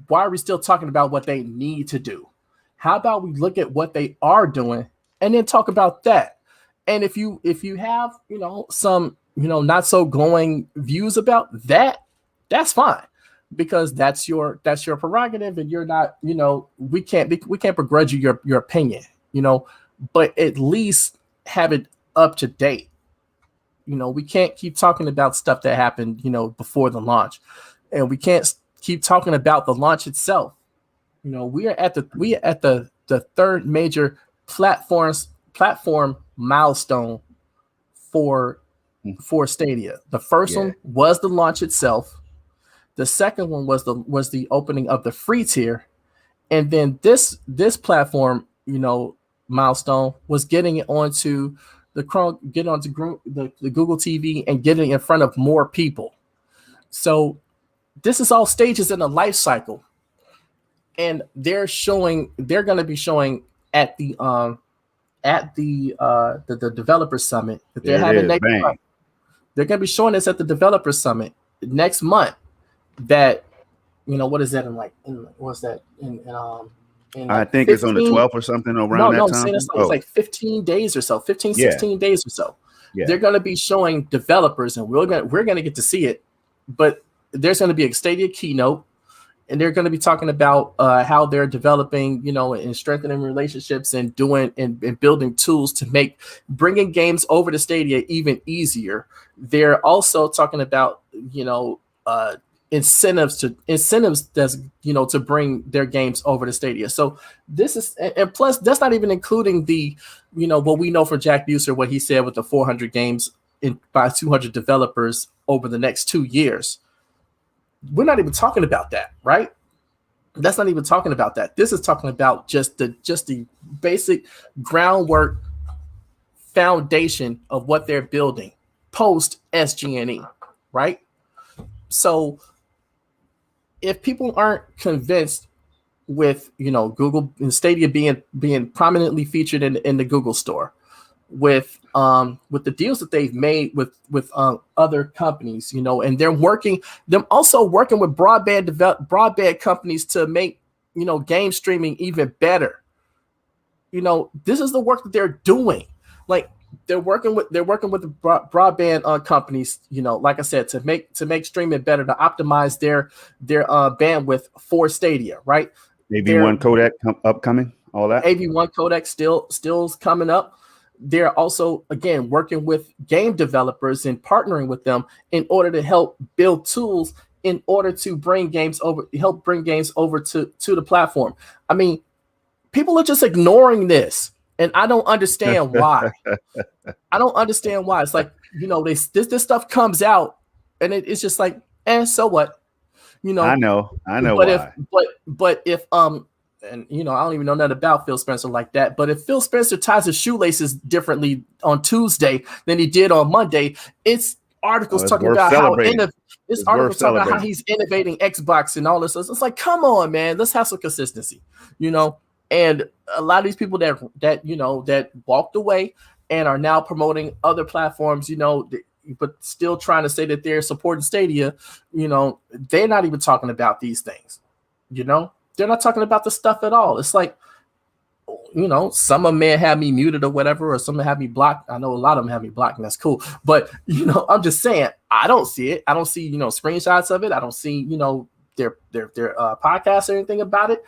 why are we still talking about what they need to do? How about we look at what they are doing and then talk about that? And if you have some not so glowing views about that, that's fine, because that's your prerogative, and you're not we can't begrudge you your opinion, but at least have it up to date. We can't keep talking about stuff that happened before the launch, and we can't keep talking about the launch itself. We are at the third major platform milestone for Stadia. The first one was the launch itself. The second one was the opening of the free tier, and then this platform, milestone was getting it onto the Chrome, getting onto the Google TV, and getting in front of more people. So this is all stages in the life cycle, and they're going to be showing at the developer summit that they're having next month. They're going to be showing this at the Developer Summit next month. That, what is that what's that in I like think it's on the 15? 12th or something around No, that I'm time. saying it's like 15 days or so, 15, Yeah. 16 days or so. Yeah. They're going to be showing developers, and we're going to get to see it. But there's going to be a Stadia keynote, and they're going to be talking about how they're developing, and strengthening relationships and doing and building tools to make bringing games over to Stadia even easier. They're also talking about, incentives that's, to bring their games over to Stadia. So this is, and plus that's not even including the, what we know from Jack Buser, what he said with the 400 games by 200 developers over the next 2 years. We're not even talking about that, right? That's not even talking about that. This is talking about just the basic groundwork foundation of what they're building post SG&E, right? So if people aren't convinced with, Google and Stadia being prominently featured in the Google store, with the deals that they've made with other companies, and they're also working with broadband companies to make, game streaming even better. This is the work that they're doing. Like they're working with the broadband companies, like I said, to make streaming better, to optimize their bandwidth for Stadia, right? AV1 codec upcoming, all that. AV1 codec still's coming up. They're also, again, working with game developers and partnering with them in order to help build tools in order to help bring games over to the platform. I mean, people are just ignoring this, and I don't understand why. I don't understand why. It's like, this stuff comes out, and it's just like, so what? I know but why. If and I don't even know nothing about Phil Spencer like that. But if Phil Spencer ties his shoelaces differently on Tuesday than he did on Monday, it's articles talking about how he's innovating Xbox and all this. It's like, come on, man, let's have some consistency, And a lot of these people that walked away and are now promoting other platforms, but still trying to say that they're supporting Stadia, they're not even talking about these things, They're not talking about the stuff at all. It's like, some of them may have me muted or whatever, or some have me blocked. I know a lot of them have me blocked, and that's cool. But, I'm just saying, I don't see it. I don't see, screenshots of it. I don't see, their podcasts or anything about it.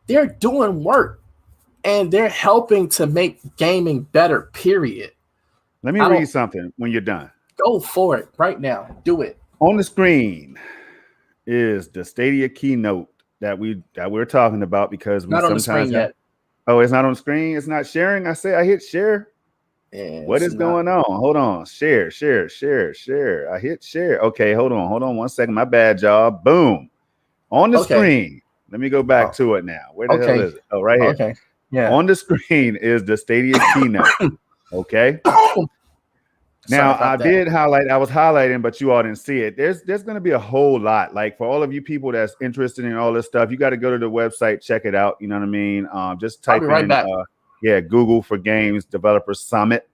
They're doing work, and they're helping to make gaming better, period. Let me read something when you're done. Go for it right now. Do it. On the screen is the Stadia keynote that we're talking about, because we not on the screen yet. Oh, it's not on the screen. It's not sharing. I hit share. What is going on? Hold on. Share. I hit share. Okay, hold on 1 second. My bad, y'all. Boom. On the screen. Let me go back to it now. Where the hell is it? Oh, right here. Okay. Yeah. On the screen is the Stadia keynote. Okay. Now I was highlighting, but you all didn't see it. There's going to be a whole lot. Like, for all of you people that's interested in all this stuff, you got to go to the website, check it out. You know what I mean? Just type in Google for Games Developer Summit,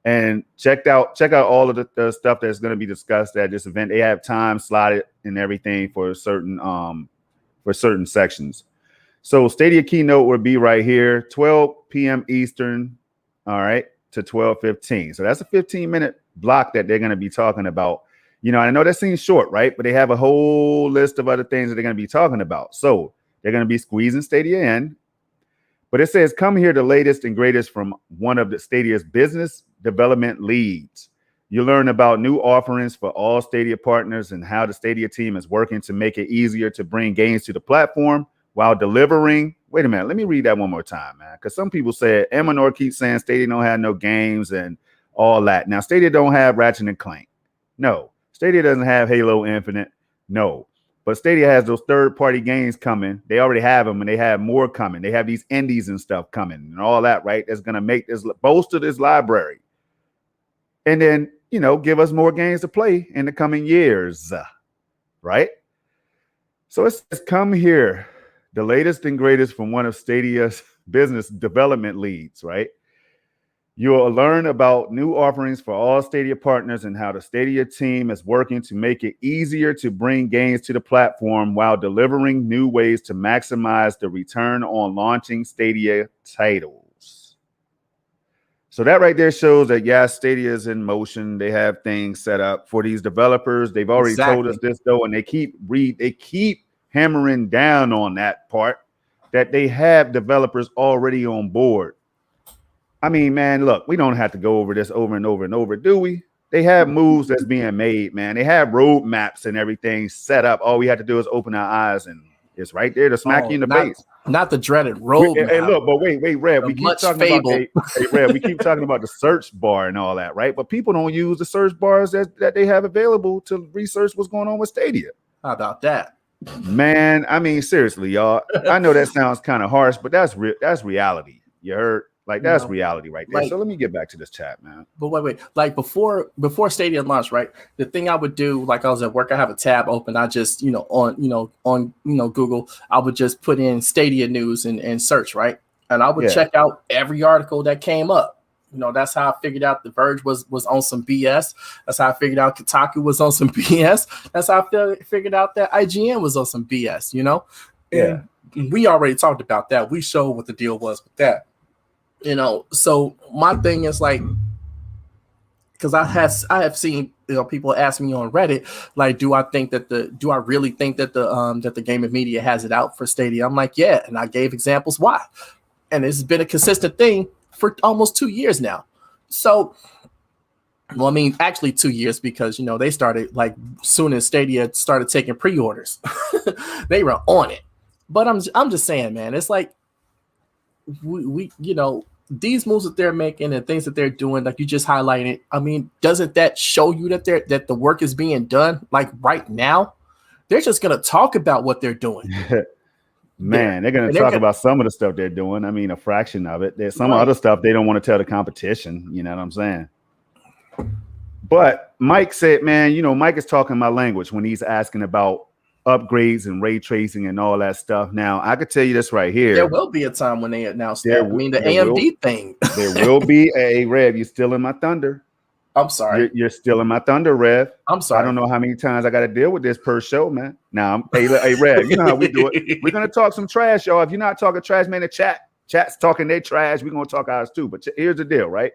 and check out all of the stuff that's going to be discussed at this event. They have time slotted and everything for certain sections. So Stadia keynote will be right here, 12 p.m. Eastern. All right. To 12:15. So that's a 15-minute block that they're going to be talking about. I know that seems short, right? But they have a whole list of other things that they're going to be talking about. So they're going to be squeezing Stadia in. But it says, come here, the latest and greatest from one of the Stadia's business development leads. You learn about new offerings for all Stadia partners and how the Stadia team is working to make it easier to bring games to the platform while delivering. Wait a minute, let me read that one more time, man. Because some people said, Emanor keeps saying Stadia don't have no games and all that. Now, Stadia don't have Ratchet and Clank. No. Stadia doesn't have Halo Infinite. No. But Stadia has those third-party games coming. They already have them, and they have more coming. They have these indies and stuff coming and all that, right? That's going to make this bolster this library. And then, give us more games to play in the coming years, right? So it says, come here, the latest and greatest from one of Stadia's business development leads, right? You'll learn about new offerings for all Stadia partners and how the Stadia team is working to make it easier to bring games to the platform while delivering new ways to maximize the return on launching Stadia titles. So that right there shows that, yes, Stadia is in motion. They have things set up for these developers. They've already told us this, though, and they keep hammering down on that part, that they have developers already on board. I mean, man, look, we don't have to go over this over and over and over, do we? They have moves that's being made, man. They have roadmaps and everything set up. All we have to do is open our eyes, and it's right there to smack you in the face. Not the dreaded roadmap. Hey, look, but wait, Rev. We keep talking about the search bar and all that, right? But people don't use the search bars that they have available to research what's going on with Stadia. How about that? Man, I mean, seriously, y'all. I know that sounds kind of harsh, but that's reality. You heard? Like, that's reality right there. So let me get back to this chat, man. But wait. Like before Stadia launched, right? The thing I would do, like I was at work, I have a tab open. I just, on Google, I would just put in Stadia news and search, right? And I would check out every article that came up. That's how I figured out The Verge was on some BS. That's how I figured out Kotaku was on some BS. That's how I figured out that IGN was on some BS, And we already talked about that. We showed what the deal was with that. So my thing is like, because I have seen people ask me on Reddit, like, do I really think that the gaming media has it out for Stadia? I'm like, yeah, and I gave examples why, and this has been a consistent thing for almost 2 years now. So, well, I mean, actually 2 years, because they started like soon as Stadia started taking pre-orders, they were on it. But I'm just saying, man, it's like, we these moves that they're making and things that they're doing, like you just highlighted it. I mean, doesn't that show you that the work is being done? Like right now, they're just gonna talk about what they're doing. Man, they're gonna talk about some of the stuff they're doing. I mean, a fraction of it. There's some other stuff they don't want to tell the competition. You know what I'm saying? But Mike said, man, Mike is talking my language when he's asking about upgrades and ray tracing and all that stuff. Now, I could tell you this right here. There will be a time when they announce that. I mean, the AMD thing. There will be a Rev. You're still in my thunder. I'm sorry. You're still in my thunder, Rev. I'm sorry. I don't know how many times I got to deal with this per show, man. Now, hey, Rev, you know how we do it. We're going to talk some trash, y'all. If you're not talking trash, man, the chat's talking their trash. We're going to talk ours too. But here's the deal, right?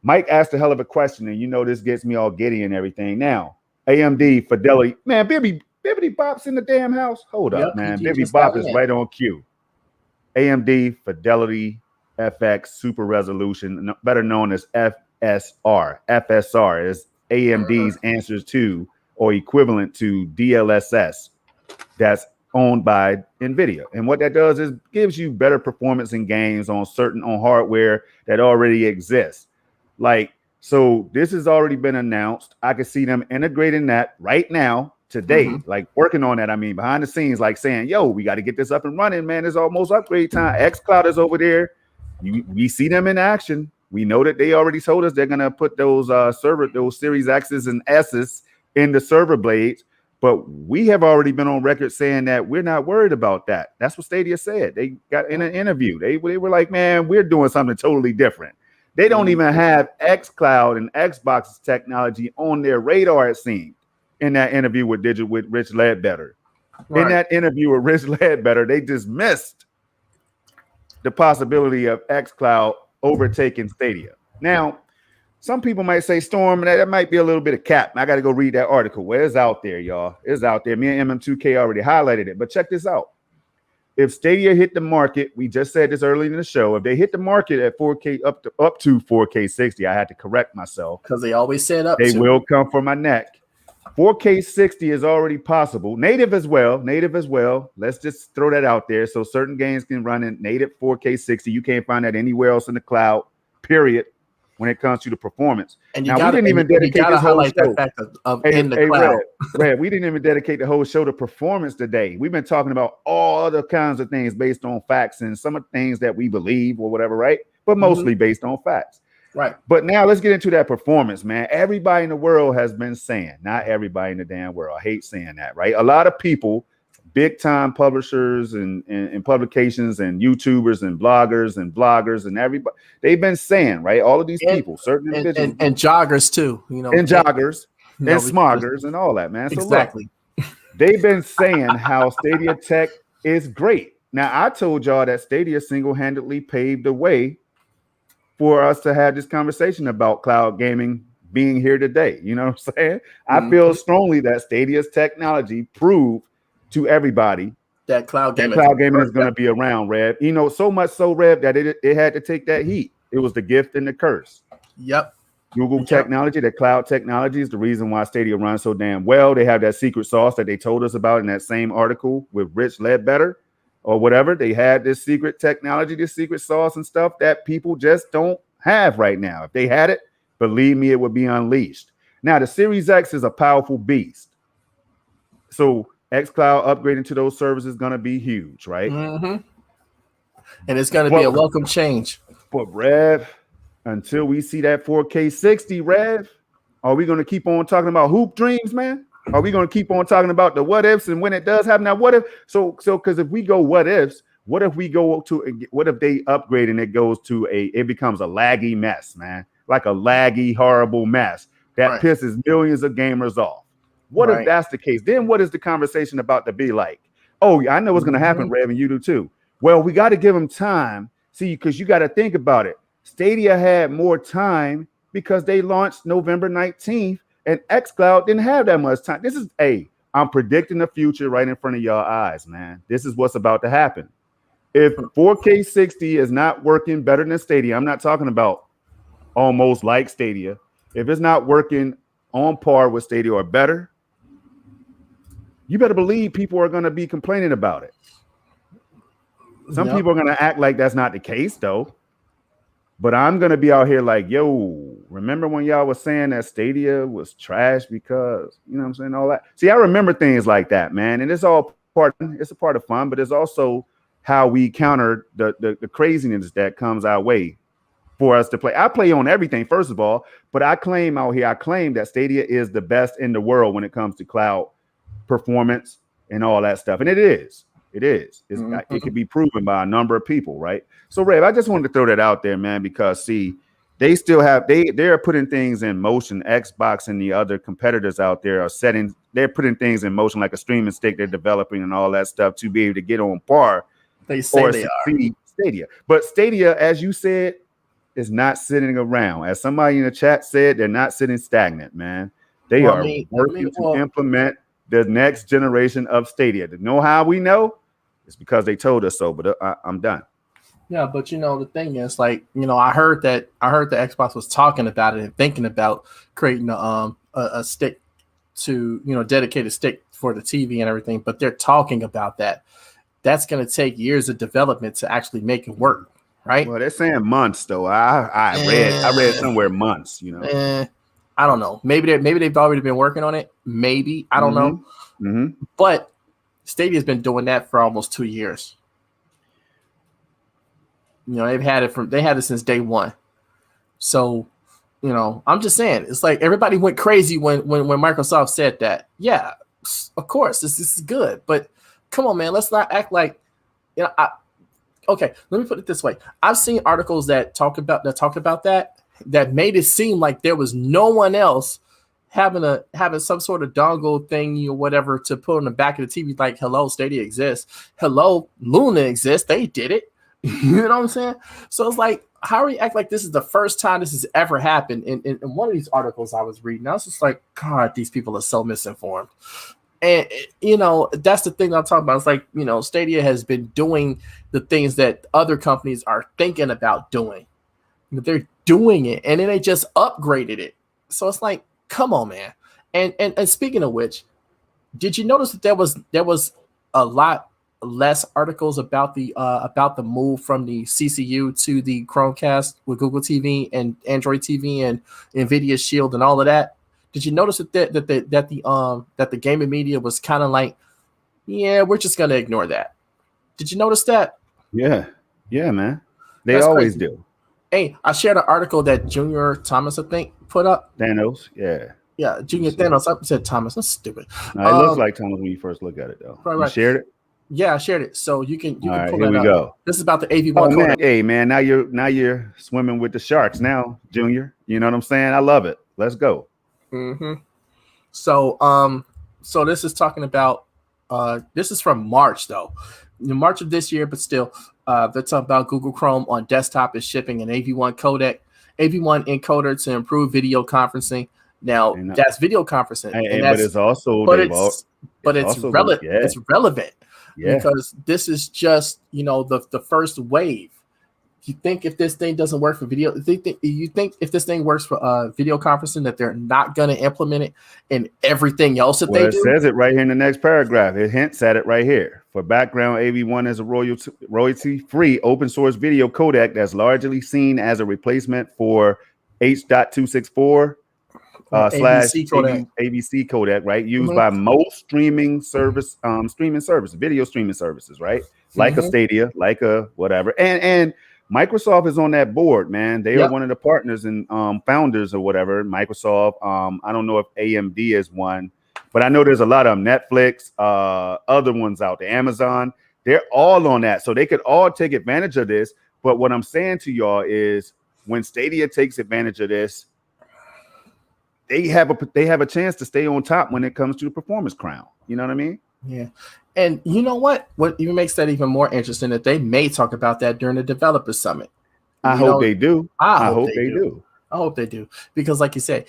Mike asked a hell of a question, and this gets me all giddy and everything. Now, AMD Fidelity, man, Bibbidi Bop's in the damn house. Hold up, man. Bibbidi Bop is right on cue. AMD Fidelity FX Super Resolution, better known as FSR. FSR is AMD's answers to or equivalent to DLSS that's owned by NVIDIA. And what that does is gives you better performance in games on hardware that already exists. So this has already been announced. I can see them integrating that right now, today, like working on that. I mean, behind the scenes, like saying, yo, we got to get this up and running, man. It's almost upgrade time. xCloud is over there. We see them in action. We know that they already told us they're going to put those those Series X's and S's in the server blades. But we have already been on record saying that we're not worried about that. That's what Stadia said. They got in an interview. They were like, man, we're doing something totally different. They don't even have xCloud and Xbox's technology on their radar, it seemed, in that interview with Rich Ledbetter. Right. In that interview with Rich Ledbetter, they dismissed the possibility of xCloud overtaking Stadia. Now, some people might say, Storm, that might be a little bit of cap. I got to go read that article. Well, it's out there, y'all. It's out there. Me and MM2K already highlighted it. But check this out. If Stadia hit the market, we just said this early in the show, if they hit the market at 4K up to 4K 60, I had to correct myself. Because they always said up they will come for my neck. 4K 60 is already possible. Native as well. Let's just throw that out there. So certain games can run in native 4K 60. You can't find that anywhere else in the cloud, period, when it comes to the performance. And we didn't even dedicate this whole show. In the cloud. Red, we didn't even dedicate the whole show to performance today. We've been talking about all other kinds of things based on facts and some of the things that we believe or whatever, right? But mostly based on facts. Right. But now let's get into that performance, man. Everybody in the world has been saying, not everybody in the damn world. I hate saying that, right? A lot of people big time publishers and publications and YouTubers and bloggers and everybody, they've been saying, right, all of these people, certain individuals and joggers too, and joggers and we smoggers and all that, man. So exactly. look, they've been saying how Stadia tech is great. Now, I told y'all that Stadia single-handedly paved the way for us to have this conversation about cloud gaming being here today. You know what I'm saying? I feel strongly that Stadia's technology proved to everybody that cloud gaming is going to be around, Rev. You know, so much so, Rev, that it had to take that heat. It was the gift and the curse. Yep. Google technology, the cloud technology is the reason why Stadia runs so damn well. They have that secret sauce that they told us about in that same article with Rich Ledbetter or whatever. They had this secret technology, this secret sauce and stuff that people just don't have right now. If they had it, believe me, it would be unleashed. Now, the Series X is a powerful beast. So xCloud upgrading to those servers is going to be huge, right? And it's going to be a welcome change. But Rev, until we see that 4K 60, Rev, are we going to keep on talking about hoop dreams, man? Are we going to keep on talking about the what ifs and when it does happen? Now, what if? So because if we go what ifs, what if we go to? What if they upgrade and it goes to it becomes a laggy mess, man? Like a laggy, horrible mess that pisses millions of gamers off. What if that's the case? Then what is the conversation about to be like? Oh, I know what's going to happen, Rev, and you do too. Well, we got to give them time. See, because you got to think about it. Stadia had more time because they launched November 19th, and xCloud didn't have that much time. This is I'm predicting the future right in front of y'all eyes, man. This is what's about to happen. If 4K 60 is not working better than Stadia, I'm not talking about almost like Stadia. If it's not working on par with Stadia or better, you better believe people are going to be complaining about it. Some people are going to act like that's not the case, though. But I'm going to be out here like, yo, remember when y'all was saying that Stadia was trash because, you know what I'm saying, all that? See, I remember things like that, man. And it's all it's a part of fun, but it's also how we counter the craziness that comes our way for us to play. I play on everything, first of all, but I claim that Stadia is the best in the world when it comes to cloud performance and all that stuff. And it is. It can be proven by a number of people, right? So, Rev, I just wanted to throw that out there, man, because see, they still have they're putting things in motion. Xbox and the other competitors out there they're putting things in motion like a streaming stick they're developing and all that stuff to be able to get on par. They say they are. Stadia. But Stadia, as you said, is not sitting around. As somebody in the chat said, they're not sitting stagnant, man. They are working to implement the next generation of Stadia. To know how we know? It's because they told us so, but I'm done. Yeah, but the thing is, like, I heard that Xbox was talking about it and thinking about creating a stick to, dedicated stick for the TV and everything, but they're talking about that. That's going to take years of development to actually make it work, right? Well, they're saying months, though. I read somewhere months, I don't know. Maybe they've already been working on it. Maybe. I don't know. But Stadia's been doing that for almost 2 years. They had it since day one. So, I'm just saying, it's like everybody went crazy when Microsoft said that. Yeah, of course, this is good. But come on, man, let's not act like, okay, let me put it this way. I've seen articles that talked about that made it seem like there was no one else having some sort of dongle thing or whatever to put on the back of the TV, like, hello, Stadia exists. Hello, Luna exists. They did it. You know what I'm saying? So it's like, how do you act like this is the first time this has ever happened? In one of these articles I was reading, I was just like, God, these people are so misinformed. And, that's the thing I'm talking about. It's like, Stadia has been doing the things that other companies are thinking about doing. They're doing it, and then they just upgraded it. So it's like, come on, man. And speaking of which, did you notice that there was a lot less articles about the move from the CCU to the Chromecast with Google TV and Android TV and NVIDIA Shield and all of that? Did you notice that the gaming media was kind of like, yeah, we're just gonna ignore that? Did you notice that? Yeah, man. That's always crazy. Do. Hey, I shared an article that Junior Thomas, I think, put up. Thanos, yeah. Yeah, Junior Thanos. I said Thomas. That's stupid. No, it looks like Thomas when you first look at it, though. Right, You right. shared it? Yeah, I shared it, so you can All right, pull here that we up. go. This is about the AV1 Oh man, codec. hey man, now you're swimming with the sharks now, Junior. You know what I'm saying? I love it. Let's go. Mm-hmm. So so this is talking about this is from March though, in March of this year, but still, they're talking about Google Chrome on desktop is shipping an AV1 codec, AV1 encoder to improve video conferencing. Now that's video conferencing, and but that's it's also it's relevant yeah. because this is just the first wave. You think if this thing doesn't work for video, you think if this thing works for video conferencing that they're not going to implement it in everything else that they do? It says it right here in the next paragraph. It hints at it right here. For background, AV1 is a royalty-free open source video codec that's largely seen as a replacement for H.264 ABC codec. ABC codec, right? Used by most streaming services, video streaming services, right? Like a Stadia, like a whatever. And Microsoft is on that board, man. They are one of the partners and founders or whatever. Microsoft. I don't know if AMD is one, but I know there's a lot of them. Netflix, other ones out there, Amazon. They're all on that, so they could all take advantage of this. But what I'm saying to y'all is, when Stadia takes advantage of this, they have a chance to stay on top when it comes to the performance crown. You know what I mean? Yeah. And you know what even makes that even more interesting, that they may talk about that during the developer summit. I hope they do. I hope they do. I hope they do, because like I said,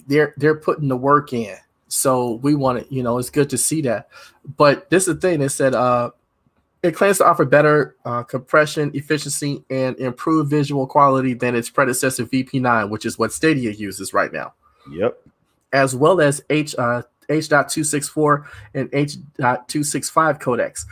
they're putting the work in. So we want it, it's good to see that. But this is the thing. It said it claims to offer better compression efficiency and improved visual quality than its predecessor VP9, which is what Stadia uses right now. Yep. As well as H.264 and H.265 codecs.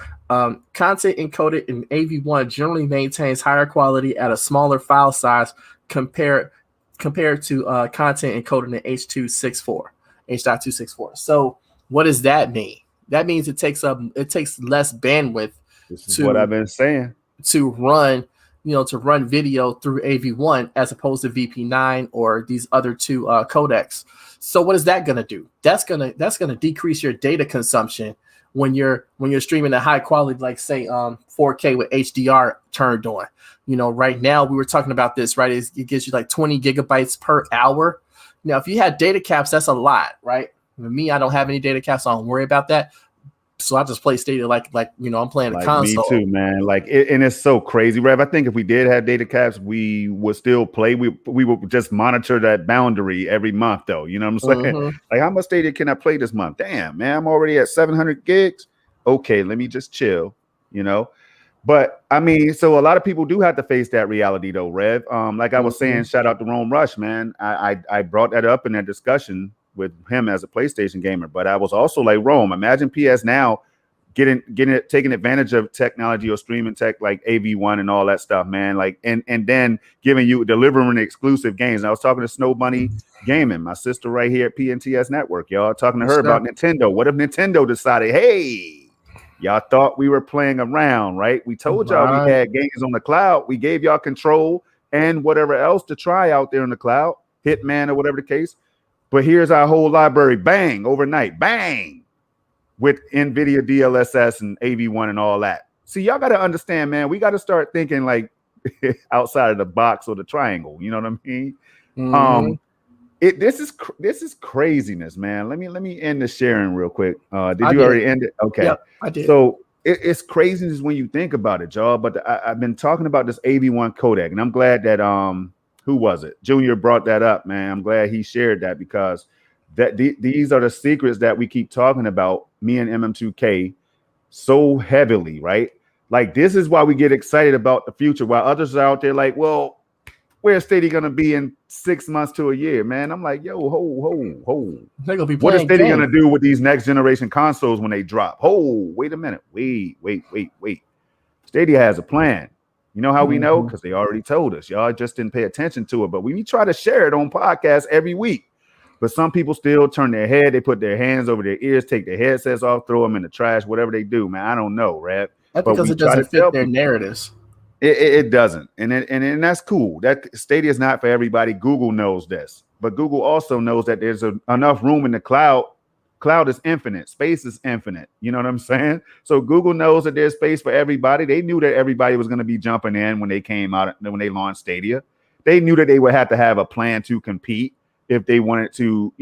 Content encoded in AV1 generally maintains higher quality at a smaller file size compared to content encoded in H.264. So what does that mean? That means it takes less bandwidth. This is what I've been saying. To run video through AV1 as opposed to VP9 or these other two codecs. So what is that going to do? That's going to decrease your data consumption when you're streaming at high quality, like say 4K with HDR turned on. Right now we were talking about this, right? It gives you like 20 gigabytes per hour. Now, if you had data caps, that's a lot, right? For me, I don't have any data caps, so I don't worry about that. So I just play Stadia like I'm playing a console. Me too, man. And it's so crazy, Rev. I think if we did have data caps, we would still play. We would just monitor that boundary every month, though. You know what I'm saying? Like, how much Stadia can I play this month? Damn, man, I'm already at 700 gigs. Okay, let me just chill. But I mean, so a lot of people do have to face that reality, though, Rev. Like I was saying, shout out to Rome Rush, man. I brought that up in that discussion with him as a PlayStation gamer, but I was also like, Rome, imagine PS now taking advantage of technology or streaming tech like AV1 and all that stuff, man. Like, and then delivering exclusive games. And I was talking to Snow Bunny Gaming, my sister right here at PNTS Network, y'all, talking to her about Nintendo. What if Nintendo decided, hey, y'all thought we were playing around, right? We told y'all we had games on the cloud. We gave y'all control and whatever else to try out there in the cloud, Hitman or whatever the case. But here's our whole library, bang, overnight, bang, with NVIDIA DLSS and AV1 and all that. See, y'all got to understand, man, we got to start thinking like outside of the box or the triangle. You know what I mean? This is craziness, man. Let me end the sharing real quick. Did you already end it? Okay. Yep, I did. So it's craziness when you think about it, y'all. But I've been talking about this AV1 codec, and I'm glad that who was it? Junior brought that up, man. I'm glad he shared that, because these are the secrets that we keep talking about, me and MM2K, so heavily, right? Like, this is why we get excited about the future, while others are out there like, well, where's Stadia going to be in 6 months to a year, man? I'm like, yo, ho. They're gonna be what is Stadia going to do with these next generation consoles when they drop? Wait a minute. Wait. Stadia has a plan. You know how we know? Because they already told us. Y'all just didn't pay attention to it. But we try to share it on podcasts every week. But some people still turn their head. They put their hands over their ears, take their headsets off, throw them in the trash, whatever they do, man. I don't know, Rap. That's because it doesn't fit their narratives. It doesn't, and that's cool. That Stadia is not for everybody. Google knows this, but Google also knows that there's enough room in the cloud. Cloud is infinite. Space is infinite. You know what I'm saying? So Google knows that there's space for everybody. They knew that everybody was going to be jumping in when they came out, when they launched Stadia. They knew that they would have to have a plan to compete if they wanted to,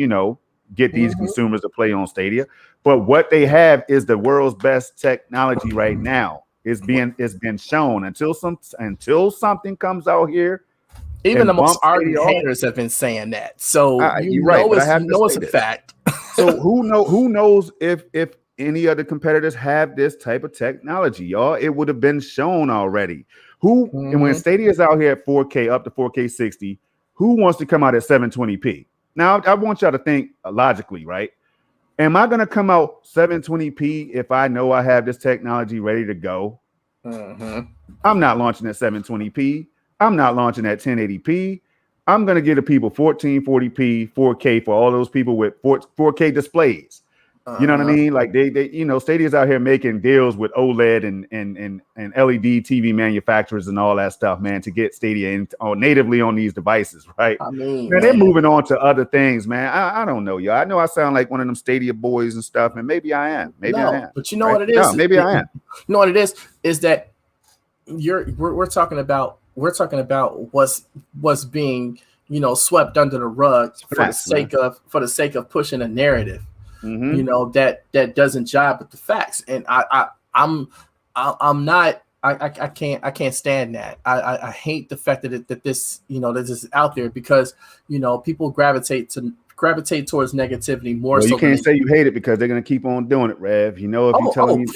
get these consumers to play on Stadia. But what they have is the world's best technology right now. It's been shown until something comes out here. Even the most ardent haters have been saying that. So you're right, but I have to it's a fact. So who knows if any other competitors have this type of technology, y'all? It would have been shown already. And when Stadia is out here at 4K up to 4K 60, who wants to come out at 720p? Now I want y'all to think logically, right? Am I going to come out 720p if I know I have this technology ready to go? I'm not launching at 720p. I'm not launching at 1080p. I'm going to give the people 1440p, 4K for all those people with 4K displays. You know what I mean? Like they Stadia's out here making deals with OLED and LED TV manufacturers and all that stuff, man, to get Stadia natively on these devices, right? I mean, man, they're moving on to other things, man. I don't know, y'all. I know I sound like one of them Stadia boys and stuff, and maybe I am. Maybe I am. But you know what it is? No, maybe I am. You know what it is that we're talking about what's being swept under the rug for the sake of pushing a narrative. That doesn't jive with the facts, and I can't stand that. I hate the fact that this is out there because people gravitate towards negativity more. Well, you can't say you hate it because they're gonna keep on doing it, Rev. If you tell me,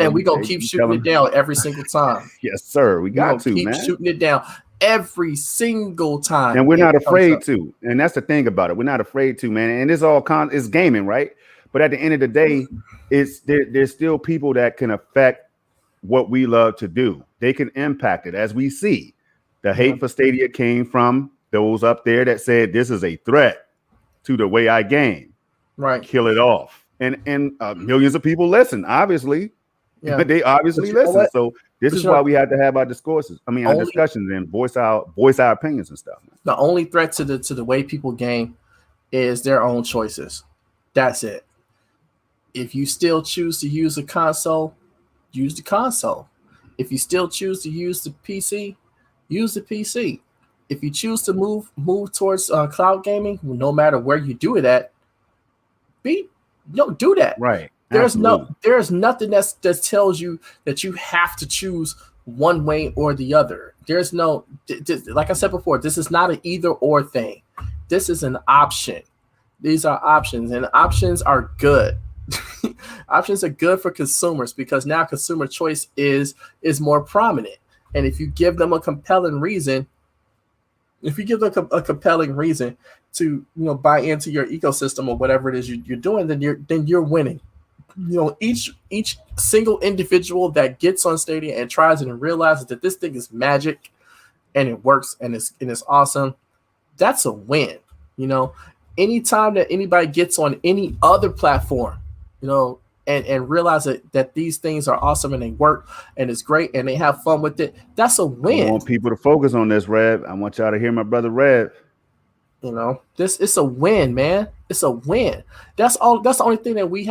and we gonna keep shooting it down every single time. Yes, sir. We got to keep shooting it down every single time, and we're not afraid to. And that's the thing about it. We're not afraid to, man. And it's all it's gaming, right? But at the end of the day, there's still people that can affect what we love to do. They can impact it, as we see. The hate for Stadia came from those up there that said this is a threat to the way I game. Right. Kill it off. And millions of people listen, obviously. Yeah. They obviously listen. So this is why we have to have our discourses. Our discussions and voice our opinions and stuff. The only threat to the way people game is their own choices. That's it. If you still choose to use a console, use the console. If you still choose to use the PC, use the PC. If you choose to move towards cloud gaming, no matter where you do it at, do that. Right. There's nothing that tells you that you have to choose one way or the other. There's no, like I said before, this is not an either or thing. This is an option. These are options, and options are good. Options are good for consumers because now consumer choice is more prominent. And if you give them a compelling reason, to buy into your ecosystem or whatever it is you're doing, then you're winning. Each single individual that gets on Stadia and tries it and realizes that this thing is magic and it works and it's awesome, that's a win. Anytime that anybody gets on any other platform, and realize that these things are awesome and they work and it's great and they have fun with it, that's a win. I want people to focus on this, Rev. I want y'all to hear my brother Rev. It's a win, man. It's a win. That's the only thing that we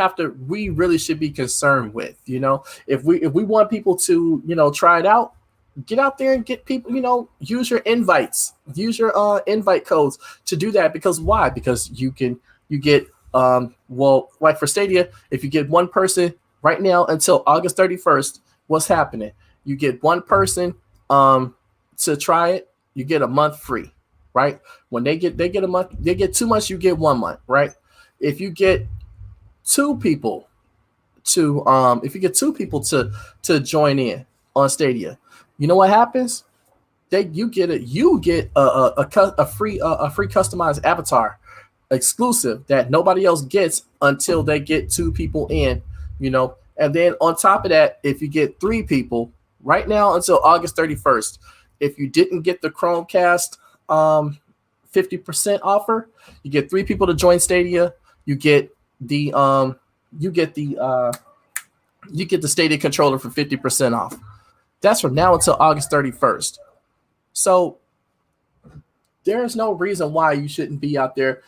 really should be concerned with. If we want people to, try it out, get out there and get people, use your invites, use your invite codes to do that. Because why? Because you get like for Stadia, if you get one person right now until August 31st, what's happening? You get one person to try it, you get a month free, right? When they get a month, they get 2 months, you get 1 month, right? If you get two people to join in on Stadia, you know what happens? You get a free customized avatar exclusive that nobody else gets until they get 2 people in, and then on top of that, if you get 3 people right now until August 31st, if you didn't get the Chromecast 50% offer, you get 3 people to join Stadia, you get the Stadia controller for 50% off. That's from now until August 31st. So there's no reason why you shouldn't be out there,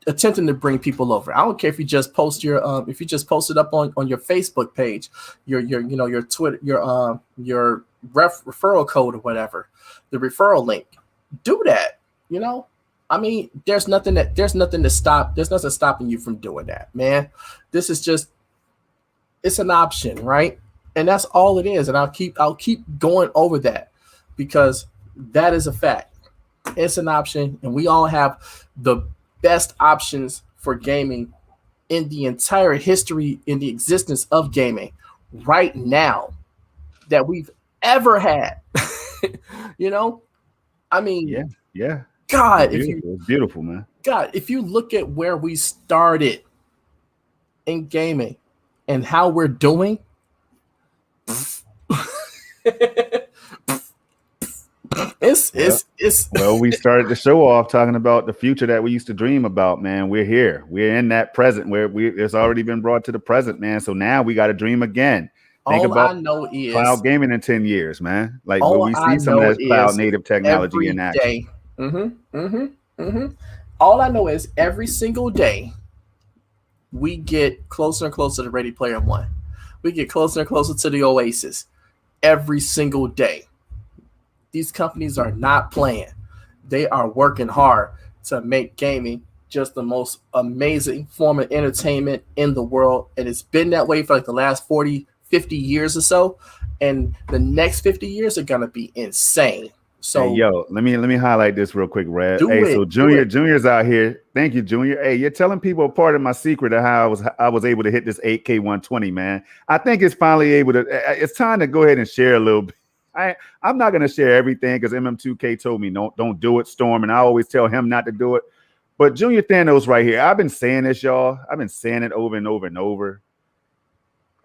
attempting to bring people over. I don't care if you just post if you just post it up on your Facebook page, your Twitter, your referral code or whatever, the referral link. Do that. I mean, there's nothing stopping you from doing that, man. This is just, it's an option, right? And that's all it is. And I'll keep going over that because that is a fact. It's an option, and we all have the best options for gaming in the entire history, in the existence of gaming right now that we've ever had. I mean, yeah. God, it's beautiful, man. God, if you look at where we started in gaming and how we're doing, well, we started the show off talking about the future that we used to dream about, man. We're here. We're in that present where it's already been brought to the present, man. So now we got to dream again. Think about cloud gaming in 10 years, man. Like, will we see some of that cloud native technology in action? All I know is every single day we get closer and closer to Ready Player One. We get closer and closer to the Oasis every single day. These companies are not playing. They are working hard to make gaming just the most amazing form of entertainment in the world. And it's been that way for like the last 40, 50 years or so. And the next 50 years are going to be insane. So, hey, let me highlight this real quick, Red. So Junior's out here. Thank you, Junior. Hey, you're telling people a part of my secret of how I was able to hit this 8K 120, man. I think it's finally it's time to go ahead and share a little bit. I'm not gonna share everything because MM2K told me don't do it, Storm, and I always tell him not to do it. But Junior Thanos right here, I've been saying this, y'all. I've been saying it over and over and over.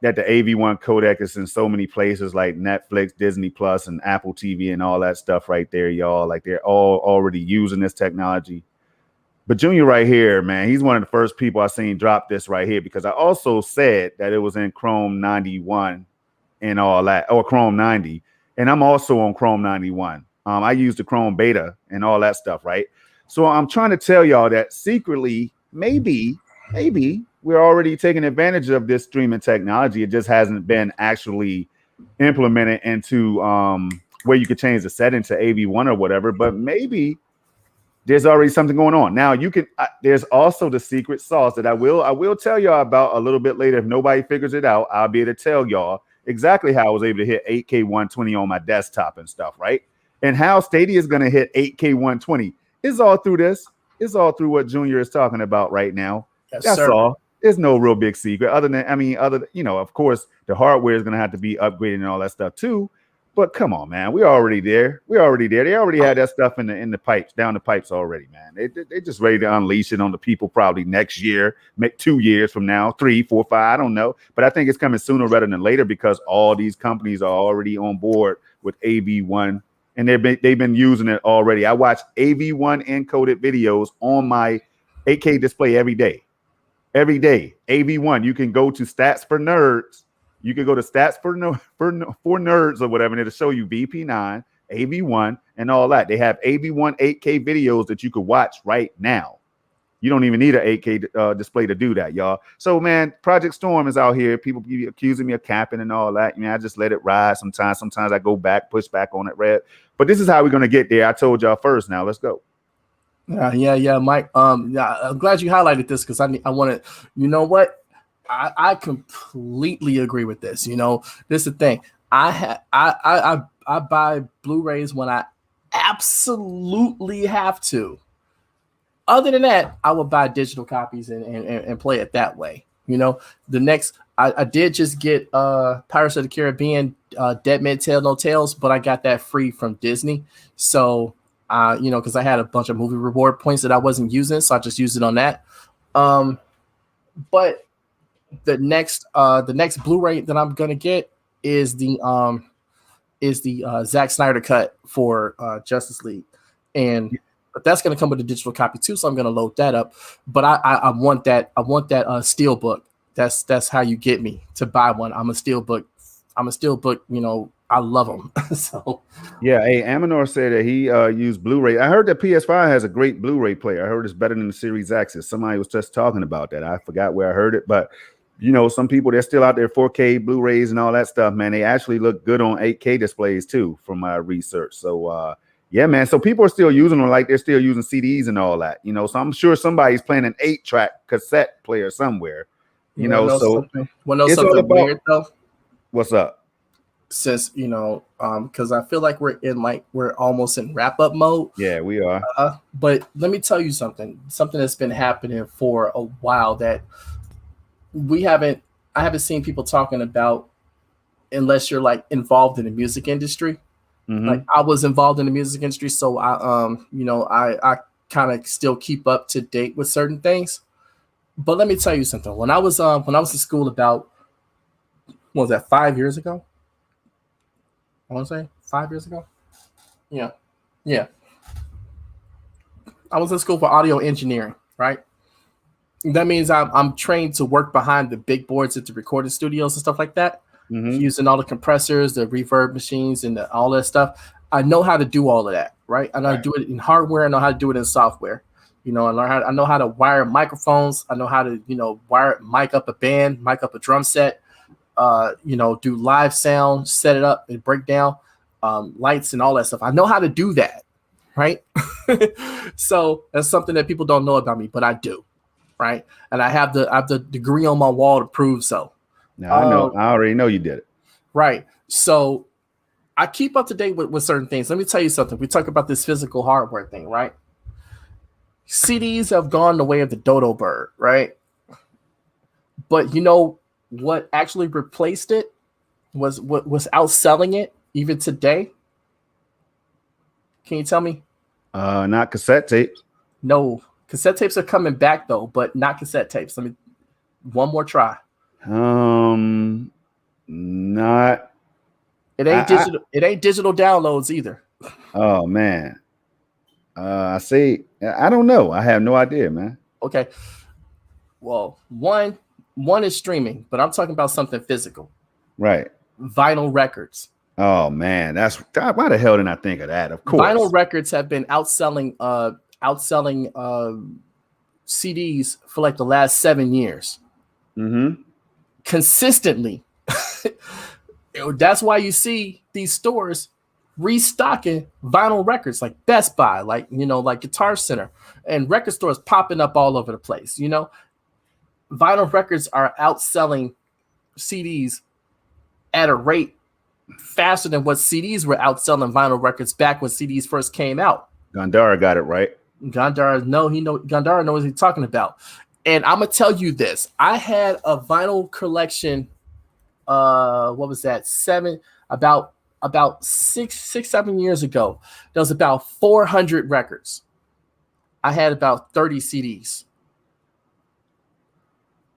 That the AV1 codec is in so many places like Netflix, Disney Plus, and Apple TV and all that stuff right there, y'all. Like they're all already using this technology. But Junior right here, man, he's one of the first people I seen drop this right here because I also said that it was in Chrome 91 and all that, or Chrome 90. And I'm also on Chrome 91. I use the Chrome beta and all that stuff, right? So I'm trying to tell y'all that secretly, maybe we're already taking advantage of this streaming technology. It just hasn't been actually implemented into where you could change the setting to AV1 or whatever. But maybe there's already something going on. Now you can. There's also the secret sauce that I will tell y'all about a little bit later. If nobody figures it out, I'll be able to tell y'all exactly how I was able to hit 8K 120 on my desktop and stuff, right? And how Stadia is going to hit 8K 120 is all through this. It's all through what Junior is talking about right now. Yes, that's sir. all. There's no real big secret other than, of course, the hardware is going to have to be upgraded and all that stuff too. But come on, man, we're already there. They already had that stuff in the pipes, down the pipes already, man. They just ready to unleash it on the people probably next year, 2 years from now, 3, 4, 5, I don't know. But I think it's coming sooner rather than later because all these companies are already on board with AV1 and they've been using it already. I watch AV1 encoded videos on my 8K display every day. Every day, AV1. You can go to Stats for Nerds. You can go to Stats for Nerds or whatever, and it'll show you VP9, AV1, and all that. They have AV1 8K videos that you could watch right now. You don't even need an 8K display to do that, y'all. So, man, Project Storm is out here. People be accusing me of capping and all that. I just let it ride sometimes. Sometimes I go back, push back on it, Red. But this is how we're going to get there. I told y'all first. Now, let's go. Yeah, Mike. I'm glad you highlighted this because I want to. You know what? I completely agree with this. This is the thing. I buy Blu-rays when I absolutely have to. Other than that, I will buy digital copies and play it that way. The next, I did just get Pirates of the Caribbean, Dead Men Tell No Tales, but I got that free from Disney. So. Because I had a bunch of movie reward points that I wasn't using, so I just used it on that. But the next Blu-ray that I'm gonna get is the Zack Snyder cut for Justice League, but that's gonna come with a digital copy too, so I'm gonna load that up. But I want that steel book. That's how you get me to buy one. I'm a steel book I'm a steel book, I love them. So Yeah, hey, Aminor said that he used Blu-ray. I heard that PS5 has a great Blu-ray player. I heard it's better than the Series X. Somebody was just talking about that. I forgot where I heard it, but some people, they're still out there 4K Blu-rays and all that stuff, man. They actually look good on 8K displays too, from my research. So yeah, man. So people are still using them like they're still using CDs and all that, So I'm sure somebody's playing an 8-track cassette player somewhere, So it's all about weird though. What's up? Since because I feel like we're almost in wrap-up mode. Yeah, we are. But let me tell you something that's been happening for a while that I haven't seen people talking about, unless you're like involved in the music industry. Mm-hmm. Like I was involved in the music industry, so I kind of still keep up to date with certain things. But let me tell you something. When I was in school about, what was that, 5 years ago? I want to say 5 years ago. Yeah. I was in school for audio engineering, right? That means I'm trained to work behind the big boards at the recording studios and stuff like that, using all the compressors, the reverb machines, and all that stuff. I know how to do all of that, right? I know how to do it in hardware. I know how to do it in software. I know how to wire microphones. I know how to, mic up a band, mic up a drum set, do live sound, set it up and break down lights and all that stuff. I know how to do that, right? So that's something that people don't know about me, but I do, right? And I have the degree on my wall to prove so. Now, I know. I already know you did it. Right. So I keep up to date with certain things. Let me tell you something. We talk about this physical hardware thing, right? CDs have gone the way of the dodo bird, right? But you know what actually replaced it was what was outselling it even today? Can you tell me? Not cassette tapes. No, cassette tapes are coming back though, but not cassette tapes. Let me one more try. Not. It ain't digital. It ain't digital downloads either. Oh man. I see. I don't know. I have no idea, man. Okay. Well, one is streaming, but I'm talking about something physical. Right. Vinyl records. Oh man, that's why the hell didn't I think of that? Of course. Vinyl records have been outselling CDs for like the last 7 years. Mm-hmm. Consistently. That's why you see these stores restocking vinyl records like Best Buy, like Guitar Center, and record stores popping up all over the place. Vinyl records are outselling CDs at a rate faster than what CDs were outselling vinyl records back when CDs first came out. Gandara got it right. Gandara knows what he's talking about. And I'm gonna tell you this. I had a vinyl collection. What was that? About 7 years ago. There was about 400 records. I had about 30 CDs.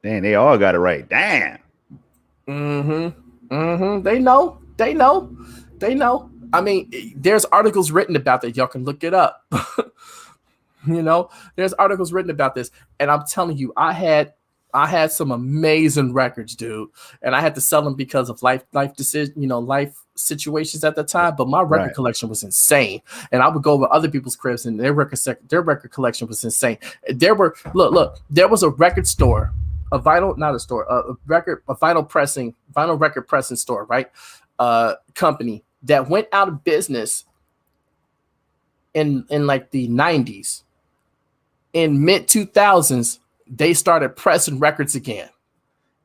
Damn, they all got it right. Damn. They know. I mean, there's articles written about that. Y'all can look it up. There's articles written about this, and I'm telling you, I had some amazing records, dude, and I had to sell them because of life situations at the time. But my record collection was insane, and I would go over other people's cribs, and their record collection was insane. There was a record store, a vinyl record pressing store, right? Company that went out of business in like the 90s. In mid 2000s, they started pressing records again.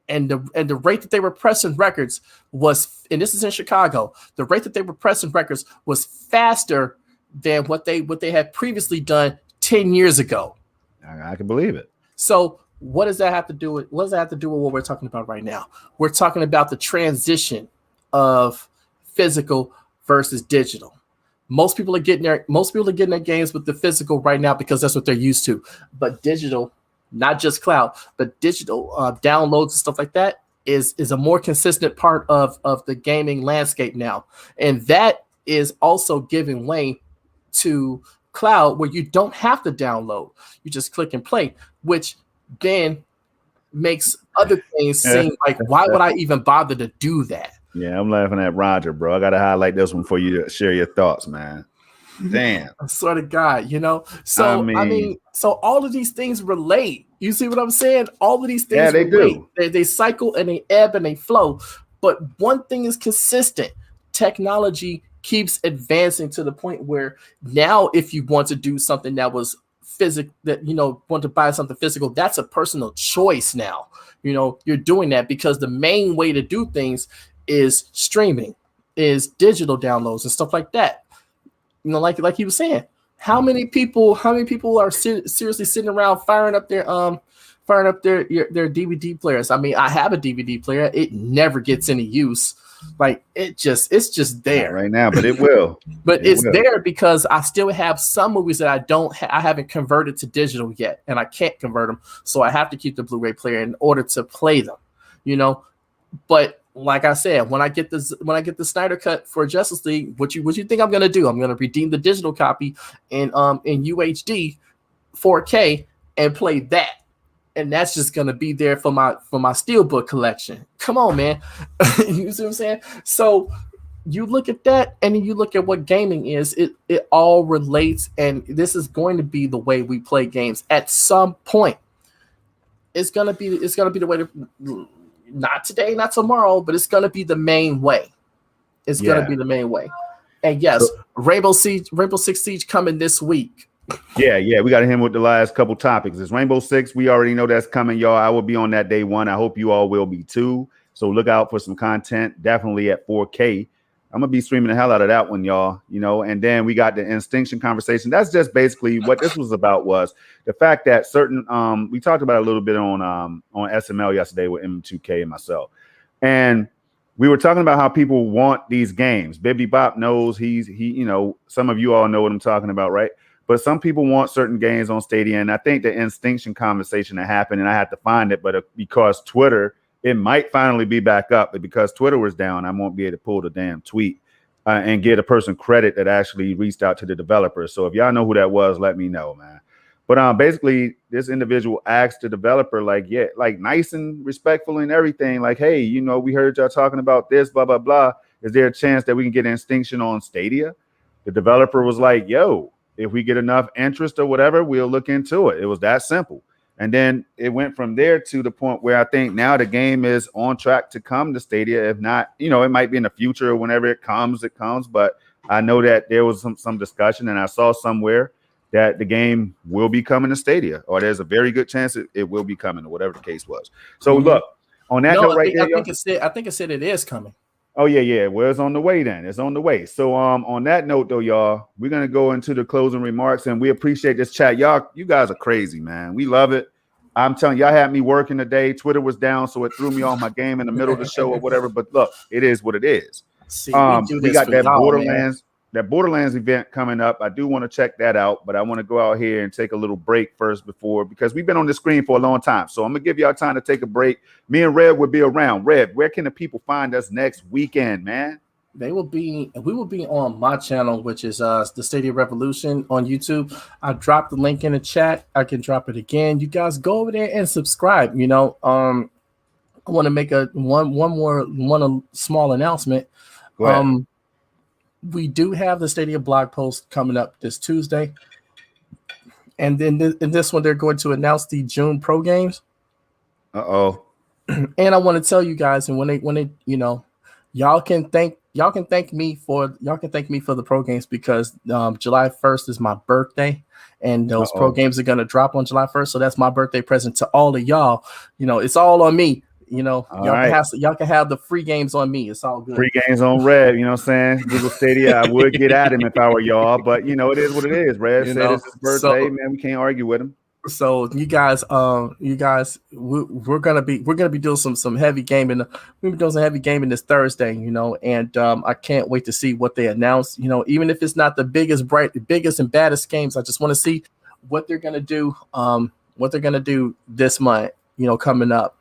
And the rate that they were pressing records was, and this is in Chicago, the rate that they were pressing records was faster than what they had previously done 10 years ago. I can believe it. So what does that have to do with what we're talking about right now? We're talking about the transition of physical versus digital. Most people are getting their games with the physical right now because that's what they're used to. But digital, not just cloud, but digital downloads and stuff like that is a more consistent part of the gaming landscape now. And that is also giving way to cloud, where you don't have to download. You just click and play, which then makes other things seem like, why would I even bother to do that? Yeah, I'm laughing at Roger, bro. I gotta highlight this one for you to share your thoughts, man. Damn. I swear to God, I So I mean, mean, so all of these things relate. You see what I'm saying? All of these yeah, things they relate. do. They cycle and they ebb and they flow. But one thing is consistent. Technology keeps advancing to the point where now if you want to do something that was physical, that want to buy something physical, that's a personal choice now. You're doing that because the main way to do things is streaming, is digital downloads and stuff like that. Like he was saying, how many people are seriously sitting around firing up their DVD players? I mean, I have a DVD player. It never gets any use. Like it's just Not there. right now, but it will. But It it's will. there because I still have some movies that I haven't converted to digital yet, and I can't convert them, so I have to keep the Blu-ray player in order to play them. You know, but like I said, when I get the Snyder cut for Justice League, what you think I'm gonna do? I'm gonna redeem the digital copy in UHD 4K and play that. And that's just gonna be there for my steelbook collection. Come on, man. You see what I'm saying? So you look at that and then you look at what gaming is, it all relates, and this is going to be the way we play games at some point. It's gonna be the way to, not today, not tomorrow, but it's gonna be the main way. It's gonna Yeah. be the main way. And yes, Rainbow Six Siege coming this week. Yeah. We got him with the last couple topics. It's Rainbow Six. We already know that's coming, y'all. I will be on that day one. I hope you all will be too. So look out for some content, definitely at 4K. I'm gonna be streaming the hell out of that one, y'all. And then we got the Instinction conversation. That's just basically what this was about, was the fact that certain we talked about a little bit on SML yesterday with M2K and myself. And we were talking about how people want these games. Bibbidi Bop knows some of you all know what I'm talking about, right? But some people want certain games on Stadia, and I think the Instinction conversation that happened, and I had to find it, but because Twitter, it might finally be back up, but because Twitter was down, I won't be able to pull the damn tweet and get a person credit that actually reached out to the developer. So if y'all know who that was, let me know, man. But basically, this individual asked the developer, like nice and respectful and everything, like, hey, we heard y'all talking about this, blah, blah, blah. Is there a chance that we can get Instinction on Stadia? The developer was like, yo, if we get enough interest or whatever, we'll look into it. It was that simple. And then it went from there to the point where I think now the game is on track to come to Stadia. If not, it might be in the future or whenever it comes. But I know that there was some discussion, and I saw somewhere that the game will be coming to Stadia, or there's a very good chance it will be coming, or whatever the case was. So look, on that note right there, I think it said it is coming. Oh, yeah. Well, it's on the way then. It's on the way. So on that note, though, y'all, we're going to go into the closing remarks, and we appreciate this chat. Y'all, you guys are crazy, man. We love it. I'm telling y'all, had me working today. Twitter was down, so it threw me off my game in the middle of the show or whatever. But look, it is what it is. See, we got that Borderlands. That Borderlands event coming up. I do want to check that out, but I want to go out here and take a little break first because we've been on the screen for a long time. So I'm going to give y'all time to take a break. Me and Red will be around. Red, where can the people find us next weekend, man? We will be on my channel, which is the Stadia Revolution on YouTube. I dropped the link in the chat. I can drop it again. You guys go over there and subscribe. I want to make one small announcement. Go ahead. We do have the Stadia blog post coming up this Tuesday, and then in this one they're going to announce the June Pro games. And I want to tell you guys, and when they y'all can thank me for the pro games, because July 1st is my birthday, and those pro games are going to drop on July 1st. So that's my birthday present to all of y'all. It's all on me. Y'all can have the free games on me. It's all good. Free games on Red, you know what I'm saying? Google Stadia. I would get at him if I were y'all, but it is what it is. Red said it's his birthday, man. We can't argue with him. So you guys, we're gonna be doing some heavy gaming. We're doing some heavy gaming this Thursday, and I can't wait to see what they announce. Even if it's not the biggest and baddest games, I just want to see what they're gonna do. What they're gonna do this month, coming up,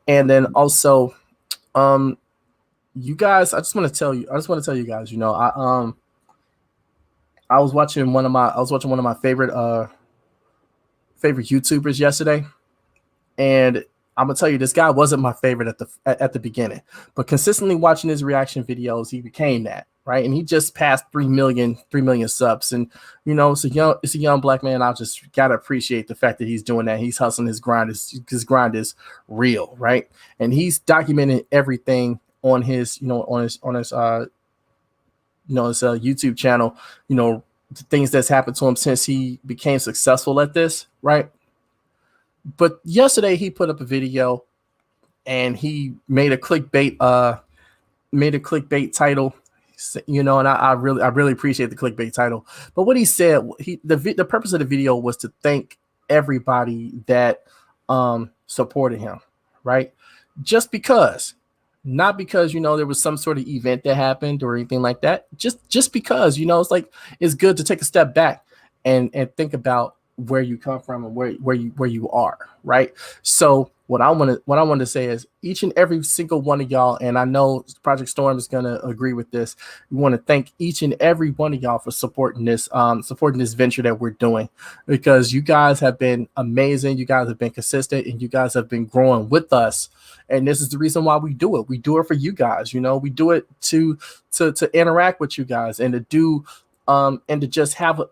and then also, you guys, I just want to tell you guys, I was watching one of my favorite YouTubers yesterday, and I'm gonna tell you, this guy wasn't my favorite at the beginning, but consistently watching his reaction videos, he became that, right? And he just passed 3 million subs, and it's a young black man. I just gotta appreciate the fact that he's doing that. He's hustling. His grind is real, right? And he's documenting everything on his YouTube channel. The things that's happened to him since he became successful at this, right? But yesterday he put up a video and he made a clickbait title, and I really appreciate the clickbait title. But what he said, the purpose of the video was to thank everybody that supported him, right? Just because, not because there was some sort of event that happened or anything like that. Just because it's like, it's good to take a step back and think about where you come from and where you are, right? So what I want to say is, each and every single one of y'all, and I know Project Storm is going to agree with this, we want to thank each and every one of y'all for supporting this venture that we're doing, because you guys have been amazing, you guys have been consistent, and you guys have been growing with us. And this is the reason why we do it. We do it for you guys. We do it to interact with you guys, and to do and to just have a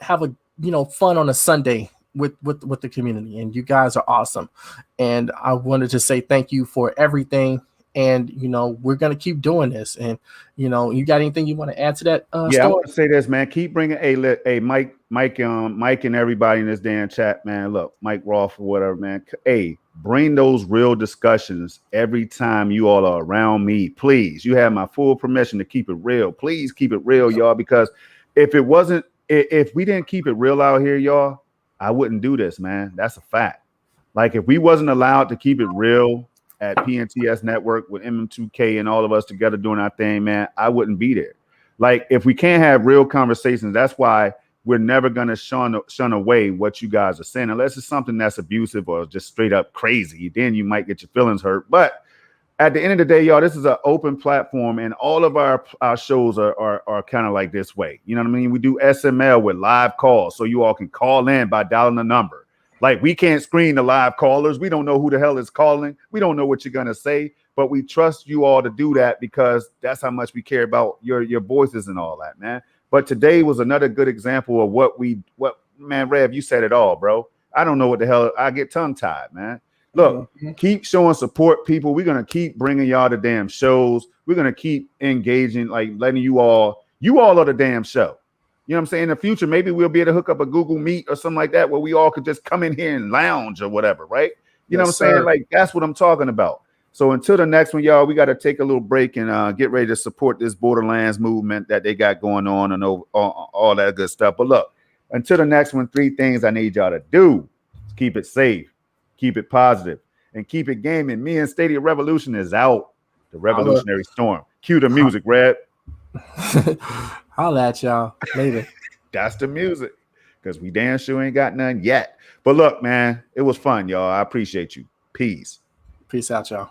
fun on a Sunday with the community. And you guys are awesome. And I wanted to say thank you for everything. And we're gonna keep doing this. And you got anything you want to add to that? Yeah, I want to say this, man. Keep bringing Mike and everybody in this damn chat, man. Look, Mike Roth or whatever, man. Hey, bring those real discussions every time you all are around me, please. You have my full permission to keep it real. Please keep it real, y'all, because if we didn't keep it real out here, y'all, I wouldn't do this, man. That's a fact. Like, if we wasn't allowed to keep it real at PNTS Network with MM2K and all of us together doing our thing, man, I wouldn't be there. Like, if we can't have real conversations, that's why we're never going to shun away what you guys are saying, unless it's something that's abusive or just straight up crazy. Then you might get your feelings hurt. But at the end of the day, y'all, this is an open platform, and all of our shows are kind of like this way. You know what I mean? We do SML with live calls, so you all can call in by dialing the number. Like, we can't screen the live callers. We don't know who the hell is calling. We don't know what you're going to say, but we trust you all to do that, because that's how much we care about your voices and all that, man. But today was another good example of what man, Rev, you said it all, bro. I don't know what the hell. I get tongue tied, man. Look, keep showing support, people. We're going to keep bringing y'all the damn shows. We're going to keep engaging, like letting you all are the damn show. You know what I'm saying? In the future, maybe we'll be able to hook up a Google Meet or something like that, where we all could just come in here and lounge or whatever, right? You know what I'm saying? Like, that's what I'm talking about. So until the next one, y'all, we got to take a little break and get ready to support this Borderlands movement that they got going on and all that good stuff. But look, until the next one, 3 things I need y'all to do. Keep it safe, keep it positive, and keep it gaming. Me and Stadia Revolution is out. The Revolutionary Storm. Cue the music, Red. Holla at y'all later. That's the music, because we damn sure ain't got none yet. But look, man, it was fun, y'all. I appreciate you. Peace. Peace out, y'all.